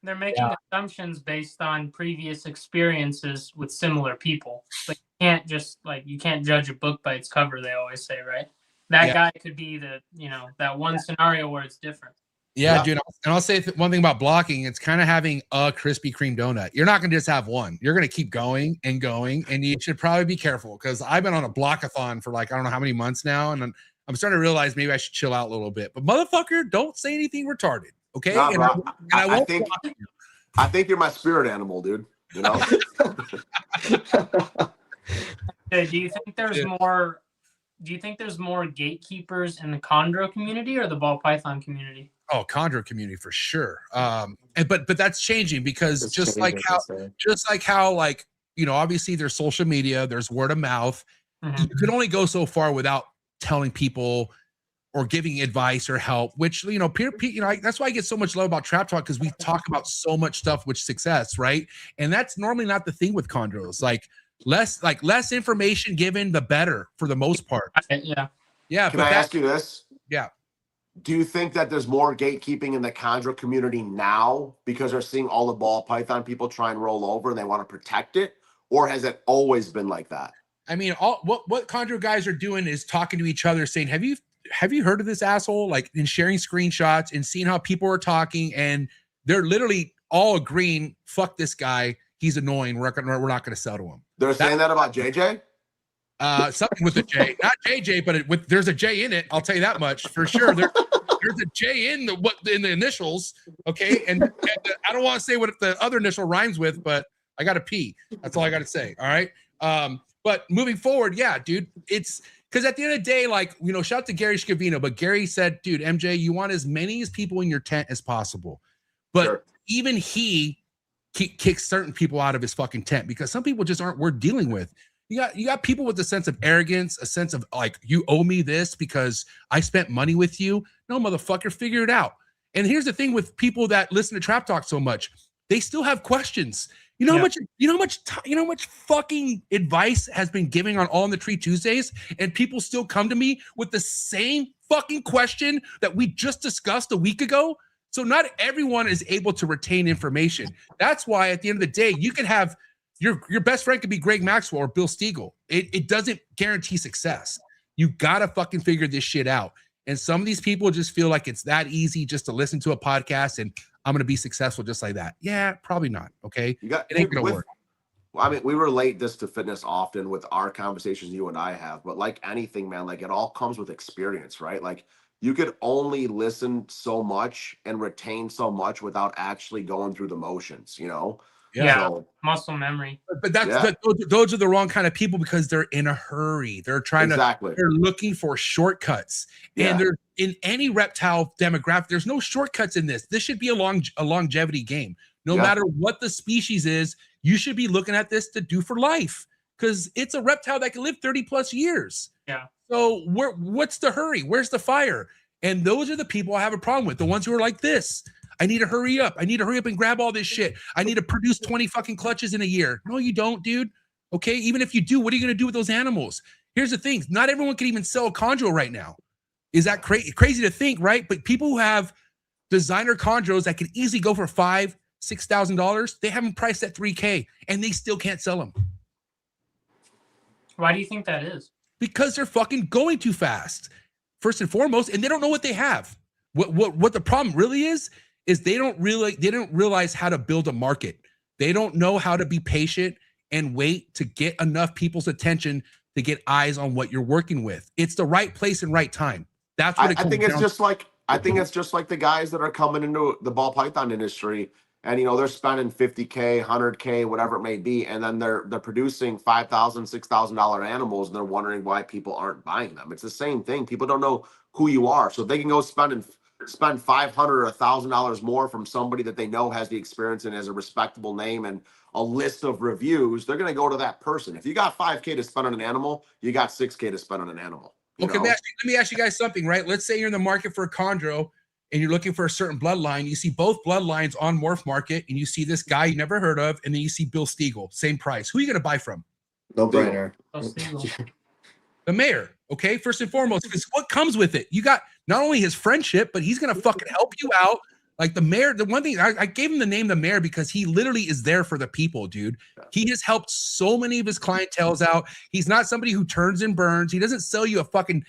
They're making assumptions based on previous experiences with similar people. But you can't judge a book by its cover, they always say, right? That guy could be that one scenario where it's different. Yeah, dude. And I'll say one thing about blocking. It's kind of having a Krispy Kreme donut. You're not going to just have one. You're going to keep going and going. And you should probably be careful, because I've been on a blockathon for like, I don't know how many months now. And I'm starting to realize maybe I should chill out a little bit. But motherfucker, don't say anything retarded, okay? Nah, And bro, I won't. I think you're my spirit animal, dude. You know. Hey, do you think there's more? Do you think there's more gatekeepers in the chondro community or the ball python community? Oh, chondro community for sure. But that's changing because just like how like, you know, obviously there's social media, there's word of mouth. You can only go so far without telling people or giving advice or help, which, you know, that's why I get so much love about Trap Talk, because we talk about so much stuff with success, right? And that's normally not the thing with chondros. Like less information given, the better for the most part. Yeah. Can I ask you this? Yeah. Do you think that there's more gatekeeping in the chondro community now because they're seeing all the ball python people try and roll over and they want to protect it? Or has it always been like that? I mean, what chondro guys are doing is talking to each other saying, have you heard of this asshole? Like, and sharing screenshots and seeing how people are talking, and they're literally all agreeing, fuck this guy, he's annoying, we're not gonna sell to him. They're saying that about JJ? Something with a J, not JJ, but there's a J in it. I'll tell you that much for sure. There's a J in the initials. Okay, and I don't want to say what the other initial rhymes with, but I got a P. That's all I got to say. All right. But moving forward, yeah, dude, it's because at the end of the day, like, you know, shout out to Gary Scavino, but Gary said, dude, MJ, you want as many people in your tent as possible, but even he kicks certain people out of his fucking tent because some people just aren't worth dealing with. You got people with a sense of arrogance, a sense of like, you owe me this because I spent money with you. No, motherfucker, figure it out. And here's the thing with people that listen to Trap Talk so much, they still have questions. You know how much fucking advice has been giving on All in the Tree Tuesdays, and people still come to me with the same fucking question that we just discussed a week ago. So not everyone is able to retain information. That's why at the end of the day, you can have your best friend could be Greg Maxwell or Bill Stiegel. It doesn't guarantee success. You gotta fucking figure this shit out. And some of these people just feel like it's that easy just to listen to a podcast and I'm going to be successful just like that. Yeah, probably not. Okay. It ain't going to work. I mean, we relate this to fitness often with our conversations you and I have, but like anything, man, like it all comes with experience, right? Like you could only listen so much and retain so much without actually going through the motions, you know? Yeah, so, muscle memory. But those are the wrong kind of people because they're in a hurry. They're trying they're looking for shortcuts. And they're in any reptile demographic, there's no shortcuts in this. This should be a longevity game. No matter what the species is, you should be looking at this to do for life because it's a reptile that can live 30 plus years. Yeah. So what's the hurry? Where's the fire? And those are the people I have a problem with. The ones who are like this. I need to hurry up. I need to hurry up and grab all this shit. I need to produce 20 fucking clutches in a year. No, you don't, dude. Okay. Even if you do, what are you going to do with those animals? Here's the thing. Not everyone can even sell a chondro right now. Is that crazy to think, right? But people who have designer chondros that can easily go for $5,000-$6,000, they have them priced at $3,000 and they still can't sell them. Why do you think that is? Because they're fucking going too fast, first and foremost, and they don't know what they have. What the problem really is they don't realize how to build a market. They don't know how to be patient and wait to get enough people's attention to get eyes on what you're working with. It's the right place and right time. That's what I think it's just like the guys that are coming into the ball python industry and, you know, they're spending $50K, $100K, whatever it may be. And then they're producing $5,000, $6,000 animals. And they're wondering why people aren't buying them. It's the same thing. People don't know who you are. So they can go spend $500 or $1,000 more from somebody that they know has the experience and has a respectable name and a list of reviews. They're going to go to that person. If you got $5K to spend on an animal, you got $6K to spend on an animal. Okay, let me ask you guys something, right? Let's say you're in the market for a chondro and you're looking for a certain bloodline. You see both bloodlines on Morph Market and you see this guy you never heard of, and then you see Bill Stiegel, same price. Who are you going to buy from? No brainer. The mayor. Okay, first and foremost, because what comes with it? You got not only his friendship, but he's gonna fucking help you out. Like the mayor, the one thing I gave him the name the mayor because he literally is there for the people, dude. He has helped so many of his clientels out. He's not somebody who turns and burns. He doesn't sell you a fucking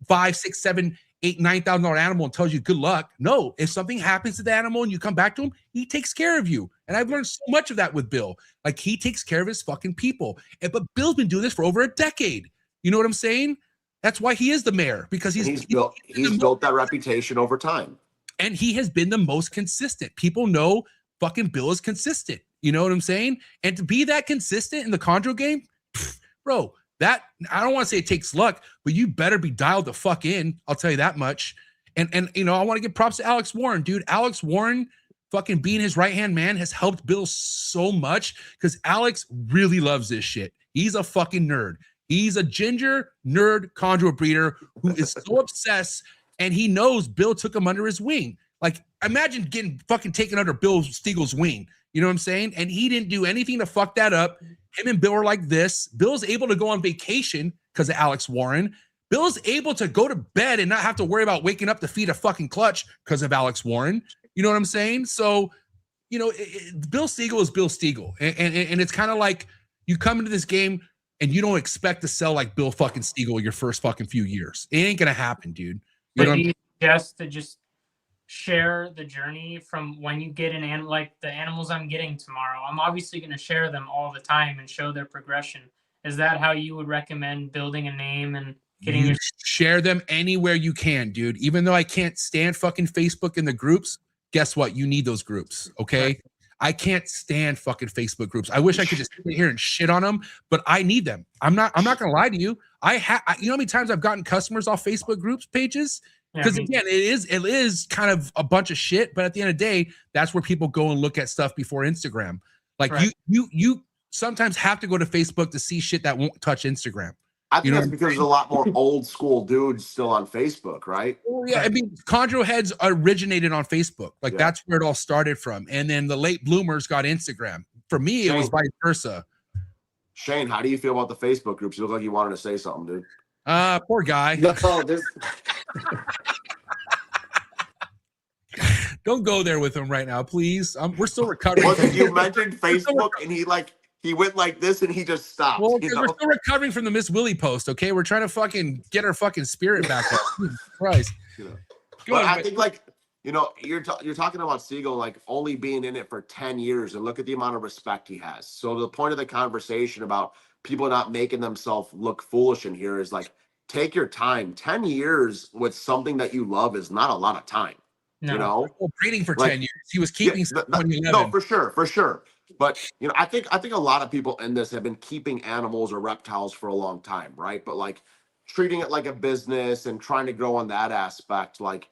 $5,000, $6,000, $8,000, $9,000 animal and tells you good luck. No, if something happens to the animal and you come back to him, he takes care of you. And I've learned so much of that with Bill. Like he takes care of his fucking people. But Bill's been doing this for over a decade. You know what I'm saying? That's why he is the mayor, because he's built that reputation over time. And he has been the most consistent. People know fucking Bill is consistent. You know what I'm saying? And to be that consistent in the chondro game, bro, that, I don't want to say it takes luck, but you better be dialed the fuck in. I'll tell you that much. And you know, I want to give props to Alex Warren, dude. Alex Warren fucking being his right-hand man has helped Bill so much because Alex really loves this shit. He's a fucking nerd. He's a ginger nerd chondro breeder who is so obsessed, and he knows Bill took him under his wing. Like, imagine getting fucking taken under Bill Stiegel's wing. You know what I'm saying? And he didn't do anything to fuck that up. Him and Bill are like this. Bill's able to go on vacation because of Alex Warren. Bill's able to go to bed and not have to worry about waking up to feed a fucking clutch because of Alex Warren. You know what I'm saying? So, you know, Bill Stiegel is Bill Stiegel. And it's kind of like you come into this game and you don't expect to sell like Bill fucking Stiegel your first fucking few years. It ain't going to happen, dude. You know do you suggest to just share the journey from when you get in, like the animals I'm getting tomorrow? I'm obviously going to share them all the time and show their progression. Is that how you would recommend building a name and getting you share them anywhere you can, dude? Even though I can't stand fucking Facebook in the groups, guess what? You need those groups, okay? Right. I can't stand fucking Facebook groups. I wish I could just sit here and shit on them, but I need them. I'm not gonna lie to you. You know how many times I've gotten customers off Facebook groups pages? Because again, it is kind of a bunch of shit, but at the end of the day, that's where people go and look at stuff before Instagram. Like right. you sometimes have to go to Facebook to see shit that won't touch Instagram. I think that's because there's a lot more old school dudes still on Facebook, right? Well, yeah, I mean, chondro heads originated on Facebook. Like that's where it all started from. And then the late bloomers got Instagram. For me, Shane, it was vice versa. Shane, how do you feel about the Facebook groups? You look like you wanted to say something, dude. Poor guy. No, don't go there with him right now, please. We're still recovering. Well, you mentioned Facebook, and he went like this, and he just stopped. Well, because we're still recovering from the Miss Willie post. Okay, we're trying to fucking get our fucking spirit back up. Jesus Christ. But I think, like, you know, you're talking about Siegel like only being in it for 10 years, and look at the amount of respect he has. So the point of the conversation about people not making themselves look foolish in here is like, take your time. 10 years with something that you love is not a lot of time. No. You know, breeding for 10 years. He was keeping no, for sure. But you know, I think a lot of people in this have been keeping animals or reptiles for a long time, right? But like treating it like a business and trying to grow on that aspect, like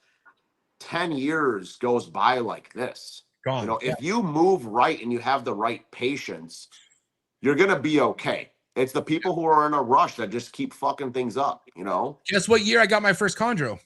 10 years goes by like this. Gone. You know, if you move right and you have the right patience, you're gonna be okay. It's the people who are in a rush that just keep fucking things up, you know? Guess what year I got my first chondro?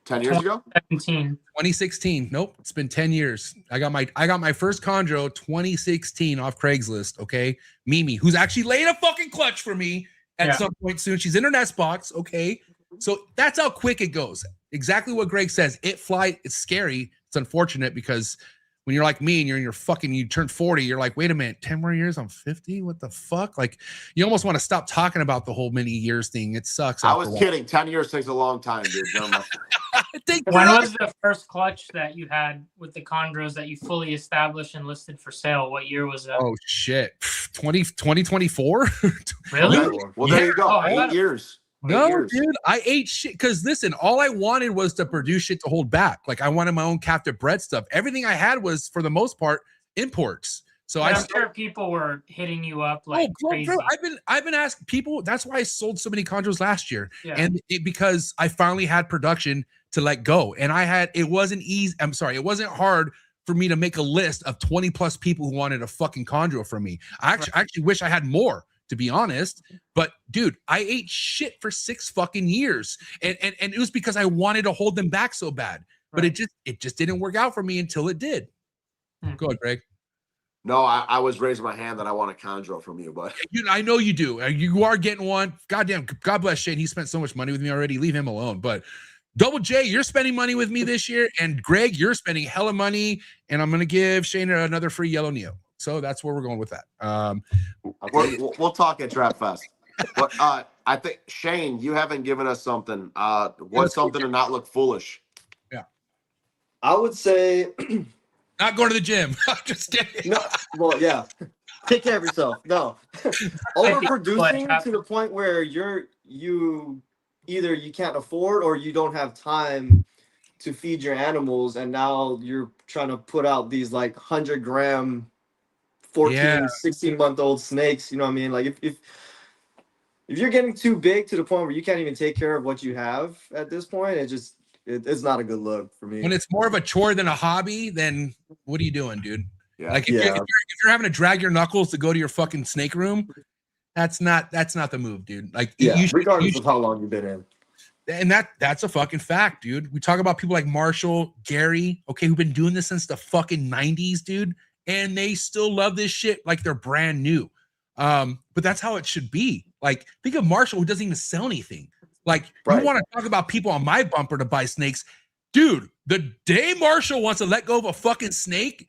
10 years ago? 2016. Nope, it's been 10 years. I got my first chondro 2016 off Craigslist, okay? Mimi, who's actually laying a fucking clutch for me at some point soon. She's in her nest box, okay? So that's how quick it goes. Exactly what Greg says. It's scary. It's unfortunate because when you're like me and you turn 40, you're like, wait a minute, 10 more years, I'm 50? What the fuck? Like, you almost want to stop talking about the whole many years thing. It sucks. I was kidding. 10 years takes a long time, dude. When was the first clutch that you had with the chondros that you fully established and listed for sale? What year was that? Oh, shit. 2024? Really? Well, there you go. 8 years. No, dude, I ate shit because listen, all I wanted was to produce shit to hold back. Like I wanted my own captive bred stuff. Everything I had was, for the most part, imports. So I'm sure people were hitting you up like crazy. Bro, I've been asking people. That's why I sold so many chondros last year, and because I finally had production to let go, and it wasn't easy. I'm sorry, it wasn't hard for me to make a list of 20 plus people who wanted a fucking chondro from me. I actually wish I had more, to be honest. But dude, I ate shit for 6 fucking years. And it was because I wanted to hold them back so bad. But it just didn't work out for me until it did. Go ahead, Greg. No, I was raising my hand that I want a chondro from you, but I know you do. You are getting one. Goddamn, God bless Shane. He spent so much money with me already. Leave him alone. But Double J, you're spending money with me this year. And Greg, you're spending hella money. And I'm gonna give Shane another free yellow Neo. So that's where we're going with that. We'll talk at Trap Fest. But I think, Shane, you haven't given us something. What's something to not look foolish? Yeah. I would say not going to the gym. Just kidding. No, well, yeah. Take care of yourself. No. Overproducing to the point where you're you either you can't afford or you don't have time to feed your animals, and now you're trying to put out these like 100-gram 14 16-month-old snakes. You know what I mean? Like if you're getting too big to the point where you can't even take care of what you have at this point, it's not a good look for me. When it's more of a chore than a hobby, then what are you doing, dude? Yeah. Like if you're having to drag your knuckles to go to your fucking snake room, that's not the move, dude. Like regardless of how long you've been in. And that's a fucking fact, dude. We talk about people like Marshall, Gary, okay, who've been doing this since the fucking 90s, dude, and they still love this shit like they're brand new. But that's how it should be. Like, think of Marshall, who doesn't even sell anything. Like, you want to talk about people on my bumper to buy snakes, dude. The day Marshall wants to let go of a fucking snake,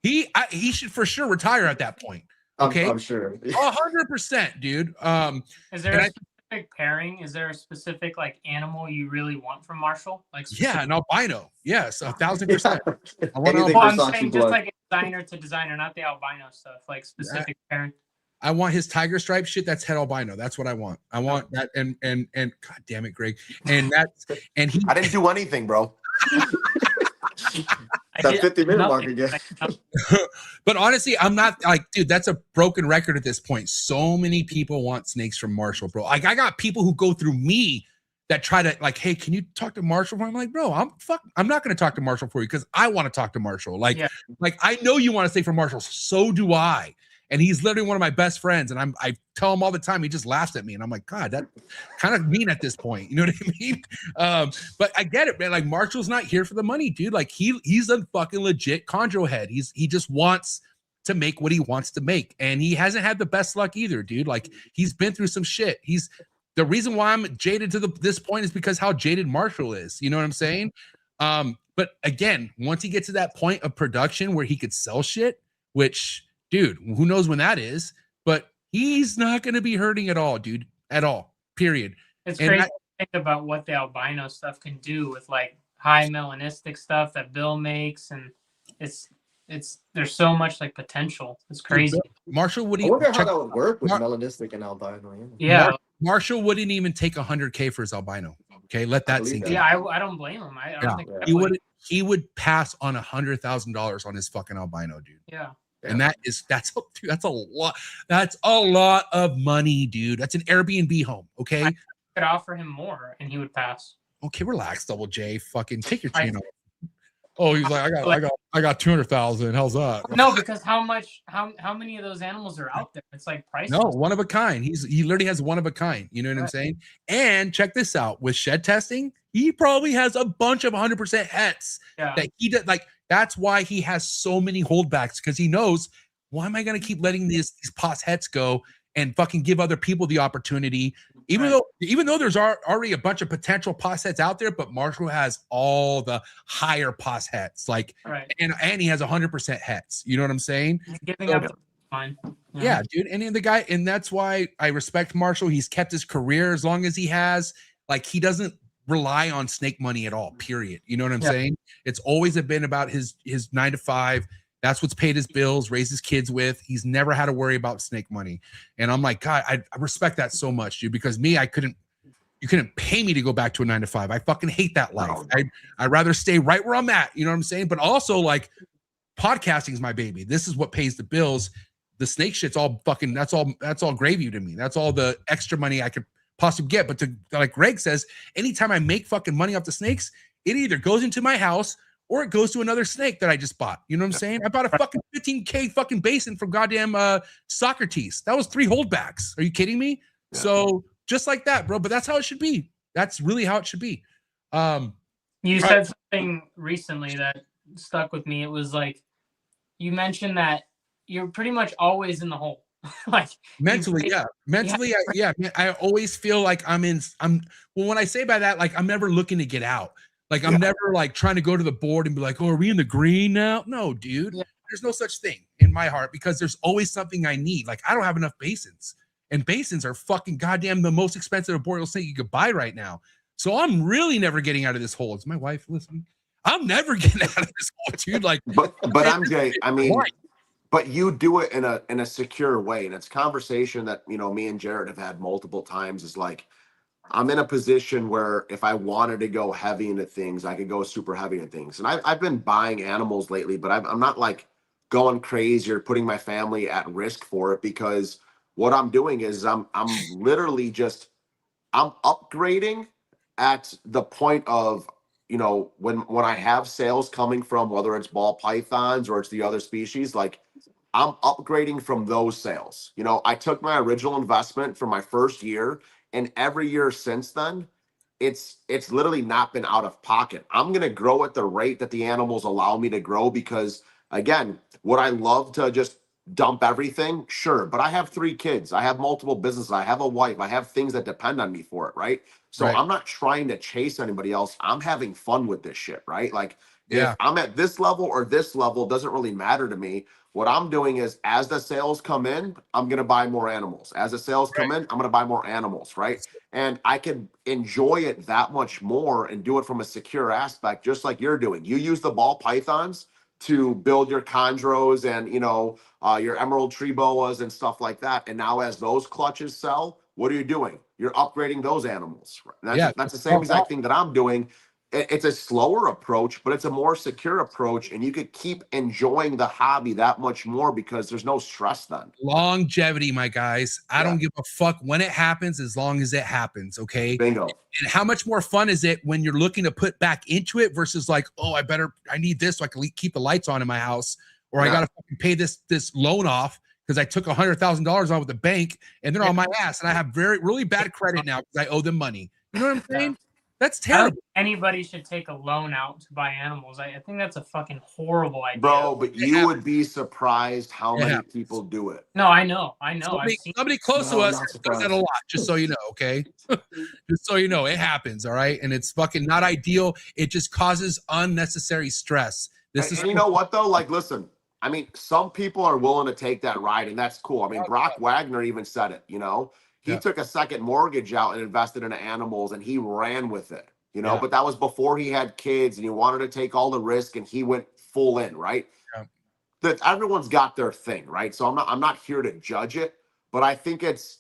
he should for sure retire at that point. Okay, I'm sure. 100%, dude. Is there a specific pairing? Is there a specific like animal you really want from Marshall? Like an albino. Yes, 1,000%. I want I'm saying just like designer to designer, not the albino stuff. Like specific pairing. I want his tiger stripe shit. That's head albino. That's what I want. I want that. And God damn it, Greg. And I didn't do anything, bro. That 50-minute mark again. But honestly, I'm not like, dude, that's a broken record at this point. So many people want snakes from Marshall, bro. Like, I got people who go through me that try to like, hey, can you talk to Marshall for me? I'm like, bro, I'm not going to talk to Marshall for you because I want to talk to Marshall. Like I know you want to stay from Marshall. So do I. And he's literally one of my best friends. And I tell him all the time, he just laughs at me. And I'm like, God, that kind of mean at this point. You know what I mean? But I get it, man. Like, Marshall's not here for the money, dude. Like, he's a fucking legit chondro head. He just wants to make what he wants to make. And he hasn't had the best luck either, dude. Like, he's been through some shit. The reason why I'm jaded to this point is because how jaded Marshall is. You know what I'm saying? But again, once he gets to that point of production where he could sell shit, which, dude, who knows when that is, but he's not going to be hurting at all, dude, at all, period. It's crazy to think about what the albino stuff can do with like high melanistic stuff that Bill makes. And there's so much like potential. It's crazy. Marshall, I wonder how that would work with melanistic and albino. Yeah. Marshall wouldn't even take $100K for his albino. Okay, let that sink in. Yeah, I don't blame him. I don't think he would pass on $100,000 on his fucking albino, dude. Yeah. And that's a lot. That's a lot of money, dude. That's an Airbnb home. Okay. I could offer him more and he would pass. Okay, relax, Double J. Fucking take your chain off. Oh, he's like, I got 200,000. How's that? No, because how many of those animals are out there? It's like priceless. No, one of a kind. He literally has one of a kind. You know what I'm saying? And check this out. With shed testing, he probably has a bunch of 100% hets that he did. Like, that's why he has so many holdbacks, because he knows, why am I going to keep letting these pos hets go and fucking give other people the opportunity? Even though there's already a bunch of potential pos hets out there, but Marshall has all the higher pos hets, like, and he has 100% hets. You know what I'm saying? Giving up fine. Yeah, dude. And the guy, and that's why I respect Marshall. He's kept his career as long as he has. Like, he doesn't rely on snake money at all, period. You know what I'm saying? It's always been about his 9 to 5. That's what's paid his bills, raised his kids with. He's never had to worry about snake money. And I'm like, God, I respect that so much, dude, because you couldn't pay me to go back to a 9 to 5. I fucking hate that life. I'd rather stay right where I'm at. You know what I'm saying? But also, like, podcasting is my baby. This is what pays the bills. The snake shit's all fucking, that's all gravy to me. That's all the extra money I could possibly get. But like Greg says, anytime I make fucking money off the snakes, it either goes into my house or it goes to another snake that I just bought. You know what I'm saying? I bought a fucking 15K fucking basin from goddamn Socrates. That was 3 holdbacks. Are you kidding me? Yeah. So just like that, bro. But that's how it should be. That's really how it should be. You said something recently that stuck with me. It was like, you mentioned that you're pretty much always in the hole. Like, mentally, I always feel like when I say by that, like, I'm never looking to get out. Like, I'm never like trying to go to the board and be like, oh, are we in the green now? No, dude. There's no such thing in my heart, because there's always something I need. Like, I don't have enough basins, and basins are fucking goddamn the most expensive arboreal snake you could buy right now. So I'm really never getting out of this hole. Is my wife listening? I'm never getting out of this hole, dude. Like, but MJ, I mean, but you do it in a secure way, and it's conversation that, you know, me and Jared have had multiple times. Is like, I'm in a position where if I wanted to go heavy into things, I could go super heavy into things. And I've been buying animals lately, but I'm not like going crazy or putting my family at risk for it, because what I'm doing is I'm literally just, I'm upgrading at the point of, you know, when I have sales coming from, whether it's ball pythons or it's the other species, like I'm upgrading from those sales. You know, I took my original investment for my first year, and every year since then, it's literally not been out of pocket. I'm going to grow at the rate that the animals allow me to grow, because again, would I love to just dump everything? Sure. But I have 3 kids. I have multiple businesses. I have a wife. I have things that depend on me for it. Right. So I'm not trying to chase anybody else. I'm having fun with this shit. Right. Like if I'm at this level or this level, doesn't really matter to me. What I'm doing is, as the sales come in, I'm going to buy more animals. As the sales come in, I'm going to buy more animals, right? And I can enjoy it that much more and do it from a secure aspect, just like you're doing. You use the ball pythons to build your chondros and, you know, your emerald tree boas and stuff like that. And now as those clutches sell, what are you doing? You're upgrading those animals. That's the same exact thing that I'm doing. It's a slower approach, but it's a more secure approach, and you could keep enjoying the hobby that much more because there's no stress then. Longevity, my guys. I don't give a fuck when it happens, as long as it happens. Okay. Bingo. And how much more fun is it when you're looking to put back into it versus like, oh, I need this so I can keep the lights on in my house, or I got to fucking pay this loan off because I took $100,000 out with the bank and they're on my ass, and I have really bad credit now because I owe them money. You know what I'm saying? That's terrible. Anybody should take a loan out to buy animals. I think that's a fucking horrible idea. Bro, but you would be surprised how many people do it. No, I know. Somebody close to us does that a lot, just so you know, okay? Just so you know, it happens, all right? And it's fucking not ideal. It just causes unnecessary stress. And you know what, though? Like, listen, I mean, some people are willing to take that ride, and that's cool. I mean, Brock Wagner even said it, you know? He took a second mortgage out and invested in animals, and he ran with it, you know, but that was before he had kids, and he wanted to take all the risk, and he went full in, right? That everyone's got their thing, right? So I'm not here to judge it, but I think it's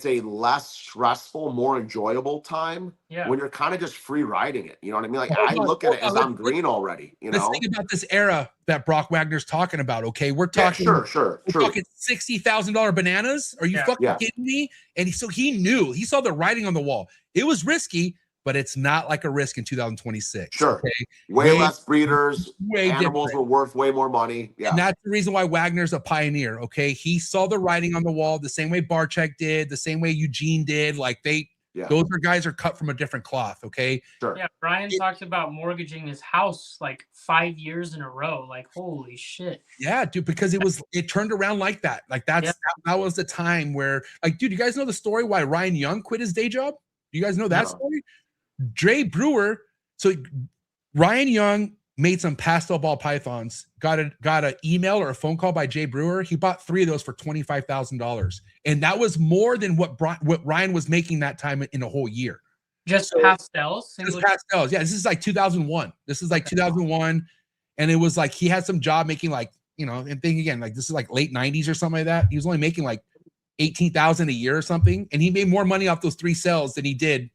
a less stressful, more enjoyable time when you're kind of just free riding it. You know what I mean? Like I look at it as I'm green already. You know, let's think about this era that Brock Wagner's talking about. Okay, we're talking, we're talking $60,000 bananas. Are you fucking kidding me? And so he knew, he saw the writing on the wall. It was risky, but it's not like a risk in 2026. Sure. Okay? Way less breeders. Animals were worth way more money. Yeah. And that's the reason why Wagner's a pioneer. Okay. He saw the writing on the wall the same way Barczyk did, the same way Eugene did. Like those guys are cut from a different cloth. Okay. Sure. Yeah. Brian talked about mortgaging his house like 5 years in a row. Like, holy shit. Yeah, dude, because it turned around like that. Like that was the time where, like, dude, you guys know the story why Ryan Young quit his day job? You guys know that story? Jay Brewer, so Ryan Young made some pastel ball pythons, got an email or a phone call by Jay Brewer. He bought 3 of those for $25,000. And that was more than what Ryan was making that time in a whole year. Just pastels? Just pastels. Yeah, this is like 2001. This is like 2001. And it was like he had some job making like, you know, and think again, like this is like late 90s or something like that. He was only making like $18,000 a year or something. And he made more money off those 3 sales than he did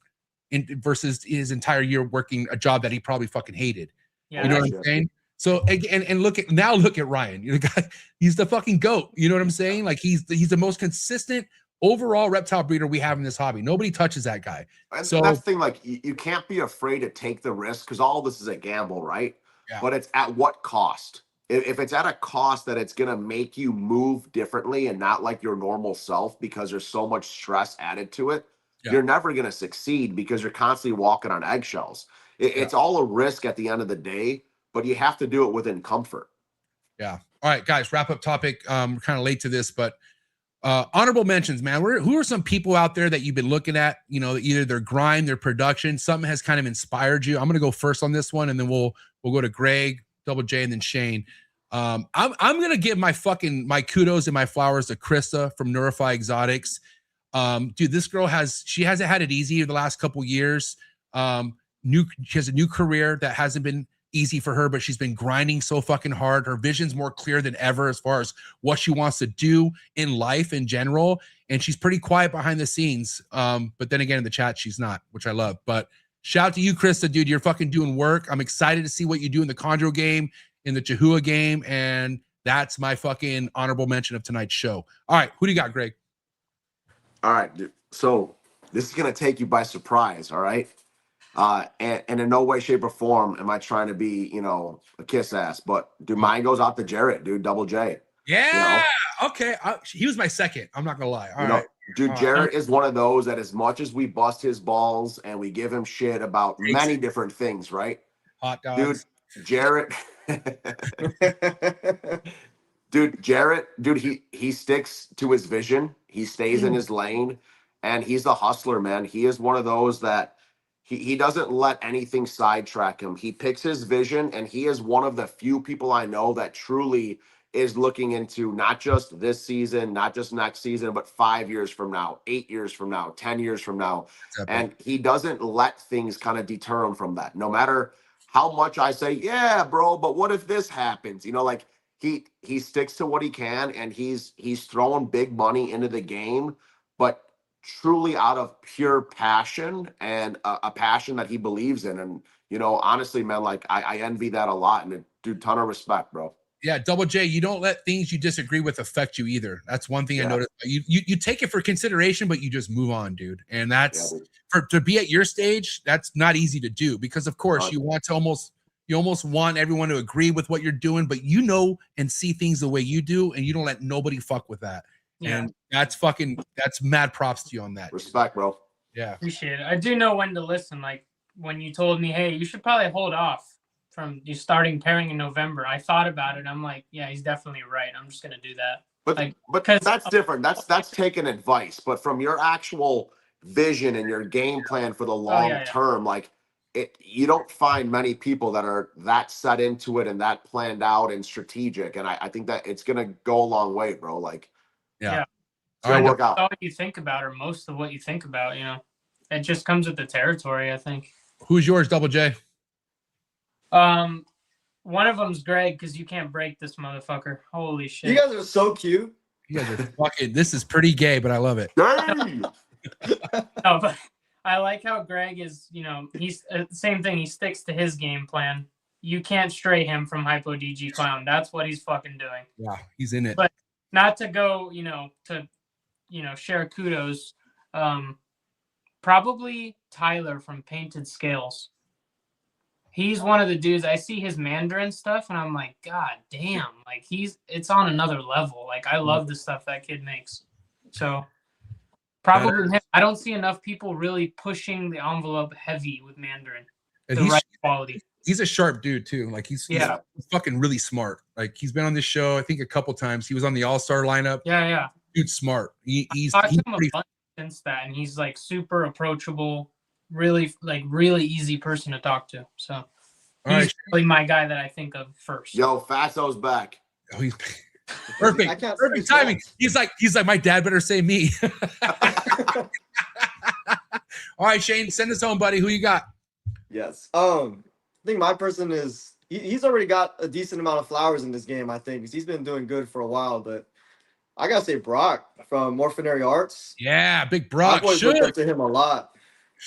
versus his entire year working a job that he probably fucking hated. You know what I'm saying? So and look at Ryan. You know, the guy, he's the fucking GOAT. You know what I'm saying? Like he's the most consistent overall reptile breeder we have in this hobby. Nobody touches that guy. And so that's the thing, like you can't be afraid to take the risk because all this is a gamble, right? Yeah. But it's at what cost? If it's at a cost that it's gonna make you move differently and not like your normal self because there's so much stress added to it, you're never going to succeed because you're constantly walking on eggshells. It's all a risk at the end of the day, but you have to do it within comfort. Yeah. All right, guys, wrap up topic. We're kind of late to this, but honorable mentions, man. Who are some people out there that you've been looking at, you know, either their grind, their production, something has kind of inspired you? I'm going to go first on this one, and then we'll go to Greg, Double J, and then Shane. I'm going to give my kudos and my flowers to Krista from Neurify Exotics. Dude, this girl she hasn't had it easy the last couple years. She has a new career that hasn't been easy for her, but she's been grinding so fucking hard. Her vision's more clear than ever as far as what she wants to do in life in general. and she's pretty quiet behind the scenes. But then again, in the chat, she's not, which I love. But shout out to you, Krista, dude. You're fucking doing work. I'm excited to see what you do in the Chondro game, in the Chihuahua game, and that's my fucking honorable mention of tonight's show. All right, who do you got, Greg? All right, dude. So this is gonna take you by surprise, all right? And in no way, shape, or form am I trying to be, you know, a kiss ass, but dude, mine goes out to Jarrett, dude, Double J. Yeah. You know? Okay. He was my second. I'm not gonna lie. All right. Dude, Jarrett is one of those that as much as we bust his balls and we give him shit about many different things, right? Hot dogs. Dude, Jarrett. Dude, Jarrett, dude, he sticks to his vision. He stays in his lane, and he's the hustler, man. He is one of those that he doesn't let anything sidetrack him. He picks his vision, and he is one of the few people I know that truly is looking into not just this season, not just next season, but 5 years from now, 8 years from now, 10 years from now. And he doesn't let things kind of deter him from that. No matter how much I say, yeah, bro, but what if this happens? You know, like he sticks to what he can, and he's throwing big money into the game, but truly out of pure passion and a passion that he believes in. And, you know, honestly, man, like I envy that a lot, and dude, ton of respect, bro. Yeah, Double J, you don't let things you disagree with affect you either. That's one thing I noticed. You take it for consideration, but you just move on, dude. And that's to be at your stage, that's not easy to do, because of course you want to almost want everyone to agree with what you're doing, but you know and see things the way you do, and you don't let nobody fuck with that. Yeah. And that's mad props to you on that. Respect, bro. Yeah. Appreciate it. I do know when to listen. Like when you told me, hey, you should probably hold off from you starting pairing in November. I thought about it. I'm like, yeah, he's definitely right. I'm just gonna do that. But that's different. That's taking advice. But from your actual vision and your game plan for the long term, like you don't find many people that are that set into it and that planned out and strategic. And I think that it's gonna go a long way, bro. Like, yeah. It's gonna work out. All you think about, or most of what you think about, you know, it just comes with the territory, I think. Who's yours, Double J? One of them's Greg, because you can't break this motherfucker. Holy shit! You guys are so cute. You guys are fucking. This is pretty gay, but I love it. No, but I like how Greg is. You know, he's same thing. He sticks to his game plan. You can't stray him from Hypo DG Clown. That's what he's fucking doing. Yeah, he's in it. But not to go, share kudos. Probably Tyler from Painted Scales. He's one of the dudes. I see his Mandarin stuff, and I'm like, God damn! Like it's on another level. Like I love the stuff that kid makes. So probably him. I don't see enough people really pushing the envelope heavy with Mandarin. And the right quality. He's a sharp dude too. Like he's fucking really smart. Like he's been on this show, I think, a couple times. He was on the All-Star lineup. Yeah. Dude's smart. He's talked to him a bunch since that, and he's like super approachable. Really easy person to talk to. So he's really my guy that I think of first. Yo, Fatso's back. Oh, he's perfect. Perfect timing. He's like, my dad better say me. All right, Shane, send us home, buddy. Who you got? Yes. I think my person is he's already got a decent amount of flowers in this game, I think, because he's been doing good for a while. But I gotta say Brock from Morphinary Arts. Yeah, big Brock. I've always looked up to him a lot.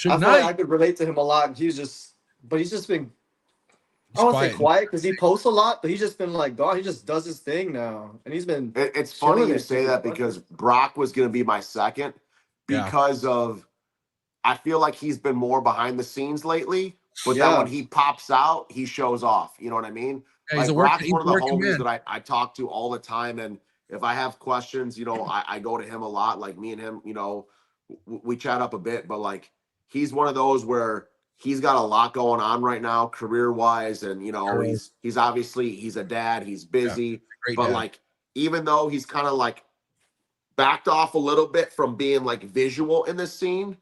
I feel like I could relate to him a lot. He's just been, I don't want to say quiet because he posts a lot, but he's just been like, God, he just does his thing now. And he's been. It's funny you say that because Brock was going to be my second because of, I feel like he's been more behind the scenes lately, but then when he pops out, he shows off. You know what I mean? Yeah, like Brock's one of the homies that I talk to all the time. And if I have questions, you know, I go to him a lot. Like me and him, you know, we chat up a bit, but like, he's one of those where he's got a lot going on right now, career-wise, and you know he's obviously he's a dad, he's busy, but like even though he's kind of like backed off a little bit from being like visual in the scene,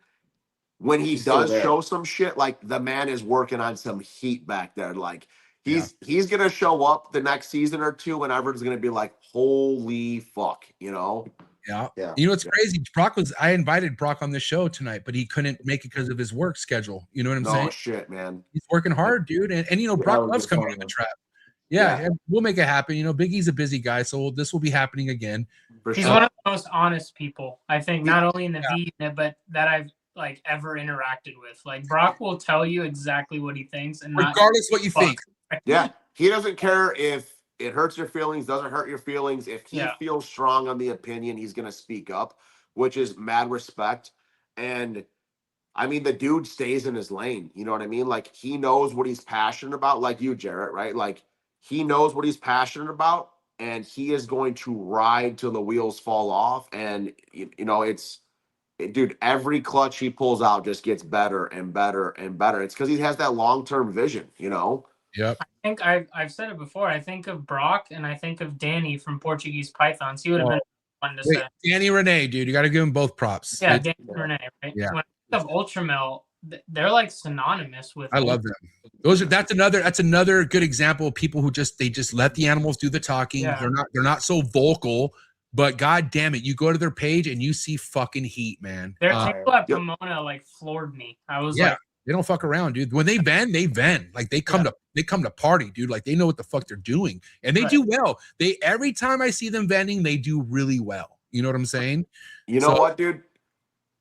when he does show some shit, like the man is working on some heat back there. Like he's gonna show up the next season or two, and everyone's gonna be like, "Holy fuck," you know. Yeah. You know what's crazy? I invited Brock on the show tonight, but he couldn't make it because of his work schedule. You know what I'm saying? Oh shit, man. He's working hard, dude. And you know, Brock loves coming to the trap. Yeah, we'll make it happen. You know, Big E's a busy guy, so this will be happening again. He's one of the most honest people, I think, not only in the V, but that I've like ever interacted with. Like Brock will tell you exactly what he thinks, and regardless what you think. Yeah, he doesn't care if it hurts your feelings, doesn't hurt your feelings. If he feels strong on the opinion, he's gonna speak up, which is mad respect. And I mean, the dude stays in his lane. You know what I mean? Like he knows what he's passionate about, like you, Jarrett, right? Like he knows what he's passionate about, and he is going to ride till the wheels fall off. And you know, dude, every clutch he pulls out just gets better and better and better. It's because he has that long-term vision, you know? Yep. I think I've said it before. I think of Brock and I think of Danny from Portuguese Pythons. He would have been fun to say. Danny Renee, dude, you got to give him both props. Yeah, Danny Renee, right? Yeah. When I think of Ultramel, they're like synonymous with. I love them. That's another good example of people who just let the animals do the talking. Yeah. They're not so vocal, but god damn it, you go to their page and you see fucking heat, man. Their people at Pomona like floored me. I was like, they don't fuck around, dude. When they vend, they vend. Like they come to party, dude. Like they know what the fuck they're doing, and they do well. Every time I see them vending, they do really well. You know what I'm saying? You know what, dude?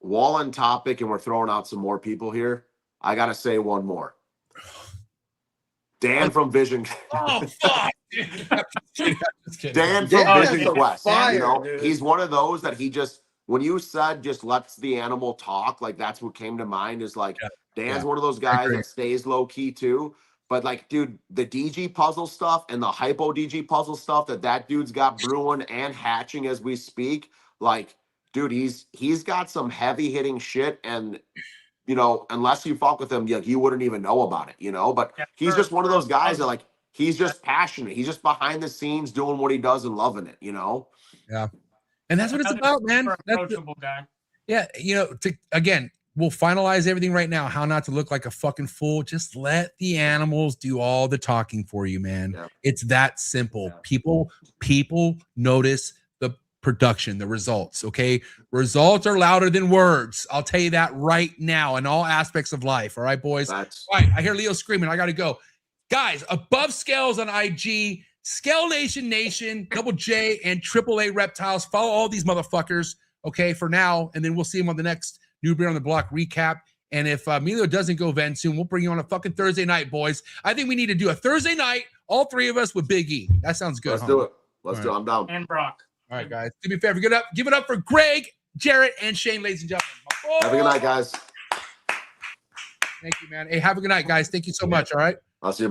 While on topic, and we're throwing out some more people here, I gotta say one more. Dan from Vision. Oh fuck! Dan from Vision Quest. Fire, you know, dude. he's one of those that he just, when you said just lets the animal talk, like that's what came to mind. Is like Dan's one of those guys that stays low key too. But like, dude, the DG puzzle stuff and the hypo DG puzzle stuff that dude's got brewing and hatching as we speak, like, dude, he's got some heavy hitting shit, and you know, unless you fuck with him, like you wouldn't even know about it, you know. But he's just one of those guys that like he's just passionate. He's just behind the scenes doing what he does and loving it, you know. Yeah, and that's what it's about, man. Approachable guy. Yeah, you know, again, we'll finalize everything right now. How not to look like a fucking fool. Just let the animals do all the talking for you, man. Yeah. It's that simple. Yeah. People notice the production, the results. Okay, results are louder than words. I'll tell you that right now in all aspects of life. All right, boys. All right, I hear Leo screaming. I gotta go, guys. Above Scales on IG, Scale Nation, Double J and AAA Reptiles. Follow all these motherfuckers. Okay, for now, and then we'll see them on the next New Beer on the Block recap. And if Emilio doesn't go vend soon, we'll bring you on a fucking Thursday night, boys. I think we need to do a Thursday night, all three of us with Big E. That sounds good. Let's do it. Let's do it. I'm down. And Brock. All right, guys. Do me a favor. Give it up for Greg, Jarrett, and Shane, ladies and gentlemen. Have a good night, guys. Thank you, man. Hey, have a good night, guys. Thank you so much. All right. I'll see you.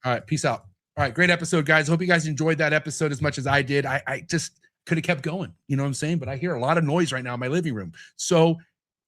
All right. Peace out. All right. Great episode, guys. Hope you guys enjoyed that episode as much as I did. I just could have kept going. You know what I'm saying? But I hear a lot of noise right now in my living room. So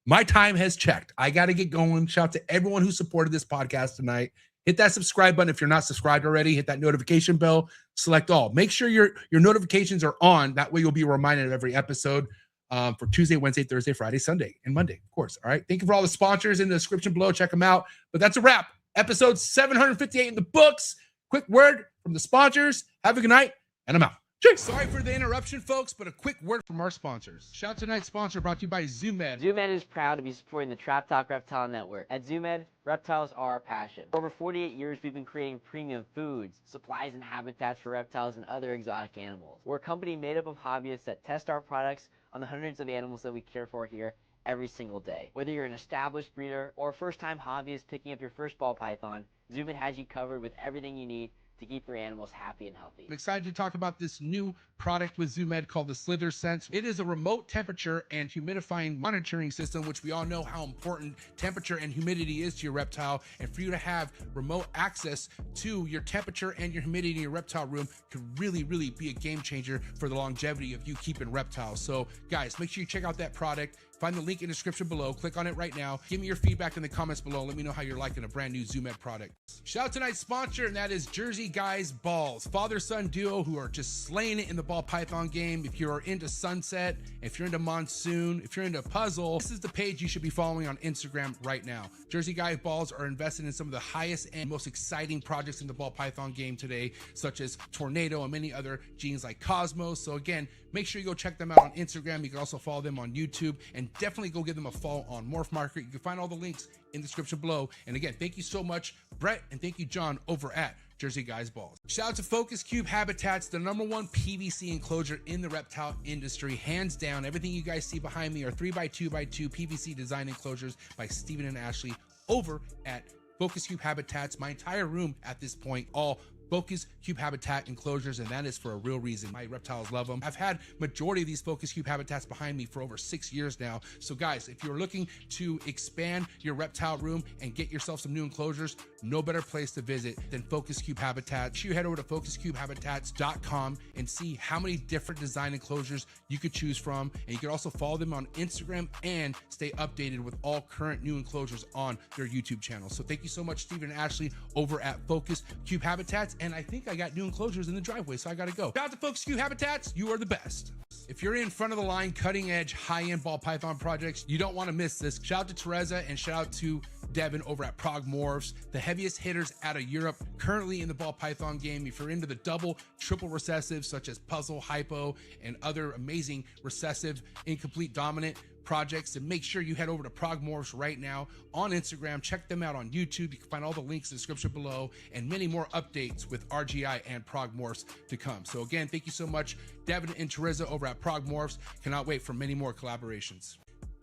my time has checked. I got to get going. Shout out to everyone who supported this podcast tonight. Hit that subscribe button if you're not subscribed already. Hit that notification bell. Select all. Make sure your notifications are on. That way you'll be reminded of every episode for Tuesday, Wednesday, Thursday, Friday, Sunday, and Monday, of course. All right. Thank you for all the sponsors in the description below. Check them out. But that's a wrap. Episode 758 in the books. Quick word from the sponsors. Have a good night, and I'm out. Sorry for the interruption, folks, but a quick word from our sponsors. Shout out to tonight's sponsor brought to you by ZoomEd. ZoomEd is proud to be supporting the Trap Talk Reptile Network. At ZoomEd, reptiles are our passion. For over 48 years, we've been creating premium foods, supplies, and habitats for reptiles and other exotic animals. We're a company made up of hobbyists that test our products on the hundreds of animals that we care for here every single day. Whether you're an established breeder or a first-time hobbyist picking up your first ball python, ZoomEd has you covered with everything you need to keep your animals happy and healthy. I'm excited to talk about this new product with ZoomEd called the Slither Sense. It is a remote temperature and humidifying monitoring system, which we all know how important temperature and humidity is to your reptile. And for you to have remote access to your temperature and your humidity in your reptile room could really, really be a game changer for the longevity of you keeping reptiles. So guys, make sure you check out that product. Find the link in the description below. Click on it right now. Give me your feedback in the comments below. Let me know how you're liking a brand new ZoomEd product. Shout out to tonight's sponsor, and that is Jersey Guys Balls. Father-son duo who are just slaying it in the ball python game. If you're into Sunset, if you're into Monsoon, if you're into Puzzle, this is the page you should be following on Instagram right now. Jersey Guys Balls are invested in some of the highest and most exciting projects in the ball python game today, such as Tornado and many other genes like Cosmos. So again, make sure you go check them out on Instagram. You can also follow them on YouTube, and definitely go give them a follow on MORPH Market. You can find all the links in the description below. And again, thank you so much, Brett, and thank you, John, over at Jersey guys balls. Shout out to Focus Cube Habitats, the #1 PVC enclosure in the reptile industry. Hands down, everything you guys see behind me are 3x2x2 PVC design enclosures by Steven and Ashley over at Focus Cube Habitats. My entire room at this point, all Focus Cube Habitat enclosures, and that is for a real reason. My reptiles love them. I've had majority of these Focus Cube Habitats behind me for over 6 years now. So guys, if you're looking to expand your reptile room and get yourself some new enclosures, no better place to visit than Focus Cube Habitats. You head over to focuscubehabitats.com and see how many different design enclosures you could choose from. And you can also follow them on Instagram and stay updated with all current new enclosures on their YouTube channel. So thank you so much, Steven and Ashley over at Focus Cube Habitats. And I think I got new enclosures in the driveway, so I gotta go. Shout out to Focus Cube Habitats, you are the best. If you're in front of the line, cutting edge, high-end ball python projects, you don't want to miss this. Shout out to Teresa and shout out to Devin over at PRAGUE MORPHs, the heaviest hitters out of Europe, currently in the ball python game. If you're into the double, triple recessive, such as puzzle, hypo, and other amazing recessive, incomplete, dominant projects, and make sure you head over to PRAGUE MORPHs right now on Instagram. Check them out on YouTube. You can find all the links in the description below, and many more updates with RGI and PRAGUE MORPHs to come. So again, thank you so much, Devin and Teresa over at PRAGUE MORPHs. Cannot wait for many more collaborations.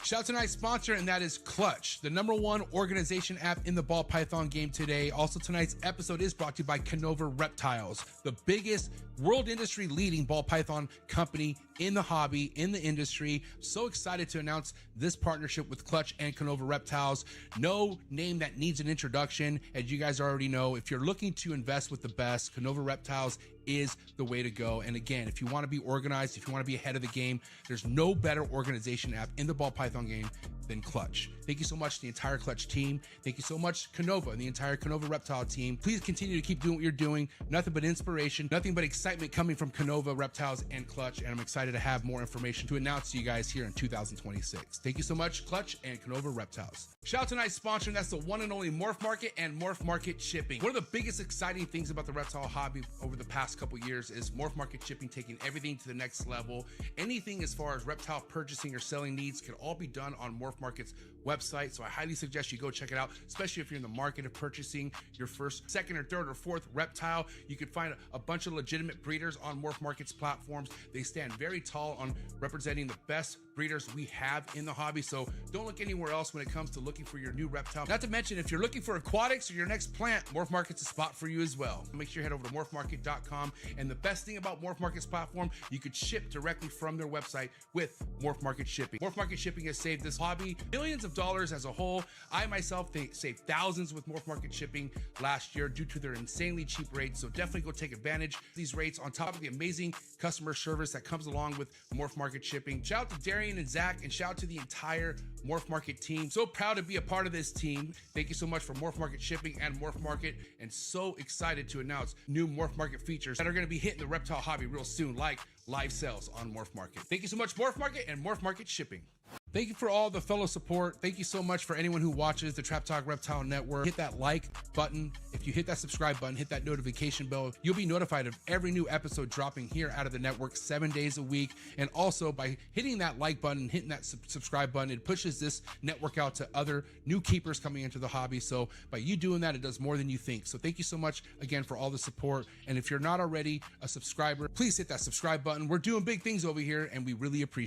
Shout out to tonight's sponsor, and that is CLTCH, the #1 organization app in the ball python game today. Also, tonight's episode is brought to you by KINOVA Reptiles, the biggest world industry leading ball python company in the hobby, in the industry. So excited to announce this partnership with CLTCH and KINOVA Reptiles. No name that needs an introduction. As you guys already know, if you're looking to invest with the best, KINOVA Reptiles is the way to go. And again, if you want to be organized, if you want to be ahead of the game, there's no better organization app in the ball python game than CLTCH. Thank you so much to the entire CLTCH team. Thank you so much, KINOVA and the entire KINOVA Reptile team. Please continue to keep doing what you're doing. Nothing but inspiration, nothing but excitement coming from KINOVA Reptiles and CLTCH. And I'm excited to have more information to announce to you guys here in 2026. Thank you so much, CLTCH and KINOVA Reptiles. Shout out to tonight's sponsor, and that's the one and only MORPH Market and MORPH Market Shipping. One of the biggest exciting things about the reptile hobby over the past couple years is MORPH Market Shipping taking everything to the next level. Anything as far as reptile purchasing or selling needs can all be done on MORPH Market's website. So I highly suggest you go check it out, especially if you're in the market of purchasing your first, second, or third, or fourth reptile. You can find a bunch of legitimate breeders on MORPH Market's platforms. They stand very tall on representing the best breeders we have in the hobby. So don't look anywhere else when it comes to looking for your new reptile. Not to mention, if you're looking for aquatics or your next plant, MORPH Market's a spot for you as well. Make sure you head over to morphmarket.com. And the best thing about MORPH Market's platform, you could ship directly from their website with MORPH Market Shipping. MORPH Market Shipping has saved this hobby billions of dollars as a whole. I myself saved thousands with MORPH Market Shipping last year due to their insanely cheap rates. So definitely go take advantage of these rates on top of the amazing customer service that comes along with MORPH Market Shipping. Shout out to Darian and Zach, and shout out to the entire MORPH Market team. So proud to be a part of this team. Thank you so much for MORPH Market Shipping and MORPH Market, and so excited to announce new MORPH Market features that are going to be hitting the reptile hobby real soon, like live sales on MORPH Market. Thank you so much, MORPH Market and MORPH Market Shipping. Thank you for all the fellow support. Thank you so much for anyone who watches the Trap Talk Reptile Network. Hit that like button. If you hit that subscribe button, hit that notification bell, you'll be notified of every new episode dropping here out of the network 7 days a week. And also by hitting that like button, hitting that subscribe button, it pushes this network out to other new keepers coming into the hobby. So by you doing that, it does more than you think. So thank you so much again for all the support. And if you're not already a subscriber, please hit that subscribe button. We're doing big things over here and we really appreciate it.